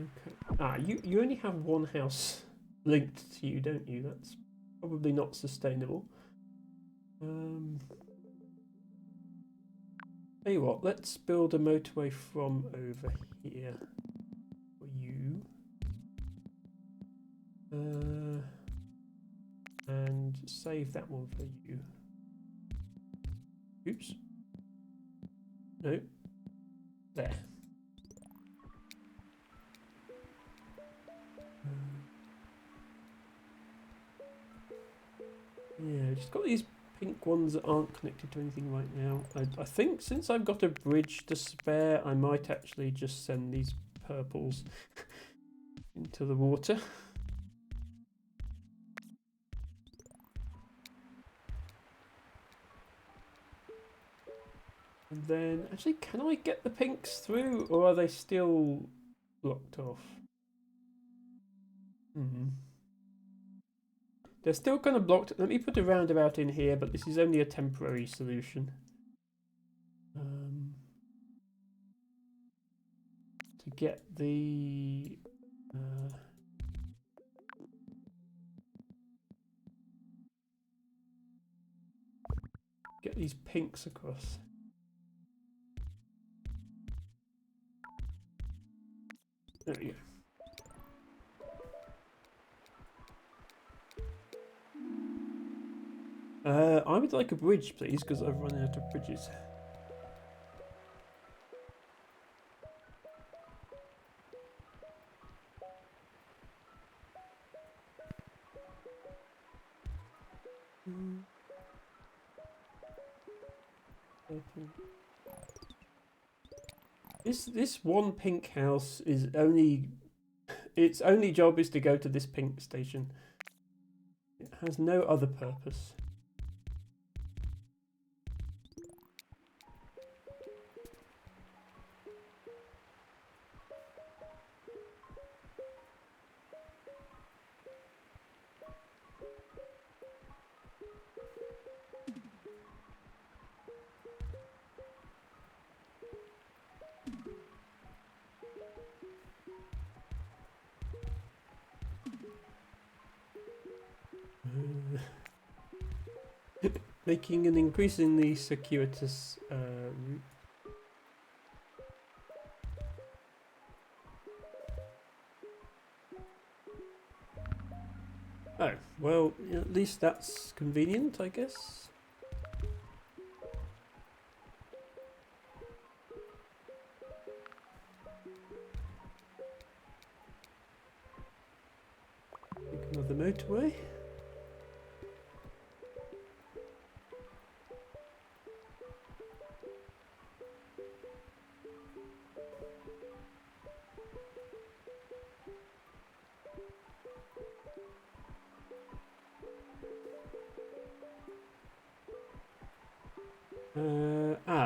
Okay. You only have one house linked to you, don't you? That's probably not sustainable. Tell you what, let's build a motorway from over here for you. And save that one for you. Oops. No. There. Yeah, just got these pink ones that aren't connected to anything right now. I think since I've got a bridge to spare, I might actually just send these purples into the water. And then, actually, can I get the pinks through, or are they still blocked off? They're still kind of blocked. Let me put a roundabout in here, but this is only a temporary solution. To get the... get these pinks across. There we go. I would like a bridge, please, because I've run out of bridges. This one pink house is only... its only job is to go to this pink station. It has no other purpose. Making an increasingly circuitous route. Oh, well, at least that's convenient, I guess. Make another motorway.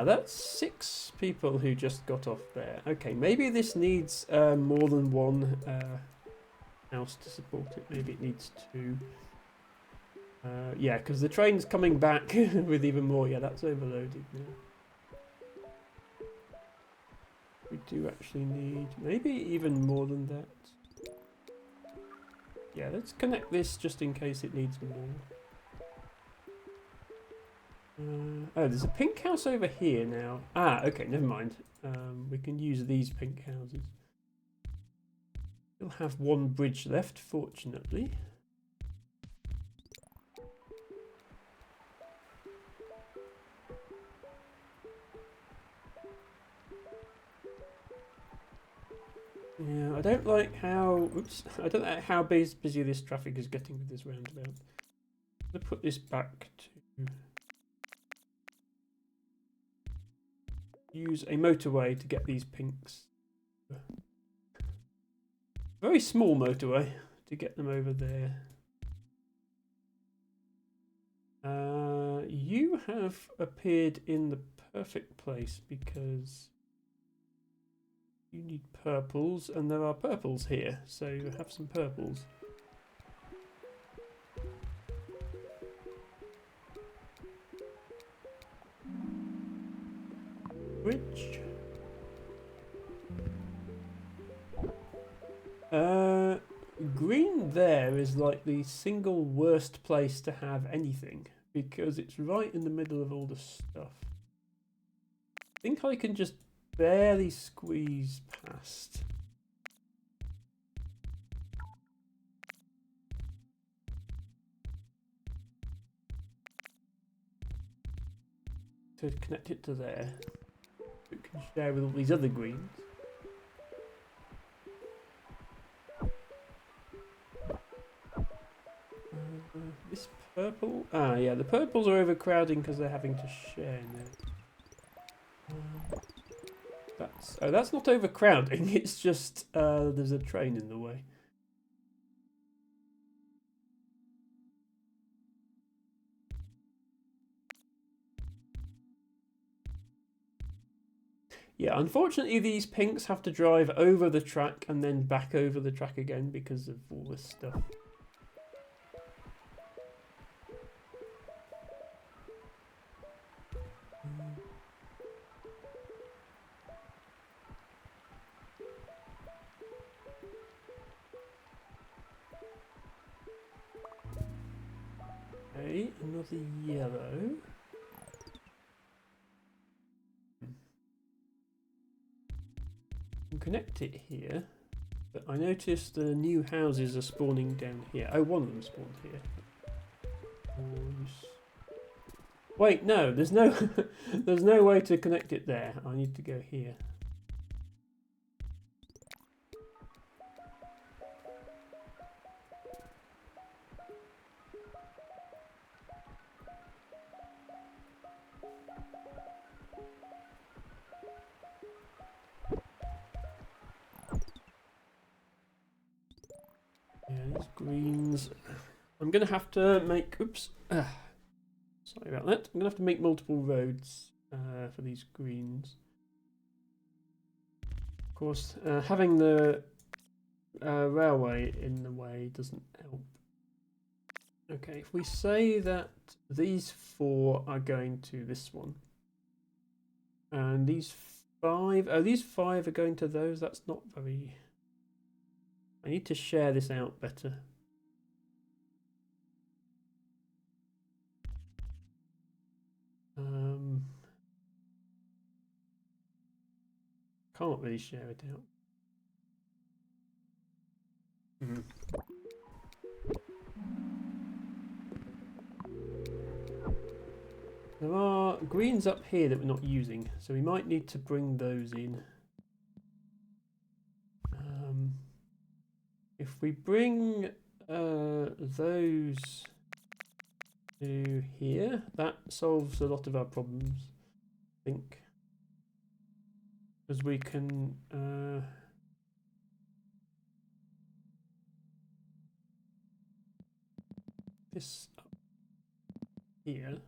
That's 6 people who just got off there. Okay, maybe this needs more than one house to support it. Maybe it needs 2. Yeah, because the train's coming back with even more. Yeah, that's overloaded now. We do actually need maybe even more than that. Yeah, let's connect this just in case it needs more. Oh, there's a pink house over here now. Ah, okay, never mind. We can use these pink houses. We'll have one bridge left, fortunately. Yeah, I don't like how... Oops. I don't like how busy this traffic is getting with this roundabout. I'm going to put this back to... use a motorway to get these pinks. Very small motorway to get them over there. You have appeared in the perfect place because You need purples, and there are purples here, so have some purples. Bridge. Green there is like the single worst place to have anything because it's right in the middle of all the stuff. I think I can just barely squeeze past. To connect it to there. It can share with all these other greens. This purple? Ah, yeah, the purples are overcrowding because they're having to share now. That's not overcrowding. It's just there's a train in the way. Yeah, unfortunately these pinks have to drive over the track and then back over the track again because of all this stuff. Okay, another yellow. Can connect it here, but I noticed the new houses are spawning down here. Oh, one of them spawned here. Wait, no, there's no there's no way to connect it there. I need to go here. Yeah, these greens. I'm gonna have to make. Oops. Sorry about that. I'm gonna have to make multiple roads for these greens. Of course, having the railway in the way doesn't help. Okay, if we say that these 4 are going to this one, and these 5, oh, these 5 are going to those. That's not very. I need to share this out better. Can't really share it out. There are greens up here that we're not using, so we might need to bring those in. If we bring those to here, that solves a lot of our problems, I think. Because we can this up here.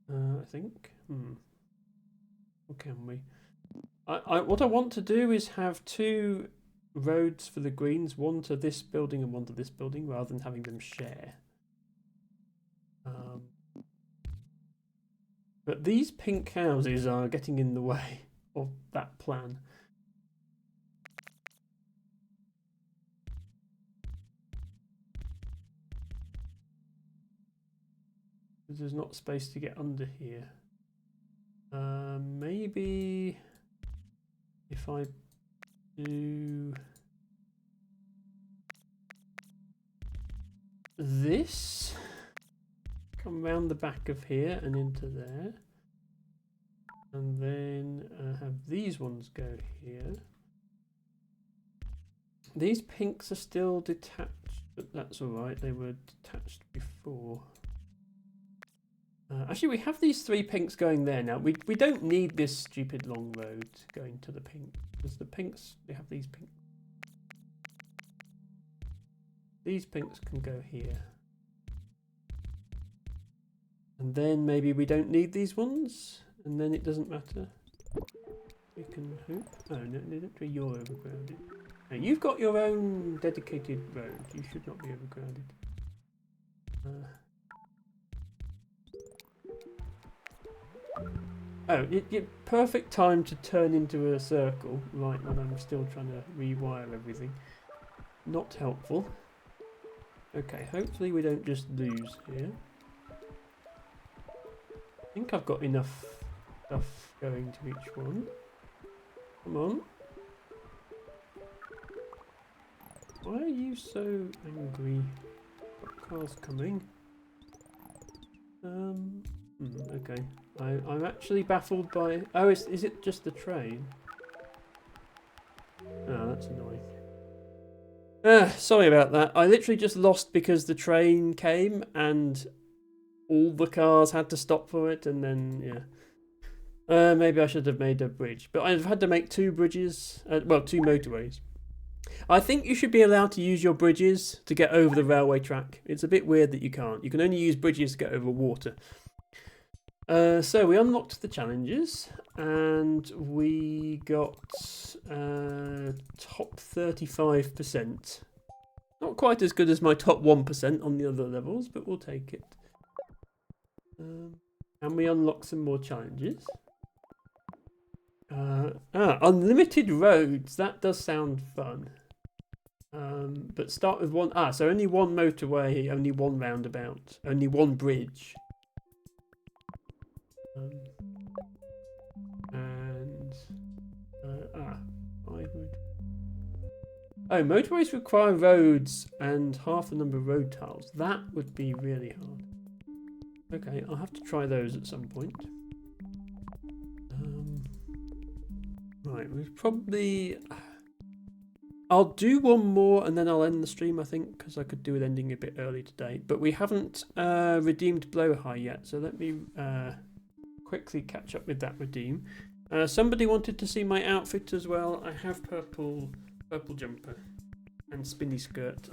I think. Or can we? What I want to do is have 2 roads for the greens, one to this building and one to this building, rather than having them share. But these pink houses are getting in the way of that plan. There's not space to get under here. Maybe if I do this, come round the back of here and into there, and then have these ones go here. These pinks are still detached, but that's alright, they were detached before. Actually, we have these 3 pinks going there now. We don't need this stupid long road going to the pink, because the pinks, we have these pinks. These pinks can go here. And then maybe we don't need these ones, And then it doesn't matter. You can hoop. Oh, no, you're overcrowded. Now, you've got your own dedicated road. You should not be overcrowded. Oh, perfect time to turn into a circle, right when I'm still trying to rewire everything. Not helpful. Okay, hopefully we don't just lose here. I think I've got enough stuff going to each one. Come on. Why are you so angry? Got cars coming. Okay. I'm actually baffled by... Oh, is it just the train? Oh, that's annoying. Sorry about that. I literally just lost because the train came and all the cars had to stop for it, and then, yeah. Maybe I should have made a bridge. But I've had to make 2 bridges. Well, 2 motorways. I think you should be allowed to use your bridges to get over the railway track. It's a bit weird that you can't. You can only use bridges to get over water. So we unlocked the challenges and we got top 35%. Not quite as good as my top 1% on the other levels, but we'll take it. And we unlocked some more challenges. Unlimited roads. That does sound fun. But start with one. So only one motorway, only one roundabout, only one bridge. Motorways require roads and half the number of road tiles. That would be really hard. Okay, I'll have to try those at some point. Right, we've probably... I'll do one more and then I'll end the stream, I think, because I could do it ending a bit early today. But we haven't redeemed Blowhigh yet, so let me quickly catch up with that redeem. Somebody wanted to see my outfit as well. I have purple jumper and spinny skirt.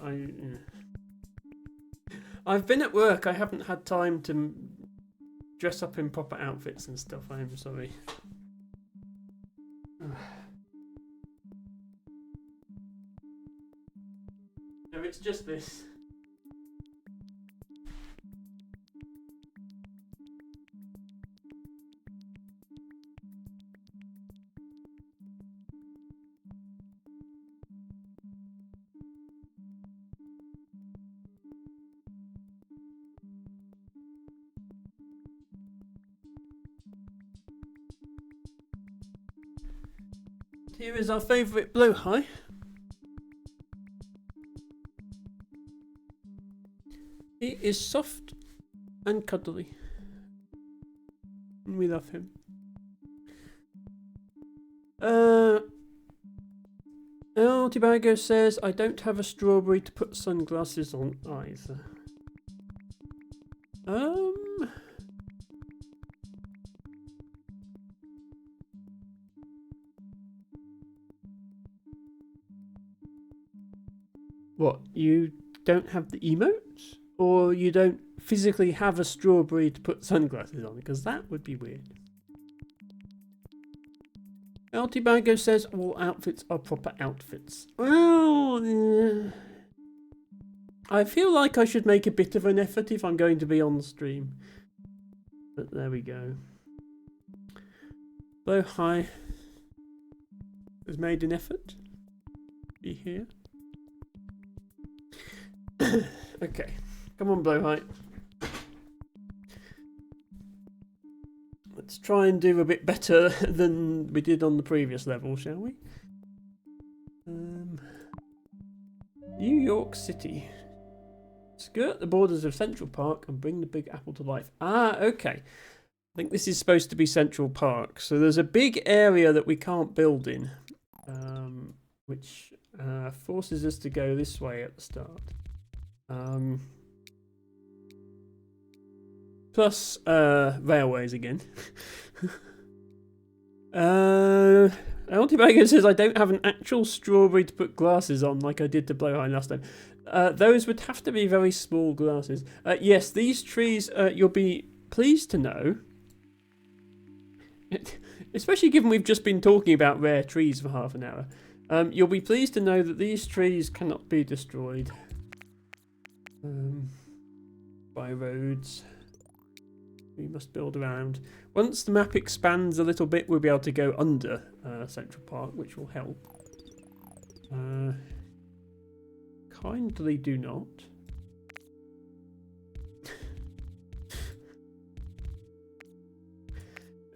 I've been at work. I haven't had time to dress up in proper outfits and stuff. I am sorry. No, it's just this. Here is our favourite Blowhigh. He is soft and cuddly. And we love him. El Tibago says, I don't have a strawberry to put sunglasses on either. What, you don't have the emotes? Or you don't physically have a strawberry to put sunglasses on? Because that would be weird. Altibago says all outfits are proper outfits. Well, I feel like I should make a bit of an effort if I'm going to be on the stream. But there we go. Blowhigh has made an effort. Be here. Okay, come on, Blowhigh. Let's try and do a bit better than we did on the previous level, shall we? New York City. Skirt the borders of Central Park and bring the Big Apple to life. Okay. I think this is supposed to be Central Park. So there's a big area that we can't build in, which forces us to go this way at the start. Plus railways again. Altibago says I don't have an actual strawberry to put glasses on like I did to Blowhigh last time. Those would have to be very small glasses. Yes, these trees, you'll be pleased to know, Especially given we've just been talking about rare trees for half an hour. You'll be pleased to know that these trees cannot be destroyed by roads. We must build around. Once the map expands a little bit, we'll be able to go under Central Park, which will help. Kindly do not.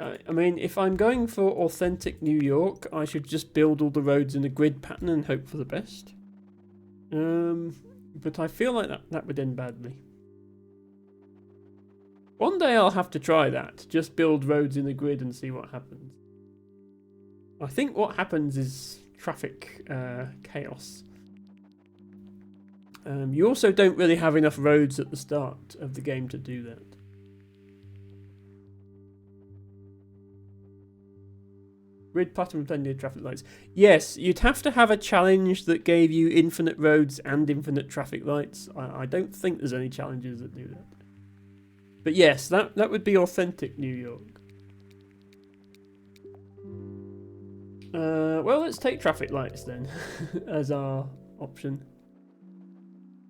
I mean, if I'm going for authentic New York, I should just build all the roads in a grid pattern and hope for the best. But I feel like that would end badly. One day I'll have to try that. Just build roads in a grid and see what happens. I think what happens is traffic chaos. You also don't really have enough roads at the start of the game to do that. Grid pattern with plenty of traffic lights. Yes, you'd have to have a challenge that gave you infinite roads and infinite traffic lights. I don't think there's any challenges that do that. But yes, that would be authentic New York. Well, let's take traffic lights then as our option.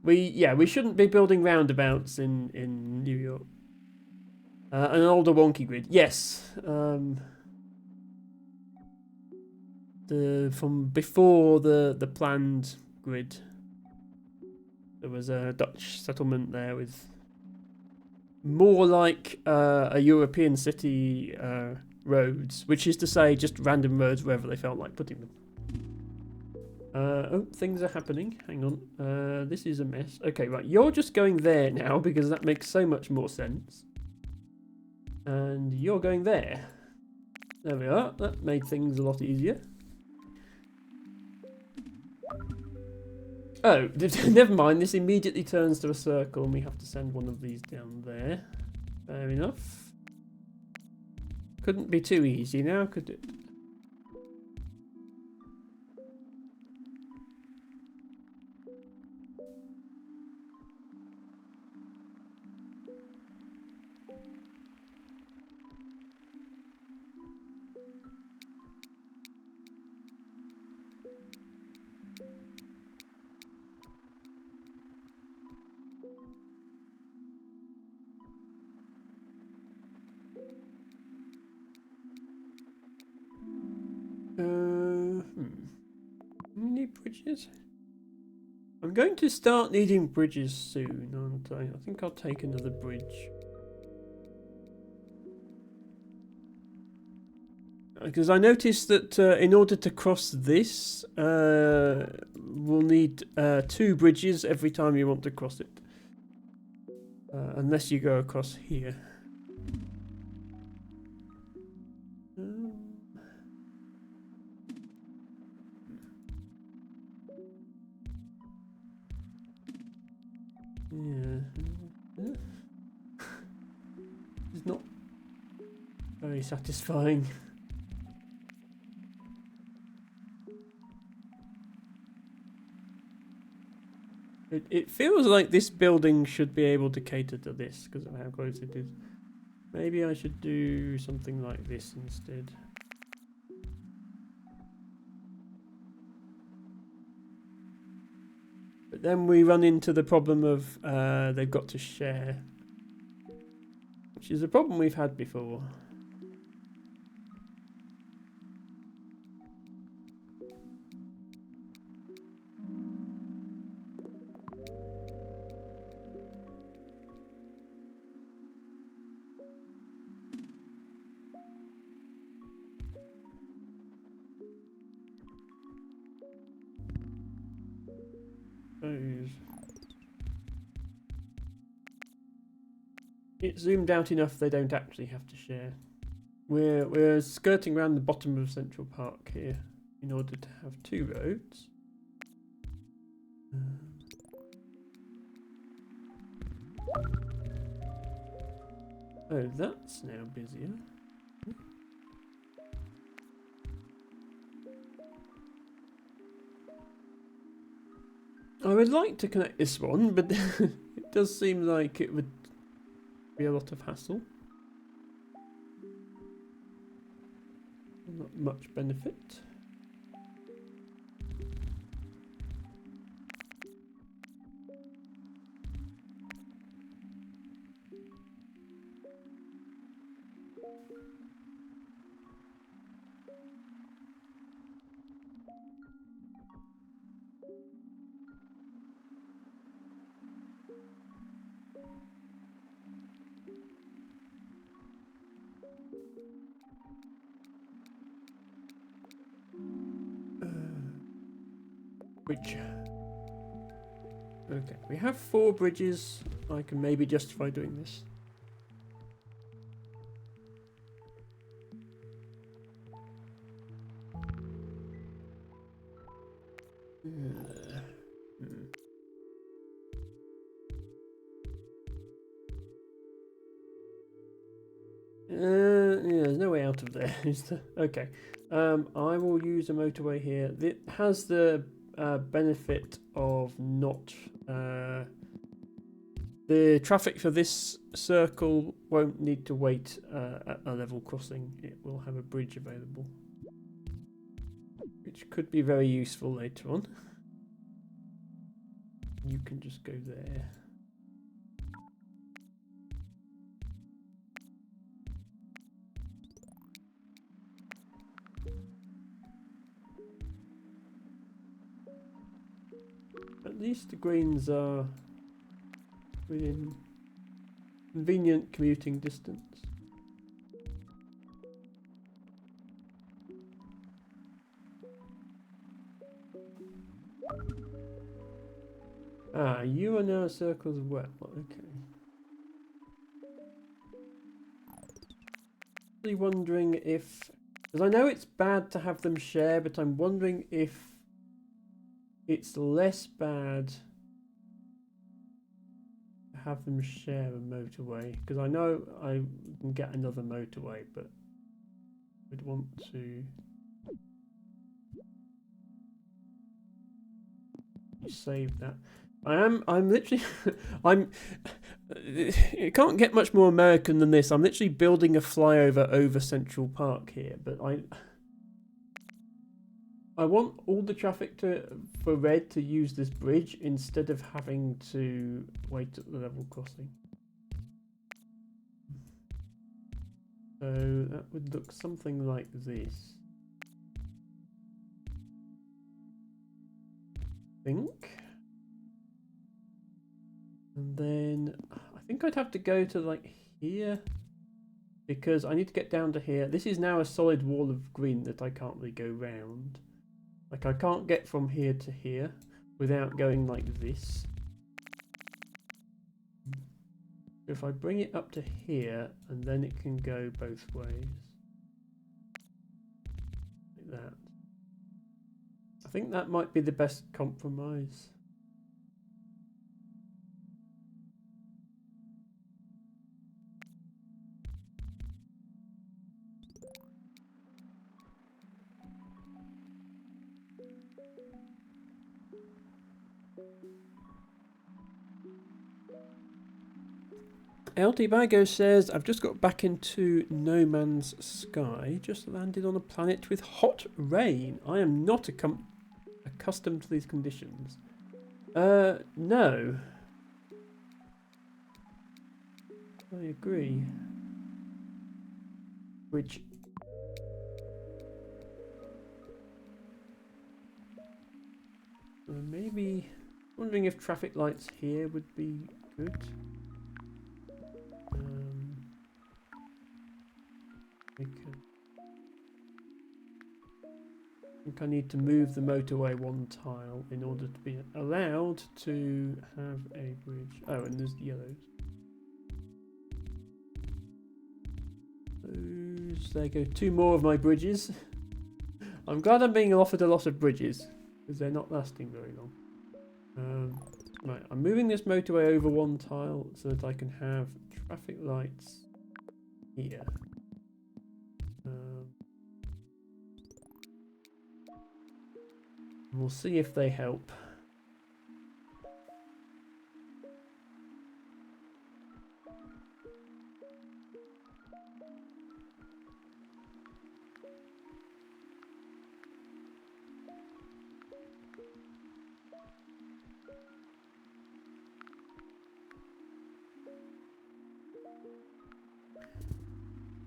We shouldn't be building roundabouts in New York. An older wonky grid. Yes. From before the planned grid, there was a Dutch settlement there with more like a European city roads, which is to say just random roads wherever they felt like putting them. Oh, things are happening. Hang on. This is a mess. Okay, right. You're just going there now because that makes so much more sense. And you're going there. There we are. That made things a lot easier. Oh, never mind. This immediately turns to a circle and we have to send one of these down there. Fair enough. Couldn't be too easy now, could it? Need bridges? I'm going to start needing bridges soon, aren't I? I think I'll take another bridge. Because I noticed that in order to cross this, we'll need 2 bridges every time you want to cross it. Unless you go across here. Yeah. It's not very satisfying. It feels like this building should be able to cater to this because of how close it is. Maybe I should do something like this instead. But then we run into the problem of they've got to share, which is a problem we've had before. It's zoomed out enough they don't actually have to share. We're skirting around the bottom of Central Park here in order to have 2 roads. Oh, that's now busier. I would like to connect this one, but it does seem like it would be a lot of hassle. Not much benefit. Bridge. Okay, we have 4 bridges. I can maybe justify doing this. Yeah, there's no way out of there, is there? Okay. I will use a motorway here. It has the benefit of not... the traffic for this circle won't need to wait at a level crossing. It will have a bridge available, which could be very useful later on. You can just go there. At least the greens are within convenient commuting distance. Ah, you are now circles as well. Okay. Really wondering if, because I know it's bad to have them share, but I'm wondering if it's less bad to have them share a motorway, because I know I can get another motorway, but I'd want to save that. I'm literally it can't get much more American than this. I'm literally building a flyover over Central Park here, but I want all the traffic for red to use this bridge instead of having to wait at the level crossing. So that would look something like this. I think. And then I think I'd have to go to like here, because I need to get down to here. This is now a solid wall of green that I can't really go round. Like I can't get from here to here without going like this. If I bring it up to here, and then it can go both ways. Like that. I think that might be the best compromise. LD Bago says, I've just got back into No Man's Sky, just landed on a planet with hot rain. I am not accustomed to these conditions. No. I agree. Which... maybe... wondering if traffic lights here would be good. I think I need to move the motorway 1 tile in order to be allowed to have a bridge. Oh, and there's the yellows. Those, there go 2 more of my bridges. I'm glad I'm being offered a lot of bridges, because they're not lasting very long. Right, I'm moving this motorway over 1 tile so that I can have traffic lights here. We'll see if they help.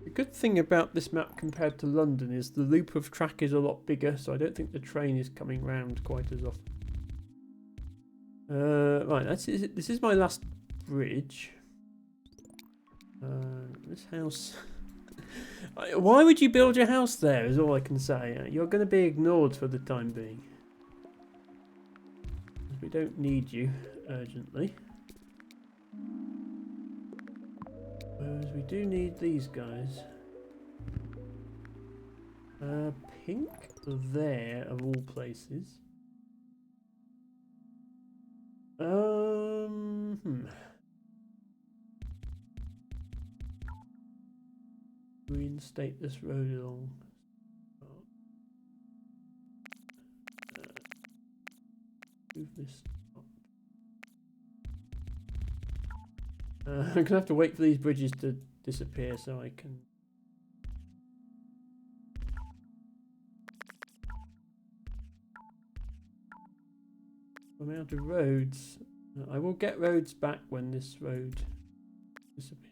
The good thing about this map compared to London is the loop of track is a lot bigger, so I don't think the train is coming round quite as often. Right, this is my last bridge. This house... Why would you build your house there, is all I can say. You're going to be ignored for the time being. We don't need you urgently. Whereas we do need these guys. Pink there, of all places. Reinstate this road along. Move this up. I'm gonna have to wait for these bridges to disappear so I can. I'm out of roads. I will get roads back when this road disappears.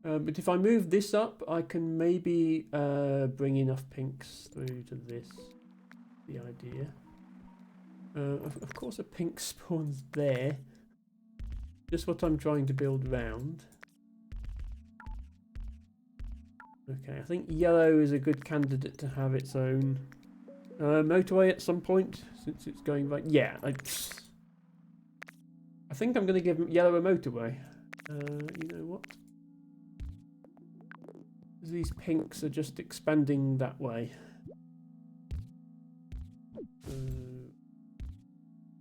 But if I move this up, I can maybe bring enough pinks through to this. The idea. Of course, a pink spawns there. Just what I'm trying to build round. Okay, I think yellow is a good candidate to have its own motorway at some point, since it's going right. Yeah, I think I'm going to give yellow a motorway. You know what? These pinks are just expanding that way.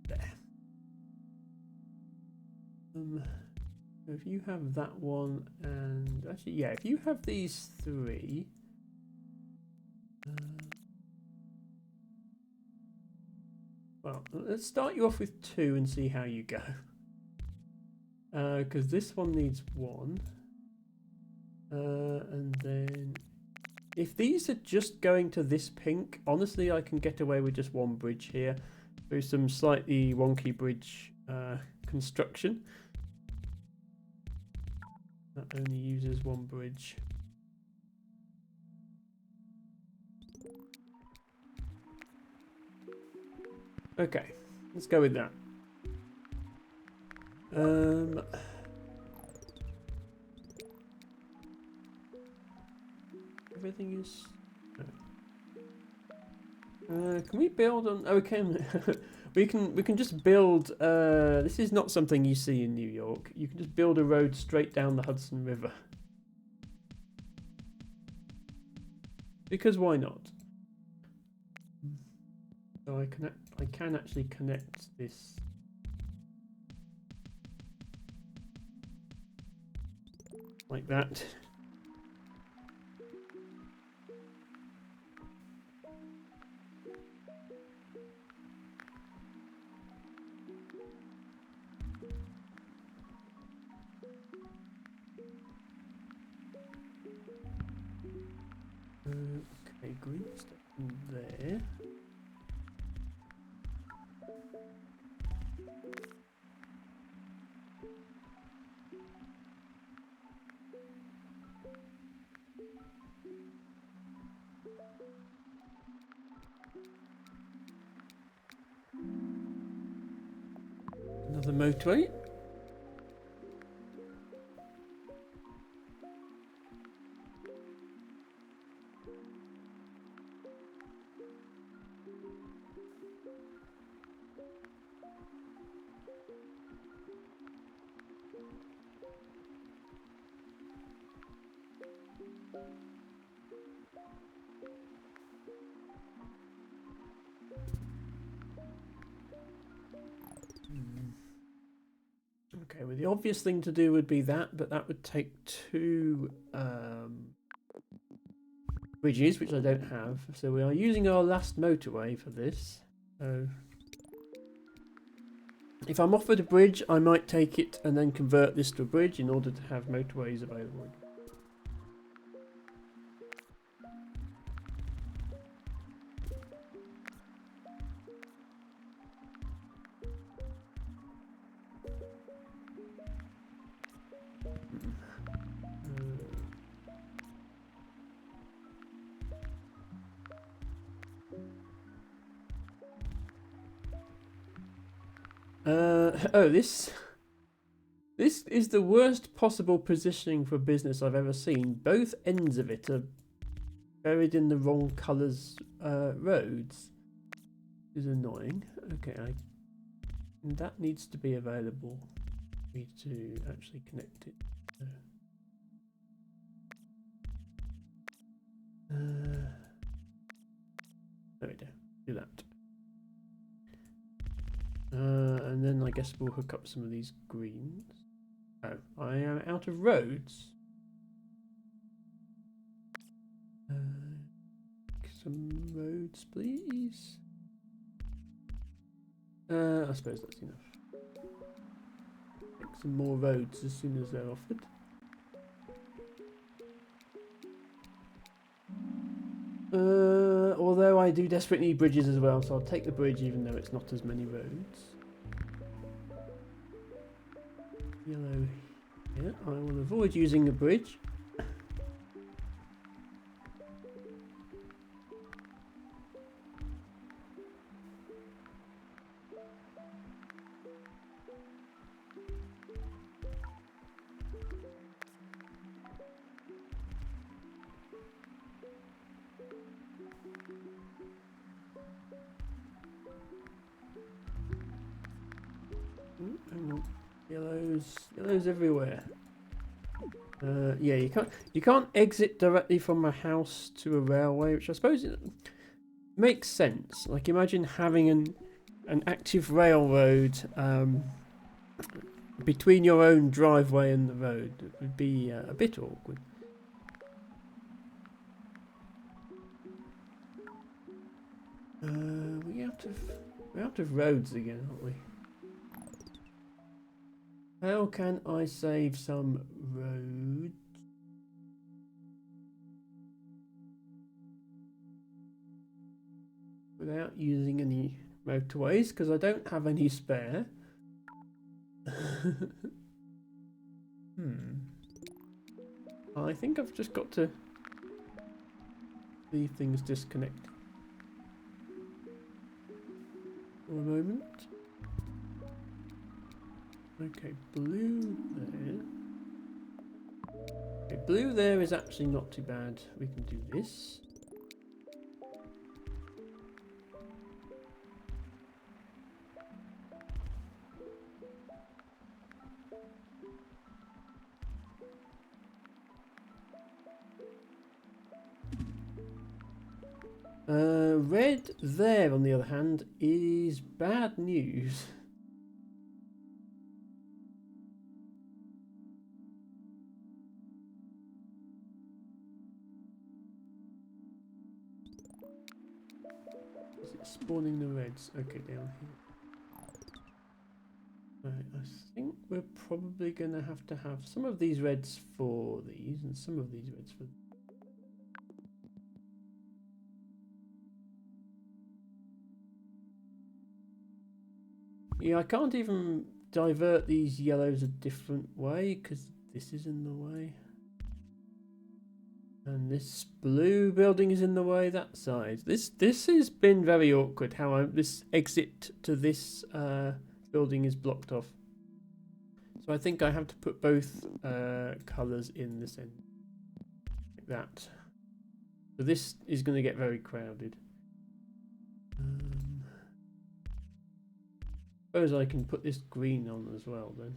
There. So if you have that one, and actually, yeah, if you have these three. Well, let's start you off with 2 and see how you go. Because this one needs 1. And then if these are just going to this pink, honestly I can get away with just 1 bridge here through some slightly wonky bridge construction that only uses 1 bridge. Okay, let's go with that. Everything is. Can we build on? Oh, we can just build. This is not something you see in New York. You can just build a road straight down the Hudson River. Because why not? So I can actually connect this. Like that. Okay, green stuff in there. Another motorway. Okay, well the obvious thing to do would be that, but that would take 2 bridges, which I don't have. So we are using our last motorway for this. So if I'm offered a bridge, I might take it and then convert this to a bridge in order to have motorways available. Oh, this is the worst possible positioning for business I've ever seen. Both ends of it are buried in the wrong colours roads. Is annoying. Okay, that needs to be available for me to actually connect it. There we go. Do that. And then I guess we'll hook up some of these greens. Oh, I am out of roads. Some roads, please. I suppose that's enough. Make some more roads as soon as they're offered. Although I do desperately need bridges as well, so I'll take the bridge even though it's not as many roads. Yellow here. I will avoid using a bridge. Hang on. Yellows everywhere. Yeah, you can't exit directly from a house to a railway, which I suppose makes sense. Like imagine having an active railroad between your own driveway and the road. It would be a bit awkward. We're out of roads again, aren't we? How can I save some roads? Without using any motorways, because I don't have any spare. I think I've just got to leave things disconnected for a moment. Okay, blue there. Okay, blue there is actually not too bad. We can do this. Red there, on the other hand, is bad news. Is it spawning the reds? Okay, down here. Right, I think we're probably going to have some of these reds for these and some of these reds for. Yeah, I can't even divert these yellows a different way because this is in the way. And this blue building is in the way that side. This has been very awkward how this exit to this building is blocked off. So I think I have to put both colours in this end. Like that. So this is going to get very crowded. Suppose I can put this green on as well then.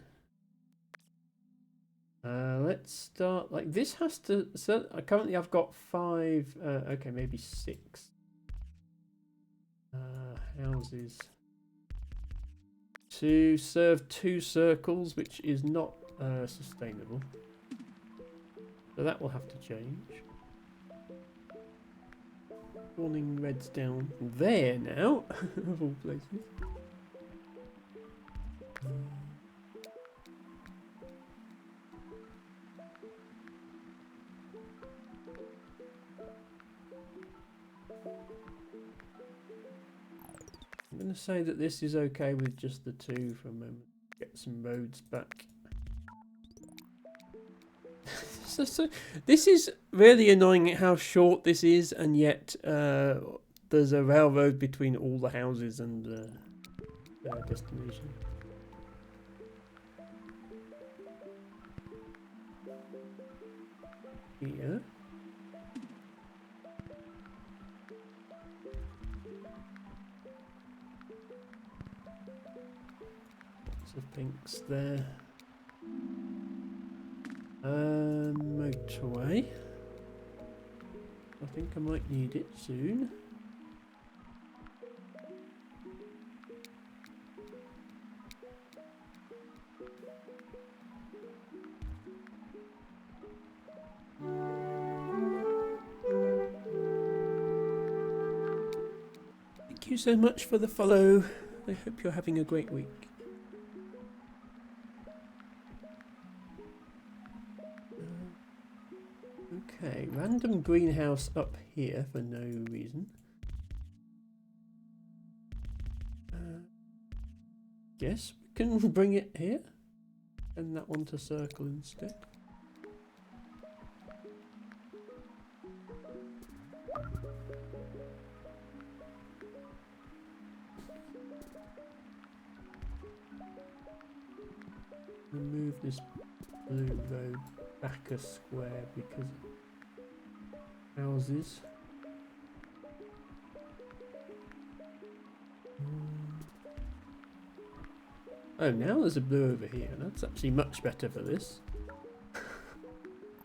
Let's start like this has to. So currently I've got 5. Okay, maybe 6 houses to serve 2 circles, which is not sustainable. So that will have to change. Warning reds down there now, of all places. I'm going to say that this is okay with just the 2 for a moment. Get some roads back. So this is really annoying how short this is, and yet there's a railroad between all the houses and their destination. here. Lots of pinks there. Motorway. I think I might need it soon. Thank you so much for the follow. I hope you're having a great week. Okay, random greenhouse up here for no reason. Guess we can bring it here and that one to circle instead. Remove this blue road back a square because houses. Oh, now there's a blue over here. That's actually much better for this.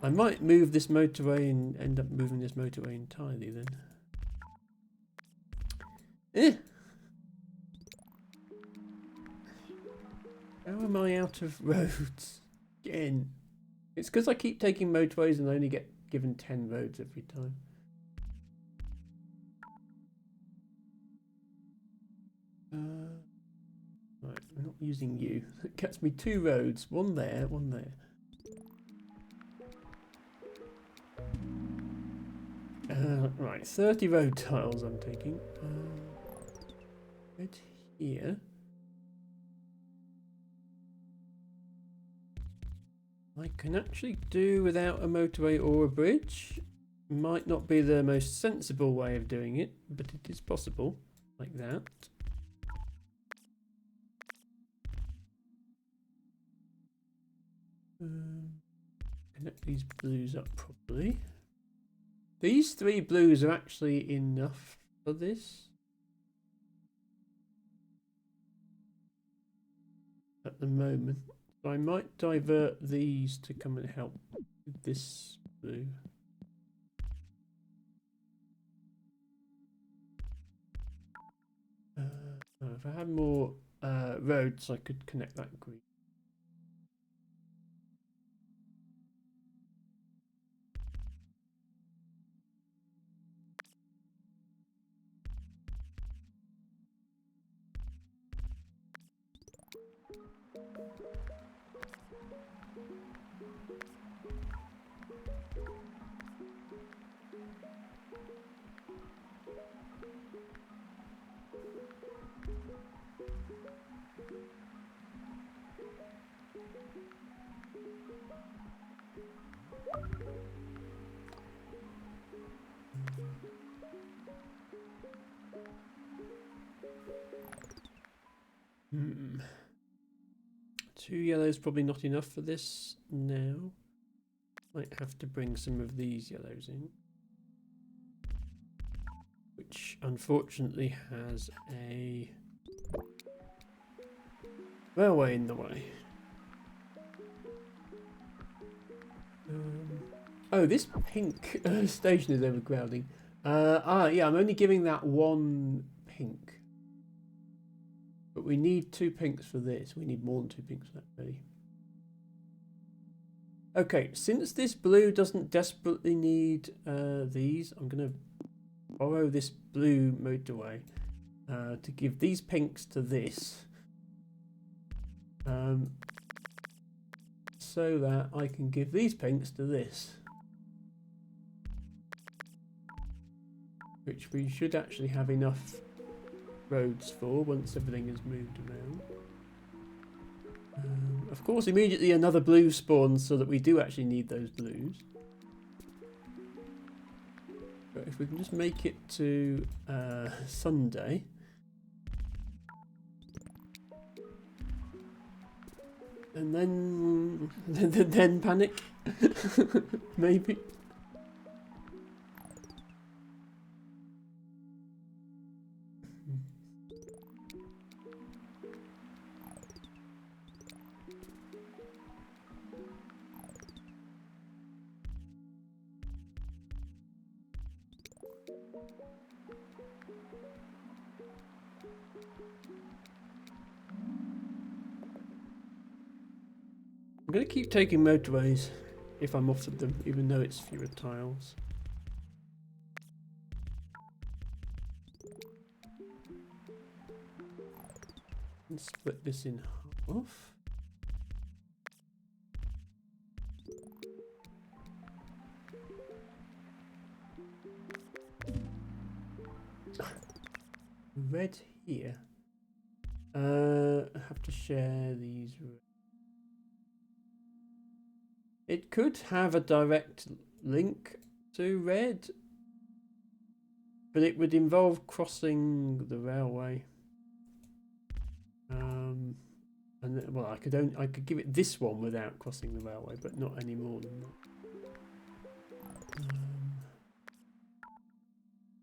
I might move this motorway and end up moving this motorway entirely then. How am I out of roads? Again. It's because I keep taking motorways and I only get given 10 roads every time. Right, I'm not using you. It gets me 2 roads. One there, one there. Right, 30 road tiles I'm taking. Right here. I can actually do without a motorway or a bridge. Might not be the most sensible way of doing it, but it is possible, like that. Connect these blues up properly. These 3 blues are actually enough for this. At the moment. So I might divert these to come and help with this blue. If I had more roads, I could connect that green. Two yellows probably not enough for this now. Might have to bring some of these yellows in. Which unfortunately has a railway in the way. Oh, this pink station is overcrowding. Yeah, I'm only giving that 1 pink. But we need 2 pinks for this. We need more than 2 pinks for that, really. Okay, since this blue doesn't desperately need these, I'm going to borrow this blue motorway to give these pinks to this. So that I can give these pinks to this. Which we should actually have enough roads for once everything is moved around. Of course, immediately another blue spawns so that we do actually need those blues. But if we can just make it to Sunday. And then panic. Maybe. I'm going to keep taking motorways if I'm offered them, even though it's fewer tiles. And split this in half. Red here. I have to share these. It could have a direct link to red, but it would involve crossing the railway. And well, I could give it this one without crossing the railway, but not any more than that.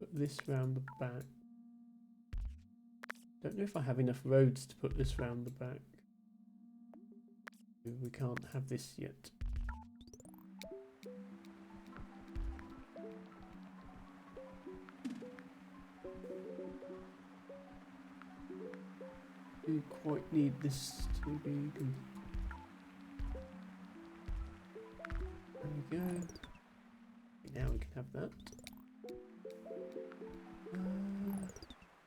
Put this round the back. Don't know if I have enough roads to put this round the back. We can't have this yet. You quite need this to be good. There we go. Now we can have that.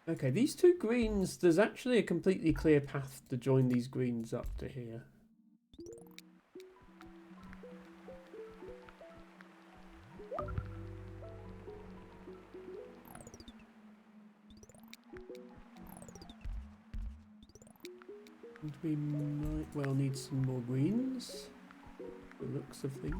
Okay, these two greens, there's actually a completely clear path to join these greens up to here. And we might well need some more greens, the looks of things.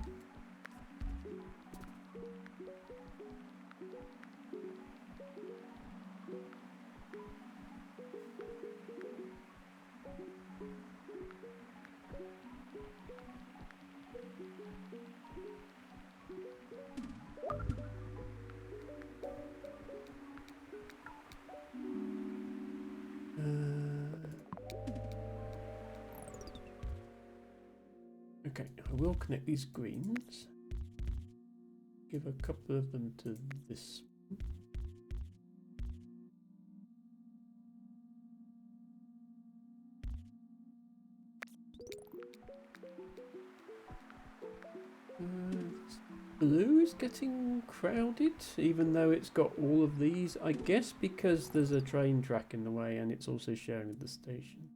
Okay, I will connect these greens. Give a couple of them to this one. Blue is getting crowded, even though it's got all of these. I guess because there's a train track in the way and it's also sharing with the station.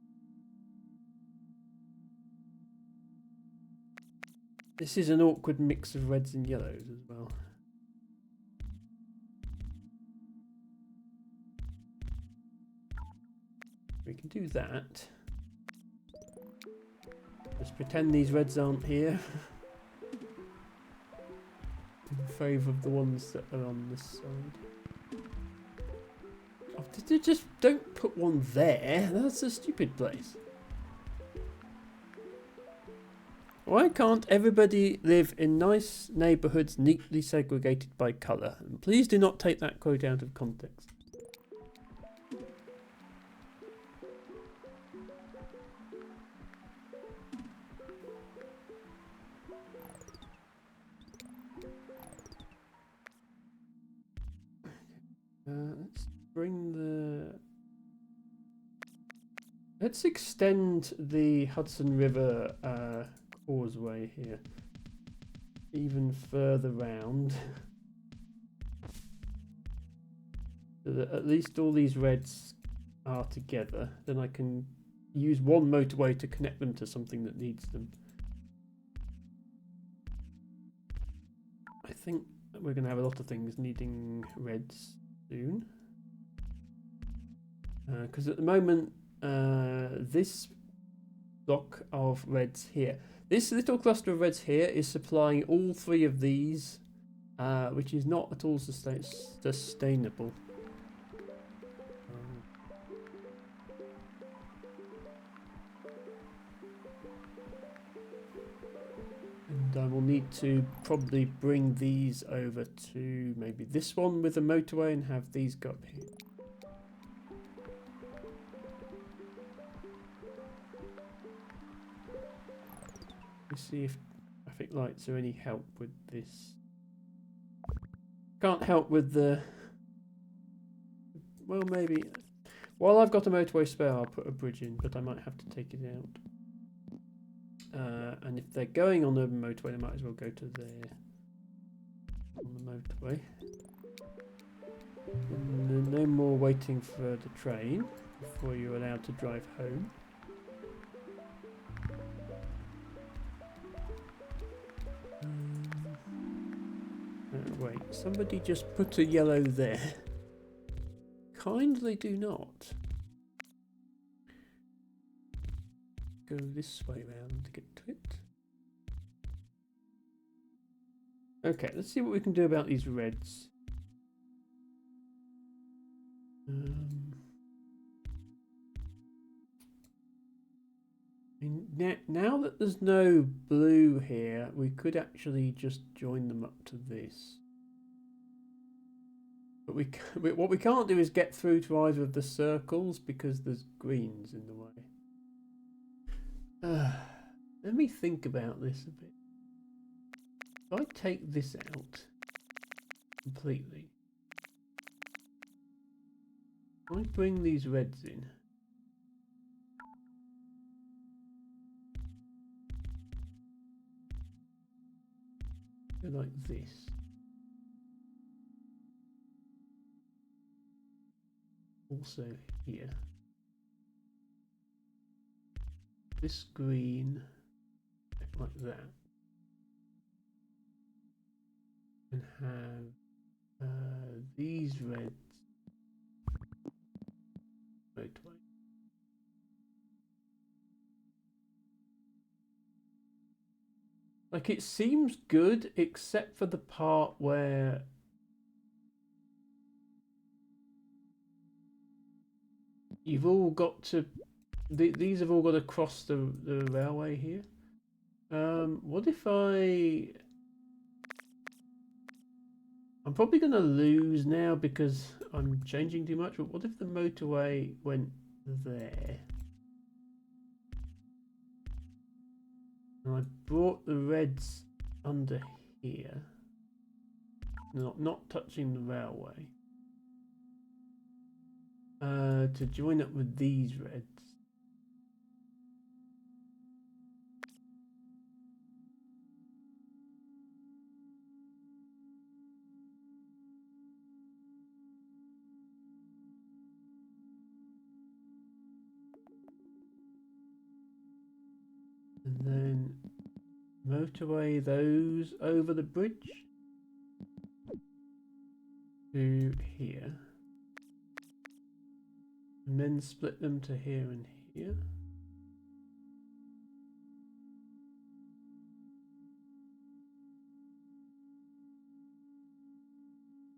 This is an awkward mix of reds and yellows as well. We can do that. Just pretend these reds aren't here. In favour of the ones that are on this side. Oh, just don't put one there. That's a stupid place. Why can't everybody live in nice neighbourhoods neatly segregated by colour? And please do not take that quote out of context. Let's bring the... Let's extend the Hudson River causeway here even further round. So that at least all these reds are together. Then I can use one motorway to connect them to something that needs them. I think we're going to have a lot of things needing reds soon. Because at the moment, this block of reds here, this little cluster of reds here is supplying all three of these, which is not at all sustainable. And I will need to probably bring these over to maybe this one with a motorway and have these go up here. Let's see if traffic lights are any help with this. Can't help with the... Well, maybe... While I've got a motorway spare, I'll put a bridge in, but I might have to take it out. And if they're going on the motorway, they might as well go to there. On the motorway. And no more waiting for the train before you're allowed to drive home. Wait, somebody just put a yellow there. Kindly do not. Go this way round to get to it. Okay, let's see what we can do about these reds. Now that there's no blue here, we could actually just join them up to this. But what we can't do is get through to either of the circles because there's greens in the way. Let me think about this a bit. If I take this out completely, I bring these reds in. Go like this. Also here. This green like that. And have these reds motorway. Like, it seems good except for the part where you've all got to these have all got to cross the railway here. What if I'm probably going to lose now because I'm changing too much, but what if the motorway went there? And I brought the reds under here. Not touching the railway. To join up with these reds. And then motorway those over the bridge to here. And then split them to here and here.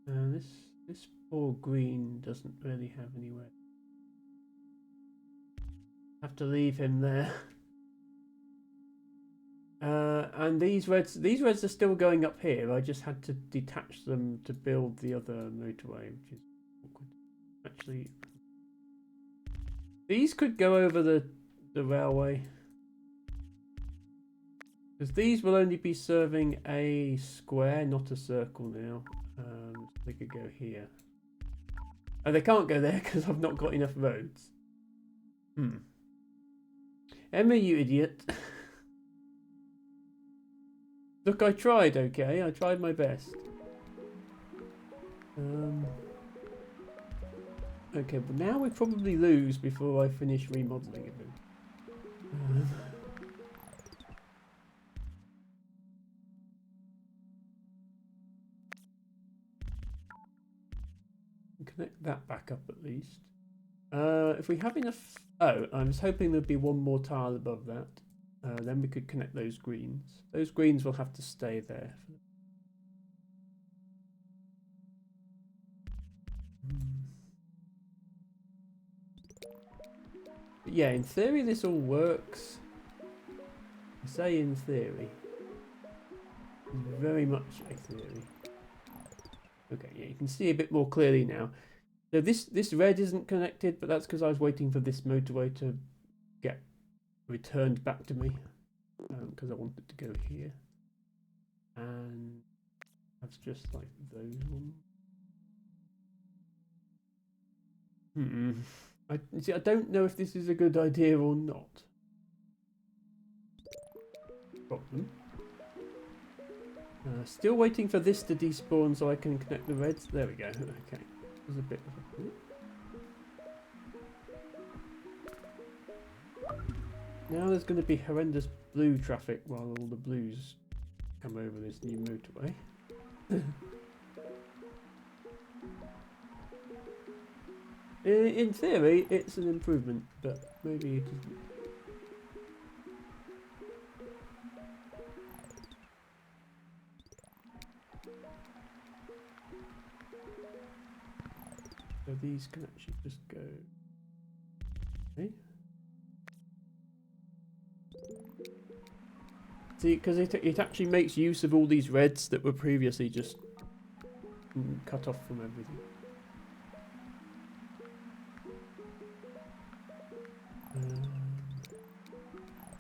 And this poor green doesn't really have anywhere. Have to leave him there. And these reds are still going up here. I just had to detach them to build the other motorway, which is awkward. Actually, these could go over the railway. Because these will only be serving a square, not a circle now. So they could go here. Oh, they can't go there because I've not got enough roads. Emma, you idiot. Look, I tried, okay? I tried my best. Okay, but now we probably lose before I finish remodeling it. Connect that back up at least. If we have enough... Oh, I was hoping there'd be one more tile above that. Then we could connect those greens. Those greens will have to stay there. But yeah, in theory this all works. I say in theory. very much a theory. Okay, yeah, you can see a bit more clearly now. So this red isn't connected, but that's because I was waiting for this motorway to get returned back to me, because I wanted to go here. And that's just like those ones. I don't know if this is a good idea or not. Problem. Still waiting for this to despawn so I can connect the reds. There we go. Okay. There's a bit of a... Now there's going to be horrendous blue traffic while all the blues come over this new motorway. In theory, it's an improvement, but maybe it isn't. So these can actually just go. Okay. See, because it actually makes use of all these reds that were previously just cut off from everything.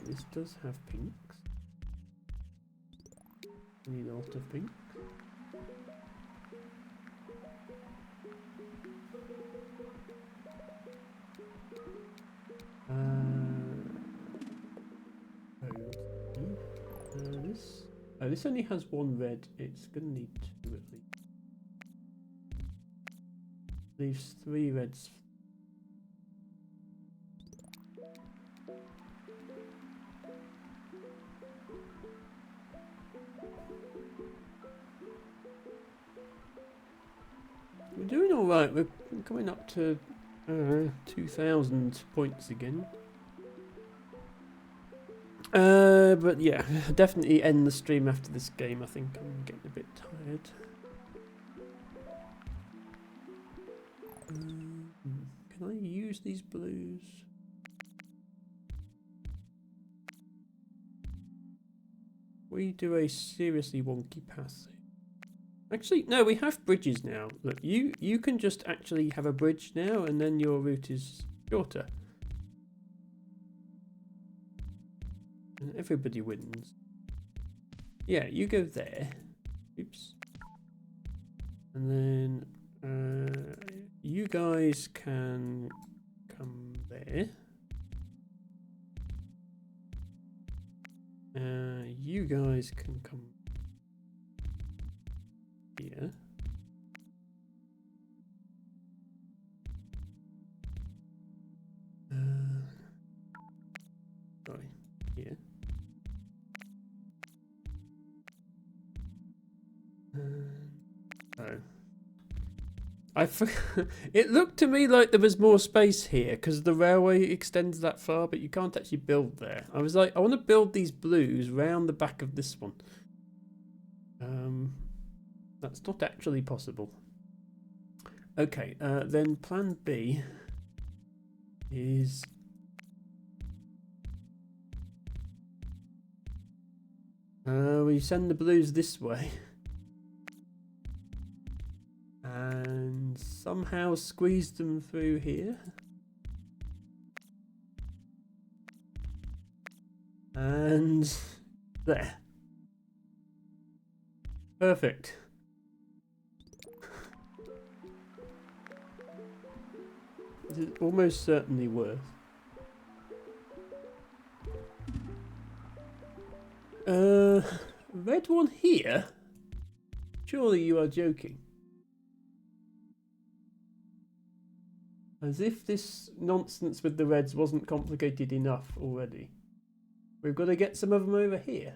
This does have pinks. We need a lot of pink. This only has one red. It's gonna need two at least. Leaves 3 reds. We're doing all right. We're coming up to 2,000 points again. But yeah, definitely end the stream after this game. I think I'm getting a bit tired. Can I use these blues? We do a seriously wonky pass. Actually, no, we have bridges now. Look, you can just actually have a bridge now, and then your route is shorter. And everybody wins. Yeah, you go there. Oops. And then you guys can come there. You guys can come here. Sorry, here. Oh. It looked to me like there was more space here because the railway extends that far, but you can't actually build there. I was like, I want to build these blues round the back of this one. That's not actually possible. Okay, then plan B is we send the blues this way and somehow squeeze them through here. And there. Perfect. It's almost certainly worth. Red one here? Surely you are joking. As if this nonsense with the reds wasn't complicated enough already. We've got to get some of them over here.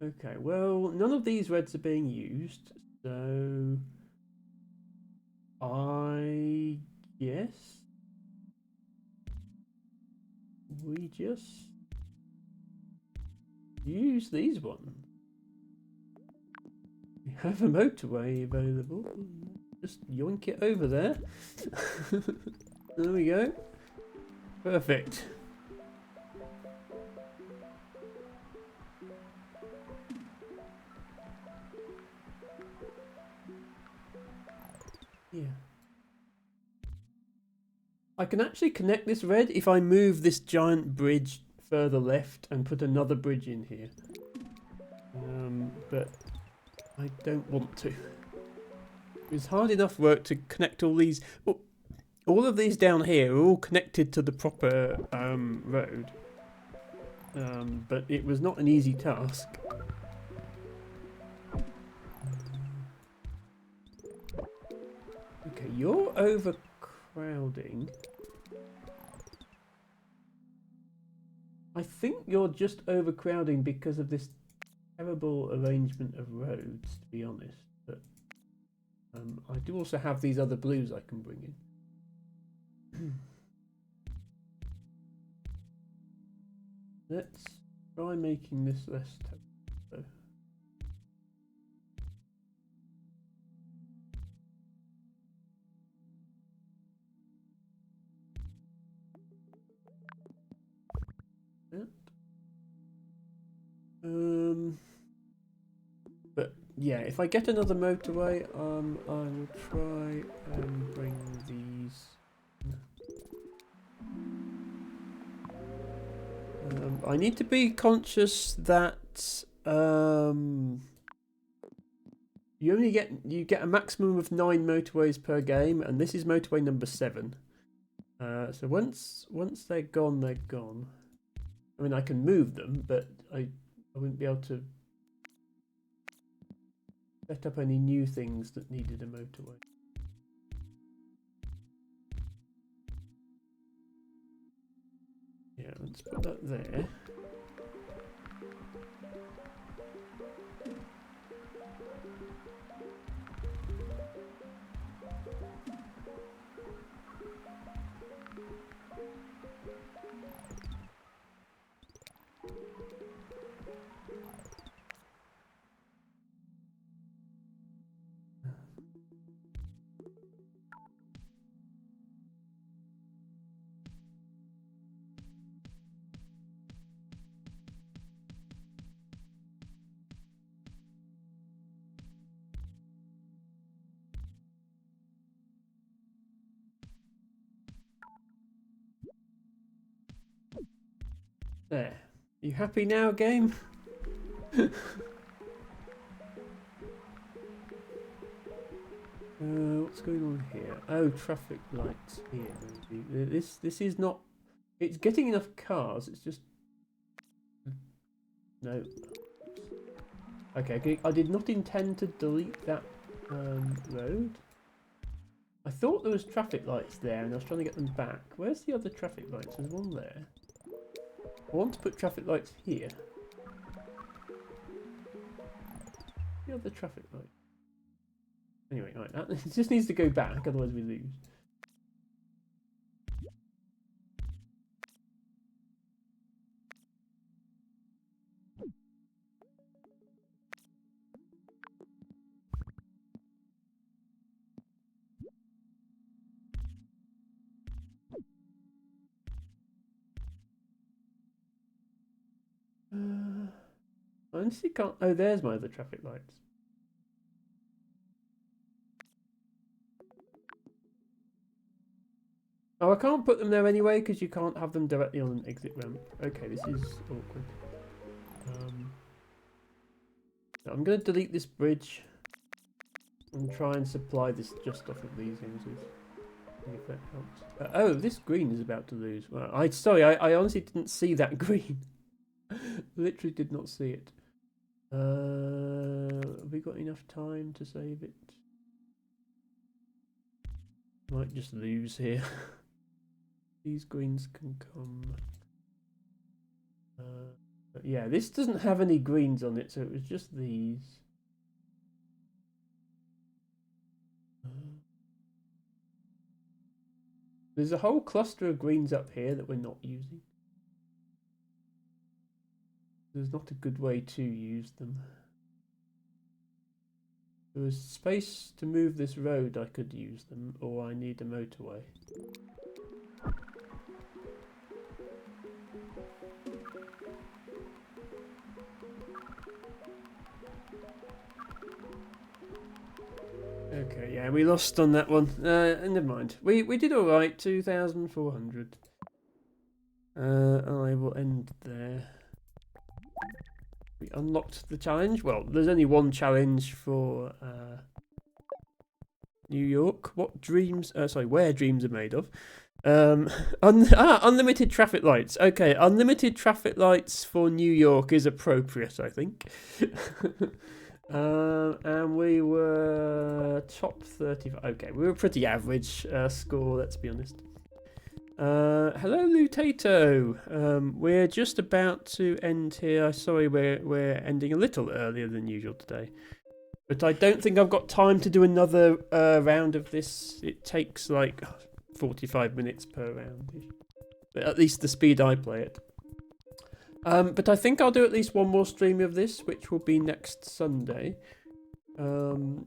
Okay, well, none of these reds are being used, so I guess we just use these ones. We have a motorway available. Just yoink it over there. There we go. Perfect. Yeah. I can actually connect this red if I move this giant bridge further left and put another bridge in here. But I don't want to. It's hard enough work to connect all these. All of these down here are all connected to the proper road. But it was not an easy task. Okay, you're overcrowding. I think you're just overcrowding because of this terrible arrangement of roads, to be honest. But I do also have these other blues I can bring in. Let's try making this less terrible. But yeah, if I get another motorway, I will try and bring these. I need to be conscious that you get a maximum of 9 motorways per game, and this is motorway number 7. So once they're gone, they're gone. I mean, I can move them, but I wouldn't be able to set up any new things that needed a motorway. Yeah, let's put that there. There. You happy now, game? What's going on here? Oh, traffic lights here. Maybe. This is not. It's getting enough cars. It's just no. Okay, I did not intend to delete that road. I thought there was traffic lights there, and I was trying to get them back. Where's the other traffic lights? There's one there. I want to put traffic lights here. The other traffic light. Anyway, right, that it just needs to go back, otherwise we lose. I honestly can't. Oh, there's my other traffic lights. Oh, I can't put them there anyway because you can't have them directly on an exit ramp. Okay, this is awkward. I'm going to delete this bridge and try and supply this just off of these houses. If that helps. Oh, this green is about to lose. Well, I honestly didn't see that green. Literally did not see it. Have we got enough time to save it? Might just lose here. These greens can come. But yeah, this doesn't have any greens on it, so it was just these. There's a whole cluster of greens up here that we're not using. There's not a good way to use them. If there was space to move this road, I could use them, or I need a motorway. Okay, yeah, we lost on that one. Never mind. We did all right. 2,400. I will end there. We unlocked the challenge. Well, there's only one challenge for New York. What dreams? Sorry, where dreams are made of. Unlimited traffic lights. Okay, unlimited traffic lights for New York is appropriate, I think. And we were top 35. Okay, we were pretty average score, let's be honest. Hello, Lutato. We're just about to end here. Sorry, we're ending a little earlier than usual today. But I don't think I've got time to do another round of this. It takes like 45 minutes per round. But at least the speed I play it. But I think I'll do at least one more stream of this, which will be next Sunday. We'll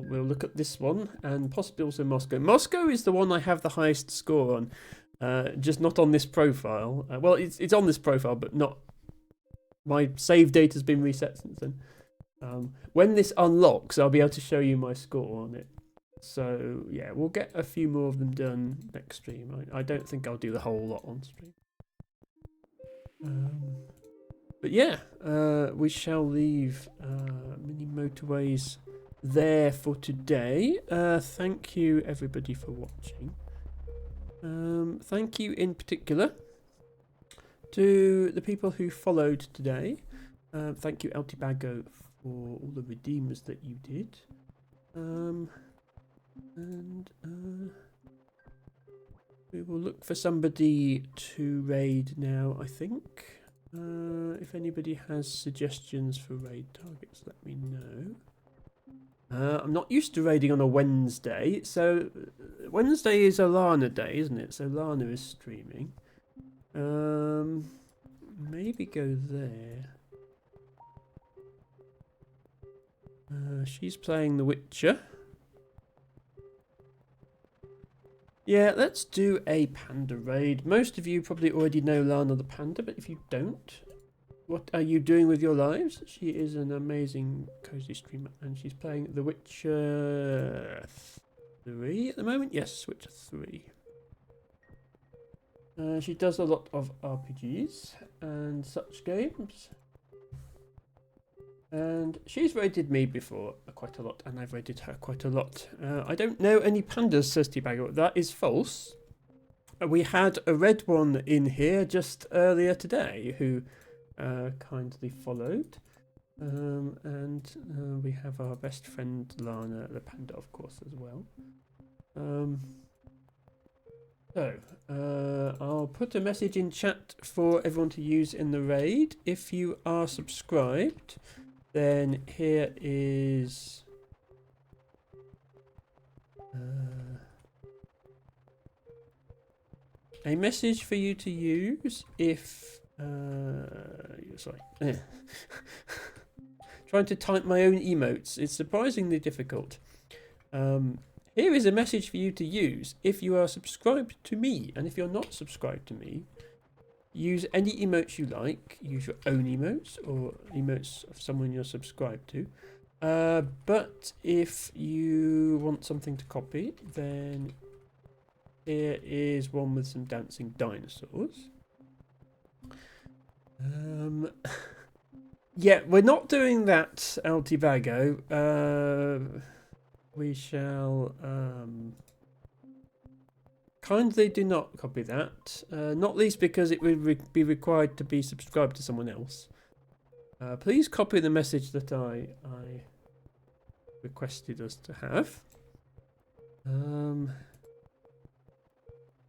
look at this one and possibly also Moscow. Moscow is the one I have the highest score on, just not on this profile. Well, it's on this profile, but not. My save date has been reset since then. When this unlocks, I'll be able to show you my score on it. So yeah, we'll get a few more of them done next stream. I don't think I'll do the whole lot on stream. But yeah, we shall leave mini motorways there for today. Thank you everybody for watching. Thank you in particular to the people who followed today. Thank you Altibago for all the redeemers that you did. We will look for somebody to raid now, I think. If anybody has suggestions for raid targets, let me know. I'm not used to raiding on a Wednesday, so Wednesday is Alana Day, isn't it? So Lana is streaming. Maybe go there. She's playing The Witcher. Yeah, let's do a panda raid. Most of you probably already know Lana the Panda, but if you don't, what are you doing with your lives? She is an amazing cozy streamer, and she's playing The Witcher 3 at the moment. Yes, Witcher 3. She does a lot of RPGs and such games. And she's raided me before quite a lot, and I've raided her quite a lot. I don't know any pandas, says T-Bagger. That is false. We had a red one in here just earlier today who kindly followed. And we have our best friend Lana the Panda, of course, as well. I'll put a message in chat for everyone to use in the raid. If you are subscribed, then here is a message for you to use if sorry. Trying to type my own emotes is surprisingly difficult. Here is a message for you to use if you are subscribed to me, and if you're not subscribed to me, use any emotes you like. Use your own emotes or emotes of someone you're subscribed to. But if you want something to copy, then here is one with some dancing dinosaurs. Yeah, we're not doing that, Altivago. We shall kindly do not copy that, not least because it would be required to be subscribed to someone else. Please copy the message that I requested us to have.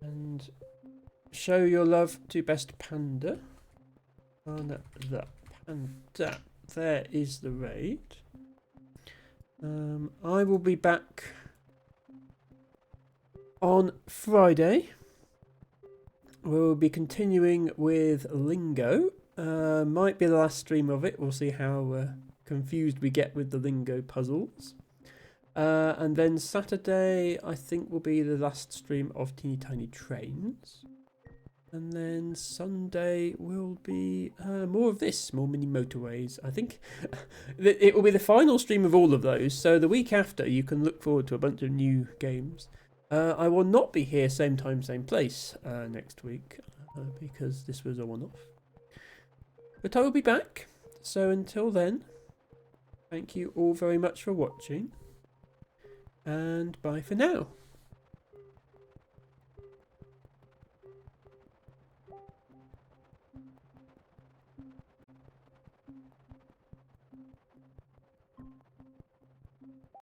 And show your love to Best Panda. And the Panda. There is the raid. I will be back on Friday. We'll be continuing with Lingo. Might be the last stream of it. We'll see how confused we get with the Lingo puzzles. And then Saturday, I think, will be the last stream of Teeny Tiny Trains. And then Sunday will be more of this, more mini motorways. I think it will be the final stream of all of those. So the week after, you can look forward to a bunch of new games. I will not be here same time, same place next week because this was a one-off. But I will be back. So until then, thank you all very much for watching. And bye for now.